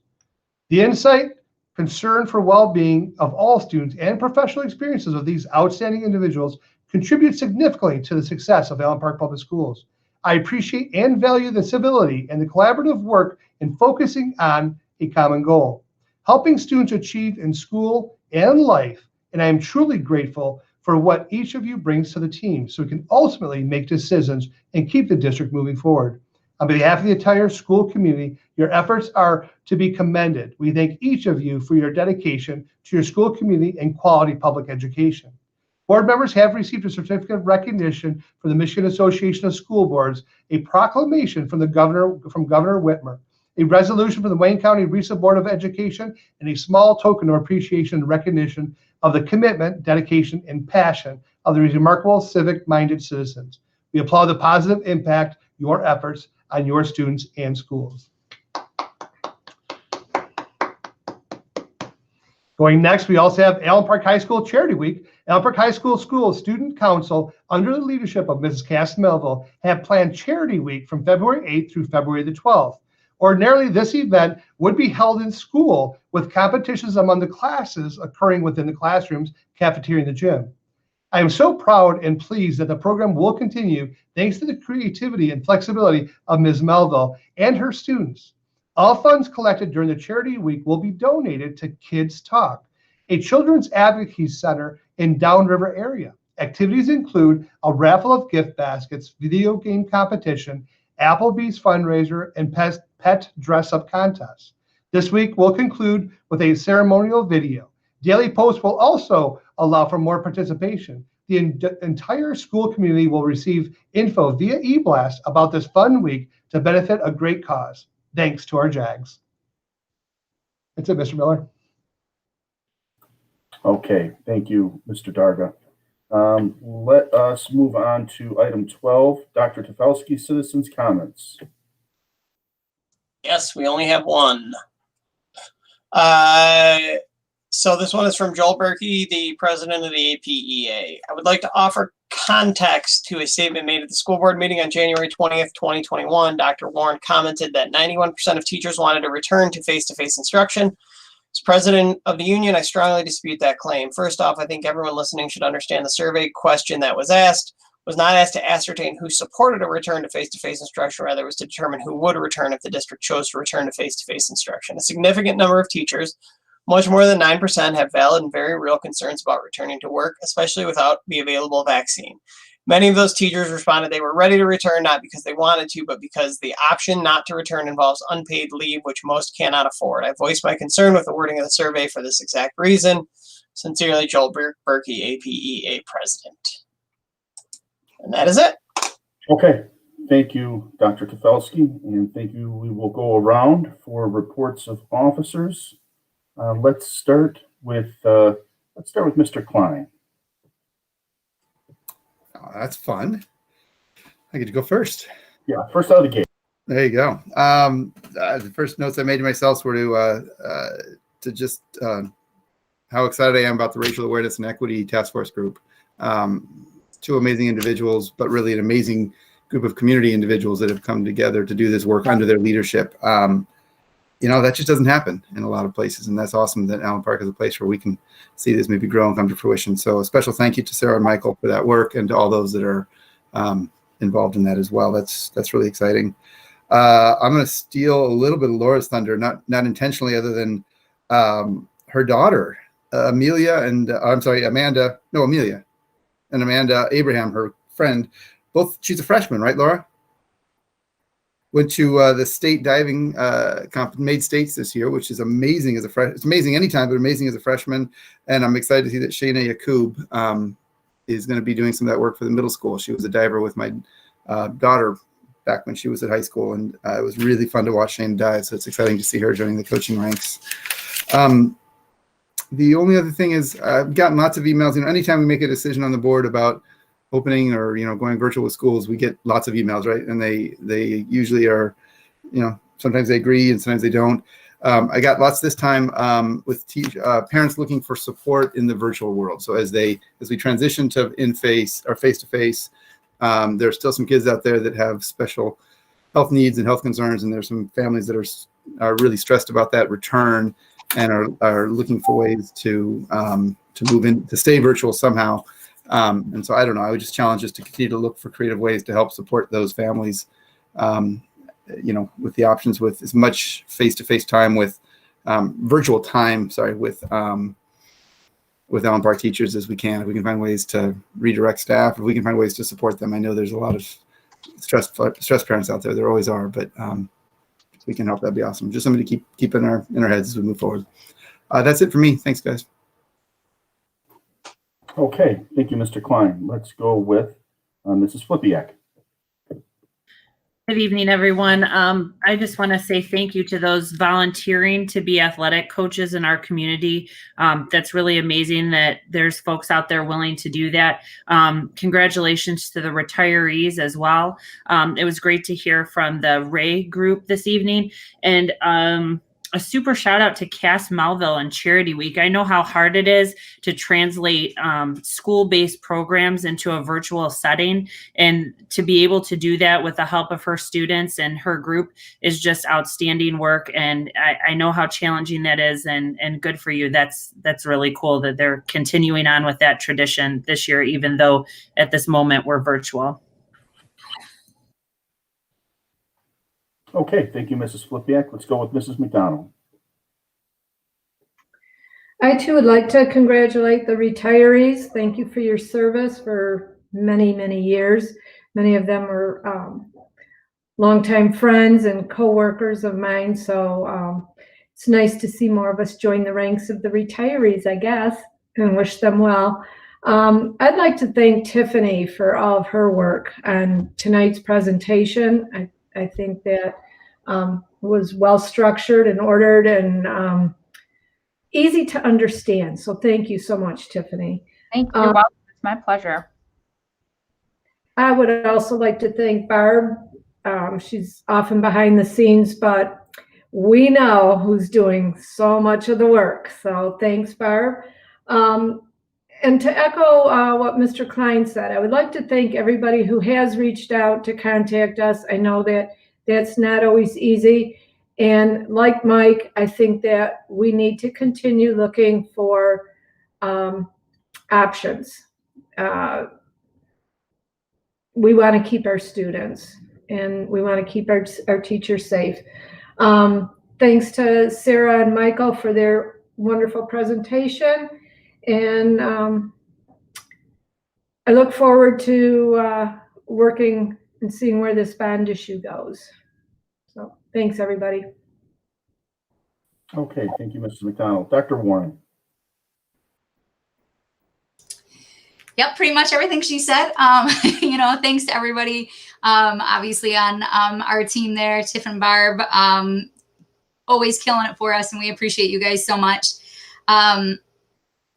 The insight, concern for well-being of all students, and professional experiences of these outstanding individuals contribute significantly to the success of Allen Park Public Schools. I appreciate and value the civility and the collaborative work in focusing on a common goal, helping students achieve in school and life, and I am truly grateful for what each of you brings to the team so we can ultimately make decisions and keep the district moving forward. On behalf of the entire school community, your efforts are to be commended. We thank each of you for your dedication to your school community and quality public education. Board members have received a certificate of recognition from the Michigan Association of School Boards, a proclamation from Governor Whitmer, a resolution from the Wayne County Regional Board of Education, and a small token of appreciation and recognition of the commitment, dedication, and passion of the remarkable civic-minded citizens. We applaud the positive impact your efforts on your students and schools. Going next, we also have Allen Park High School Charity Week. Allen Park High School Student Council, under the leadership of Mrs. Cass Melville, have planned Charity Week from February 8th through February the 12th. Ordinarily, this event would be held in school with competitions among the classes occurring within the classrooms, cafeteria, and the gym. I am so proud and pleased that the program will continue thanks to the creativity and flexibility of Ms. Melville and her students. All funds collected during the Charity Week will be donated to Kids Talk, a children's advocacy center in Downriver area. Activities include a raffle of gift baskets, video game competition, Applebee's fundraiser, and pet dress-up contest. This week will conclude with a ceremonial video. Daily posts will also allow for more participation. The entire school community will receive info via e-blast about this fun week to benefit a great cause. Thanks to our JAGs. That's it, Mr. Miller. Okay, thank you, Mr. Darga. Let us move on to item 12, Dr. Tefelsky, citizens' comments. Yes, we only have one. So this one is from Joel Berkey, the president of the APEA. I would like to offer context to a statement made at the school board meeting on January 20th, 2021. Dr. Warren commented that 91% of teachers wanted to return to face-to-face instruction. As president of the union, I strongly dispute that claim. First off, I think everyone listening should understand the survey question that was not asked to ascertain who supported a return to face-to-face instruction, rather it was to determine who would return if the district chose to return to face-to-face instruction. A significant number of teachers, much more than 9%, have valid and very real concerns about returning to work, especially without the available vaccine. Many of those teachers responded they were ready to return, not because they wanted to, but because the option not to return involves unpaid leave, which most cannot afford. I voiced my concern with the wording of the survey for this exact reason. Sincerely, Joel Berkey, APEA president. And that is it. Okay, thank you, Dr. Tefelsky, and thank you. We will go around for reports of officers. Let's start with Mr. Klein. Oh, that's fun. I get to go first. Yeah, first out of the gate. There you go. The first notes I made to myself were to just how excited I am about the Racial Awareness and Equity Task Force group. Two amazing individuals, but really an amazing group of community individuals that have come together to do this work under their leadership. that just doesn't happen in a lot of places. And that's awesome that Allen Park is a place where we can see this maybe grow and come to fruition. So a special thank you to Sarah and Michael for that work, and to all those that are involved in that as well. That's really exciting. I'm going to steal a little bit of Laura's thunder, not intentionally, other than her daughter, Amelia and Amanda Abraham, her friend. She's a freshman, right, Laura? Went to the state diving made states this year, which is amazing as a freshman. It's amazing anytime, but amazing as a freshman. And I'm excited to see that Shayna Yakub is going to be doing some of that work for the middle school. She was a diver with my daughter back when she was at high school, and it was really fun to watch Shayna dive. So it's exciting to see her joining the coaching ranks. The only other thing is I've gotten lots of emails. Anytime we make a decision on the board about opening or going virtual with schools, we get lots of emails, right? And they usually are, sometimes they agree and sometimes they don't. I got lots this time with parents looking for support in the virtual world. So as we transition to in-face or face-to-face, there are still some kids out there that have special health needs and health concerns, and there's some families that are really stressed about that return and are looking for ways to move in, to stay virtual somehow. And so I don't know, I would just challenge us to continue to look for creative ways to help support those families, with the options, with as much face-to-face time, with virtual time, with Allen Park teachers as we can. If we can find ways to redirect staff, if we can find ways to support them. I know there's a lot of stressed parents out there. There always are, but if we can help, that'd be awesome. Just something to keep in our heads as we move forward. That's it for me. Thanks, guys. Okay, thank you, Mr. Klein. Let's go with Mrs. Flipiak. Good evening, everyone. I just want to say thank you to those volunteering to be athletic coaches in our community. That's really amazing that there's folks out there willing to do that. Congratulations to the retirees as well. It was great to hear from the Ray group this evening. And a super shout out to Cass Melville and Charity Week. I know how hard it is to translate school-based programs into a virtual setting, and to be able to do that with the help of her students and her group is just outstanding work. And I know how challenging that is, and good for you. That's really cool that they're continuing on with that tradition this year, even though at this moment we're virtual. Okay, thank you, Mrs. Flipiak. Let's go with Mrs. McDonald. I too would like to congratulate the retirees. Thank you for your service for many, many years. Many of them were longtime friends and co-workers of mine. So it's nice to see more of us join the ranks of the retirees, I guess, and wish them well. I'd like to thank Tiffany for all of her work on tonight's presentation. I think that was well structured and ordered and easy to understand. So thank you so much, Tiffany. Thank you. You're welcome. It's my pleasure. I would also like to thank Barb. She's often behind the scenes, but we know who's doing so much of the work. So thanks, Barb. And to echo what Mr. Klein said, I would like to thank everybody who has reached out to contact us. I know that that's not always easy. And like Mike, I think that we need to continue looking for options. We want to keep our students and we want to keep our teachers safe. Thanks to Sarah and Michael for their wonderful presentation. And I look forward to working and seeing where this bond issue goes. So thanks, everybody. Okay, thank you, Mrs. McDonald. Dr. Warren. Yep, pretty much everything she said. Thanks to everybody, obviously on our team there, Tiff and Barb, always killing it for us, and we appreciate you guys so much.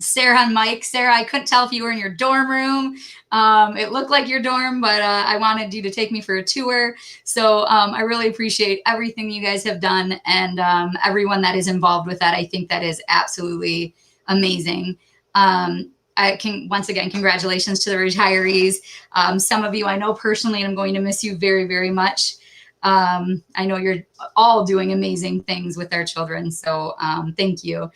Sarah and Mike. Sarah, I couldn't tell if you were in your dorm room. It looked like your dorm, but I wanted you to take me for a tour. So I really appreciate everything you guys have done, and everyone that is involved with that. I think that is absolutely amazing. Once again, congratulations to the retirees. Some of you I know personally, and I'm going to miss you very, very much. I know you're all doing amazing things with our children. So thank you.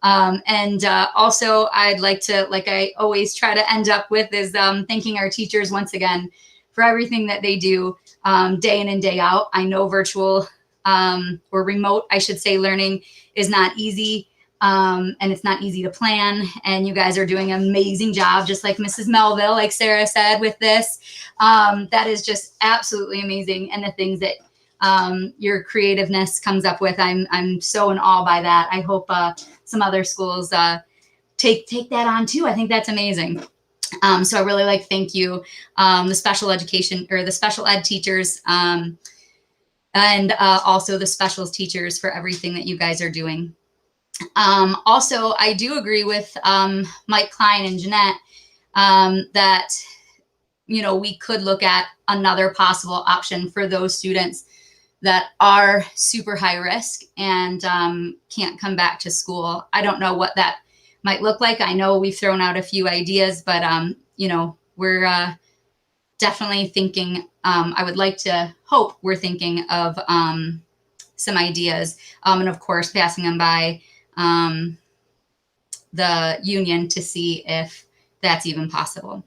And also, I'd like to, like I always try to end up with, is thanking our teachers once again for everything that they do day in and day out. I know virtual or remote, I should say, learning is not easy. And it's not easy to plan. And you guys are doing an amazing job, just like Mrs. Melville, like Sarah said, with this. That is just absolutely amazing. And the things that your creativeness comes up with, I'm so in awe by that. I hope some other schools take that on too. I think that's amazing. So I really thank you, the special education or the special ed teachers, and also the specials teachers for everything that you guys are doing. Also, I do agree with Mike Klein and Jeanette that, you know, we could look at another possible option for those students that are super high risk and can't come back to school. I don't know what that might look like. I know we've thrown out a few ideas, but, you know, we're definitely thinking, I would like to hope we're thinking of some ideas, and of course, passing them by the union to see if that's even possible.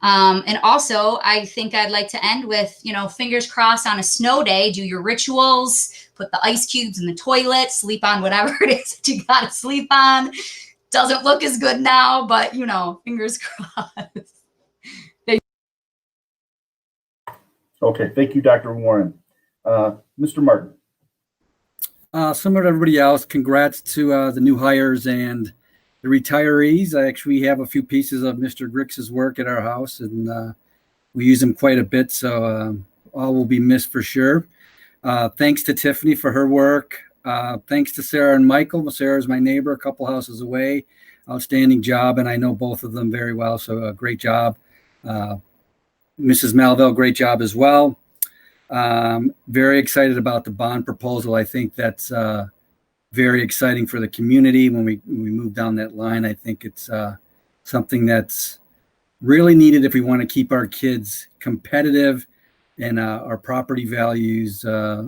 And also, I think I'd like to end with, you know, fingers crossed on a snow day, do your rituals, put the ice cubes in the toilet, sleep on whatever it is that you got to sleep on. Doesn't look as good now, but, you know, fingers crossed. Okay, thank you, Dr. Warren. Mr. Martin. Similar to everybody else, congrats to the new hires and the retirees. I actually have a few pieces of Mr. Grix's work at our house, and we use them quite a bit, so all will be missed for sure. Thanks to Tiffany for her work. Thanks to Sarah and Michael. Sarah's my neighbor, a couple houses away. Outstanding job, and I know both of them very well, so great job. Mrs. Melville, great job as well. Very excited about the bond proposal. I think that's very exciting for the community when we move down that line. I think it's something that's really needed if we want to keep our kids competitive and our property values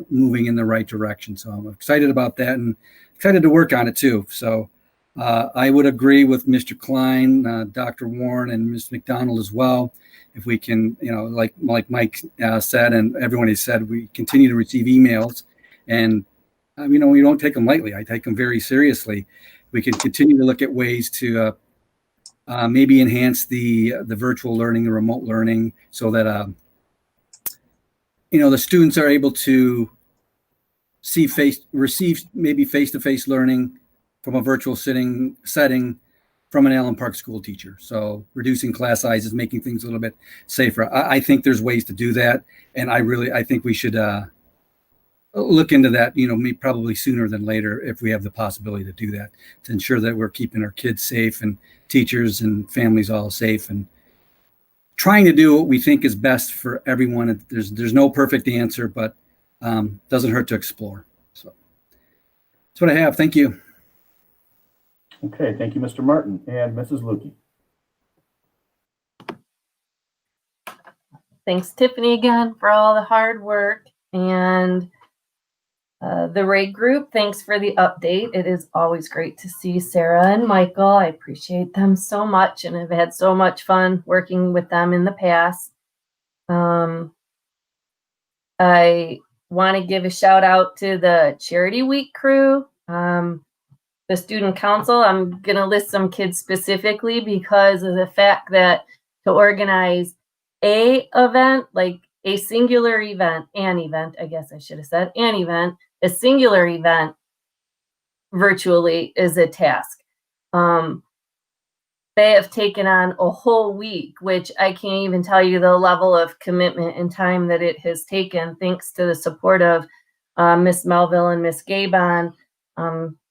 moving in the right direction. So I'm excited about that and excited to work on it too. So I would agree with Mr. Klein, Dr. Warren, and Ms. McDonald as well. If we can, you know, like Mike said, and everyone has said, we continue to receive emails, and you know, we don't take them lightly. I take them very seriously. We can continue to look at ways to maybe enhance the virtual learning, the remote learning, so that you know, the students are able to receive maybe face-to-face learning from a virtual setting from an Allen Park school teacher. So reducing class sizes, making things a little bit safer. I think there's ways to do that. And I think we should look into that, you know, maybe probably sooner than later if we have the possibility to do that, to ensure that we're keeping our kids safe and teachers and families all safe and trying to do what we think is best for everyone. There's no perfect answer, but doesn't hurt to explore. So that's what I have. Thank you. Okay, thank you, Mr. Martin. And Mrs. Lukey. Thanks, Tiffany, again for all the hard work. And the RAID group, thanks for the update. It is always great to see Sarah and Michael. I appreciate them so much, and I've had so much fun working with them in the past. I want to give a shout out to the Charity Week crew. The student council, I'm going to list some kids specifically because of the fact that to organize a event, like a singular event, an event, I guess I should have said, an event, a singular event virtually is a task. They have taken on a whole week, which I can't even tell you the level of commitment and time that it has taken, thanks to the support of Miss Melville and Miss Gabon,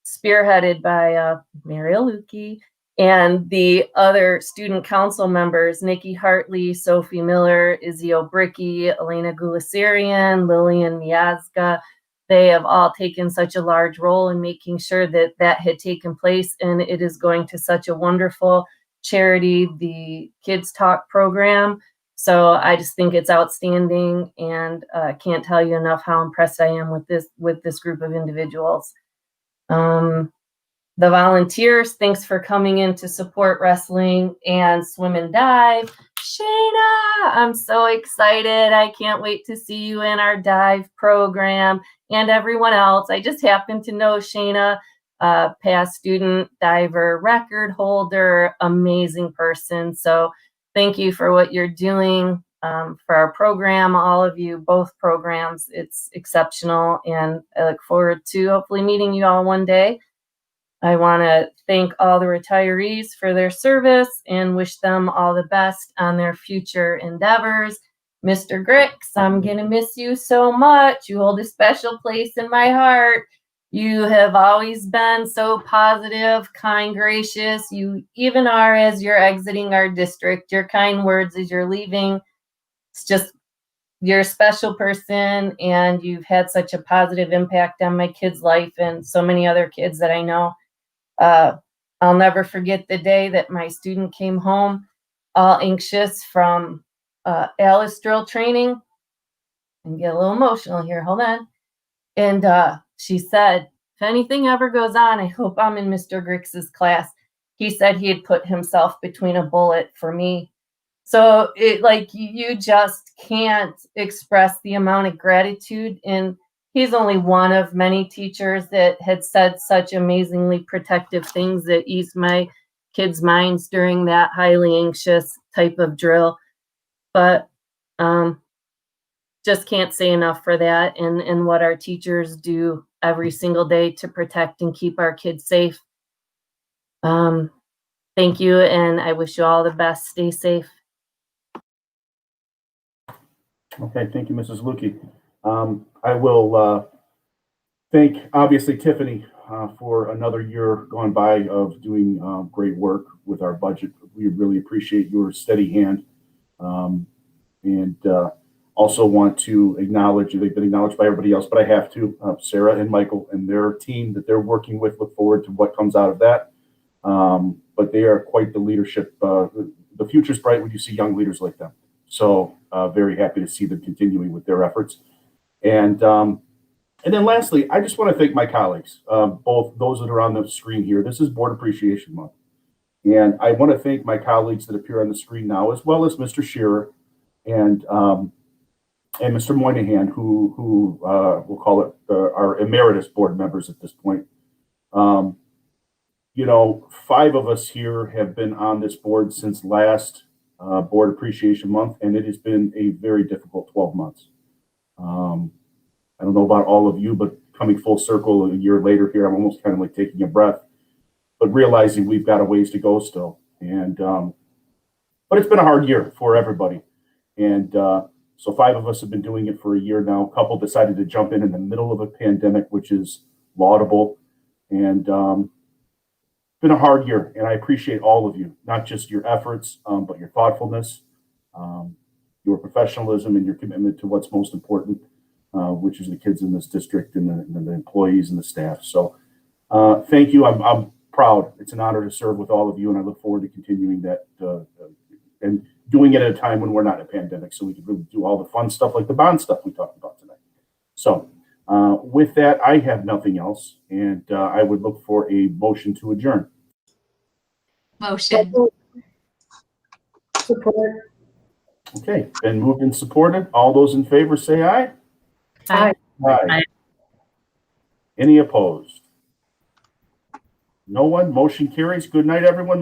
spearheaded by Mary Lukey and the other student council members, Nikki Hartley, Sophie Miller, Izzy O'Bricky, Elena Gulasarian, Lillian Miazga. They have all taken such a large role in making sure that that had taken place, and it is going to such a wonderful charity, the Kids Talk program. So I just think it's outstanding, and can't tell you enough how impressed I am with this group of individuals. The volunteers, thanks for coming in to support wrestling and swim and dive. Shayna, I'm so excited. I can't wait to see you in our dive program, and everyone else. I just happen to know Shayna, past student diver, record holder, amazing person. So thank you for what you're doing for our program, all of you, both programs. It's exceptional, and I look forward to hopefully meeting you all one day. I want to thank all the retirees for their service and wish them all the best on their future endeavors. Mr. Grix, I'm going to miss you so much. You hold a special place in my heart. You have always been so positive, kind, gracious. You even are as you're exiting our district. Your kind words as you're leaving. It's just, you're a special person, and you've had such a positive impact on my kid's life and so many other kids that I know. I'll never forget the day that my student came home all anxious from Alice drill training. And get a little emotional here, hold on. And she said, if anything ever goes on, I hope I'm in Mr. Grix's class. He said he had put himself between a bullet for me. So you just can't express the amount of gratitude. And he's only one of many teachers that had said such amazingly protective things that eased my kids' minds during that highly anxious type of drill. But just can't say enough for that, and what our teachers do every single day to protect and keep our kids safe. Thank you, and I wish you all the best. Stay safe. Okay, thank you, Mrs. Lukey. I will thank, obviously, Tiffany for another year gone by of doing great work with our budget. We really appreciate your steady hand. And also want to acknowledge, they've been acknowledged by everybody else, but I have to, Sarah and Michael and their team that they're working with. Look forward to what comes out of that. But they are quite the leadership. The future's bright when you see young leaders like them. So very happy to see them continuing with their efforts. And then lastly, I just want to thank my colleagues, both those that are on the screen here. This is Board Appreciation Month. And I want to thank my colleagues that appear on the screen now, as well as Mr. Shearer and Mr. Moynihan, who we'll call it our emeritus board members at this point. You know, 5 of us here have been on this board since last Board Appreciation Month, and it has been a very difficult 12 months. I don't know about all of you, but coming full circle a year later here, I'm almost kind of like taking a breath, but realizing we've got a ways to go still. And but it's been a hard year for everybody. And so 5 of us have been doing it for a year now. A couple decided to jump in the middle of a pandemic, which is laudable. And it's been a hard year, and I appreciate all of you, not just your efforts, but your thoughtfulness, your professionalism, and your commitment to what's most important, which is the kids in this district and the employees and the staff. So thank you. I'm proud. It's an honor to serve with all of you, and I look forward to continuing that and doing it at a time when we're not in a pandemic, so we can really do all the fun stuff like the bond stuff we talked about tonight. So with that, I have nothing else, and I would look for a motion to adjourn. Motion. Support. Okay, been moved and supported. All those in favor say aye. Aye. Aye. Any opposed? No one. Motion carries. Good night, everyone.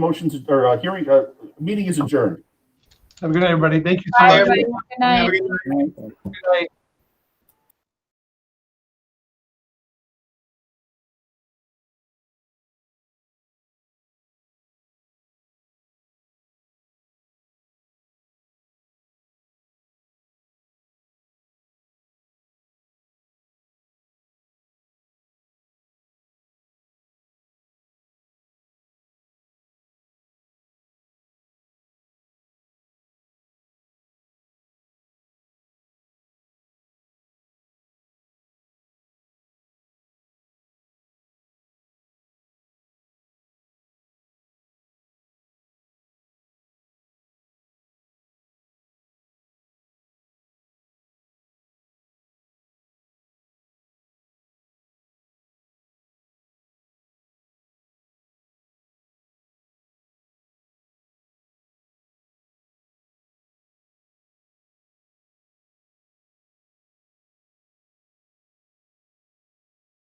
Meeting is adjourned. Have a good night, everybody. Thank you so Bye, much. everybody. Good night. Have a good night. Good night.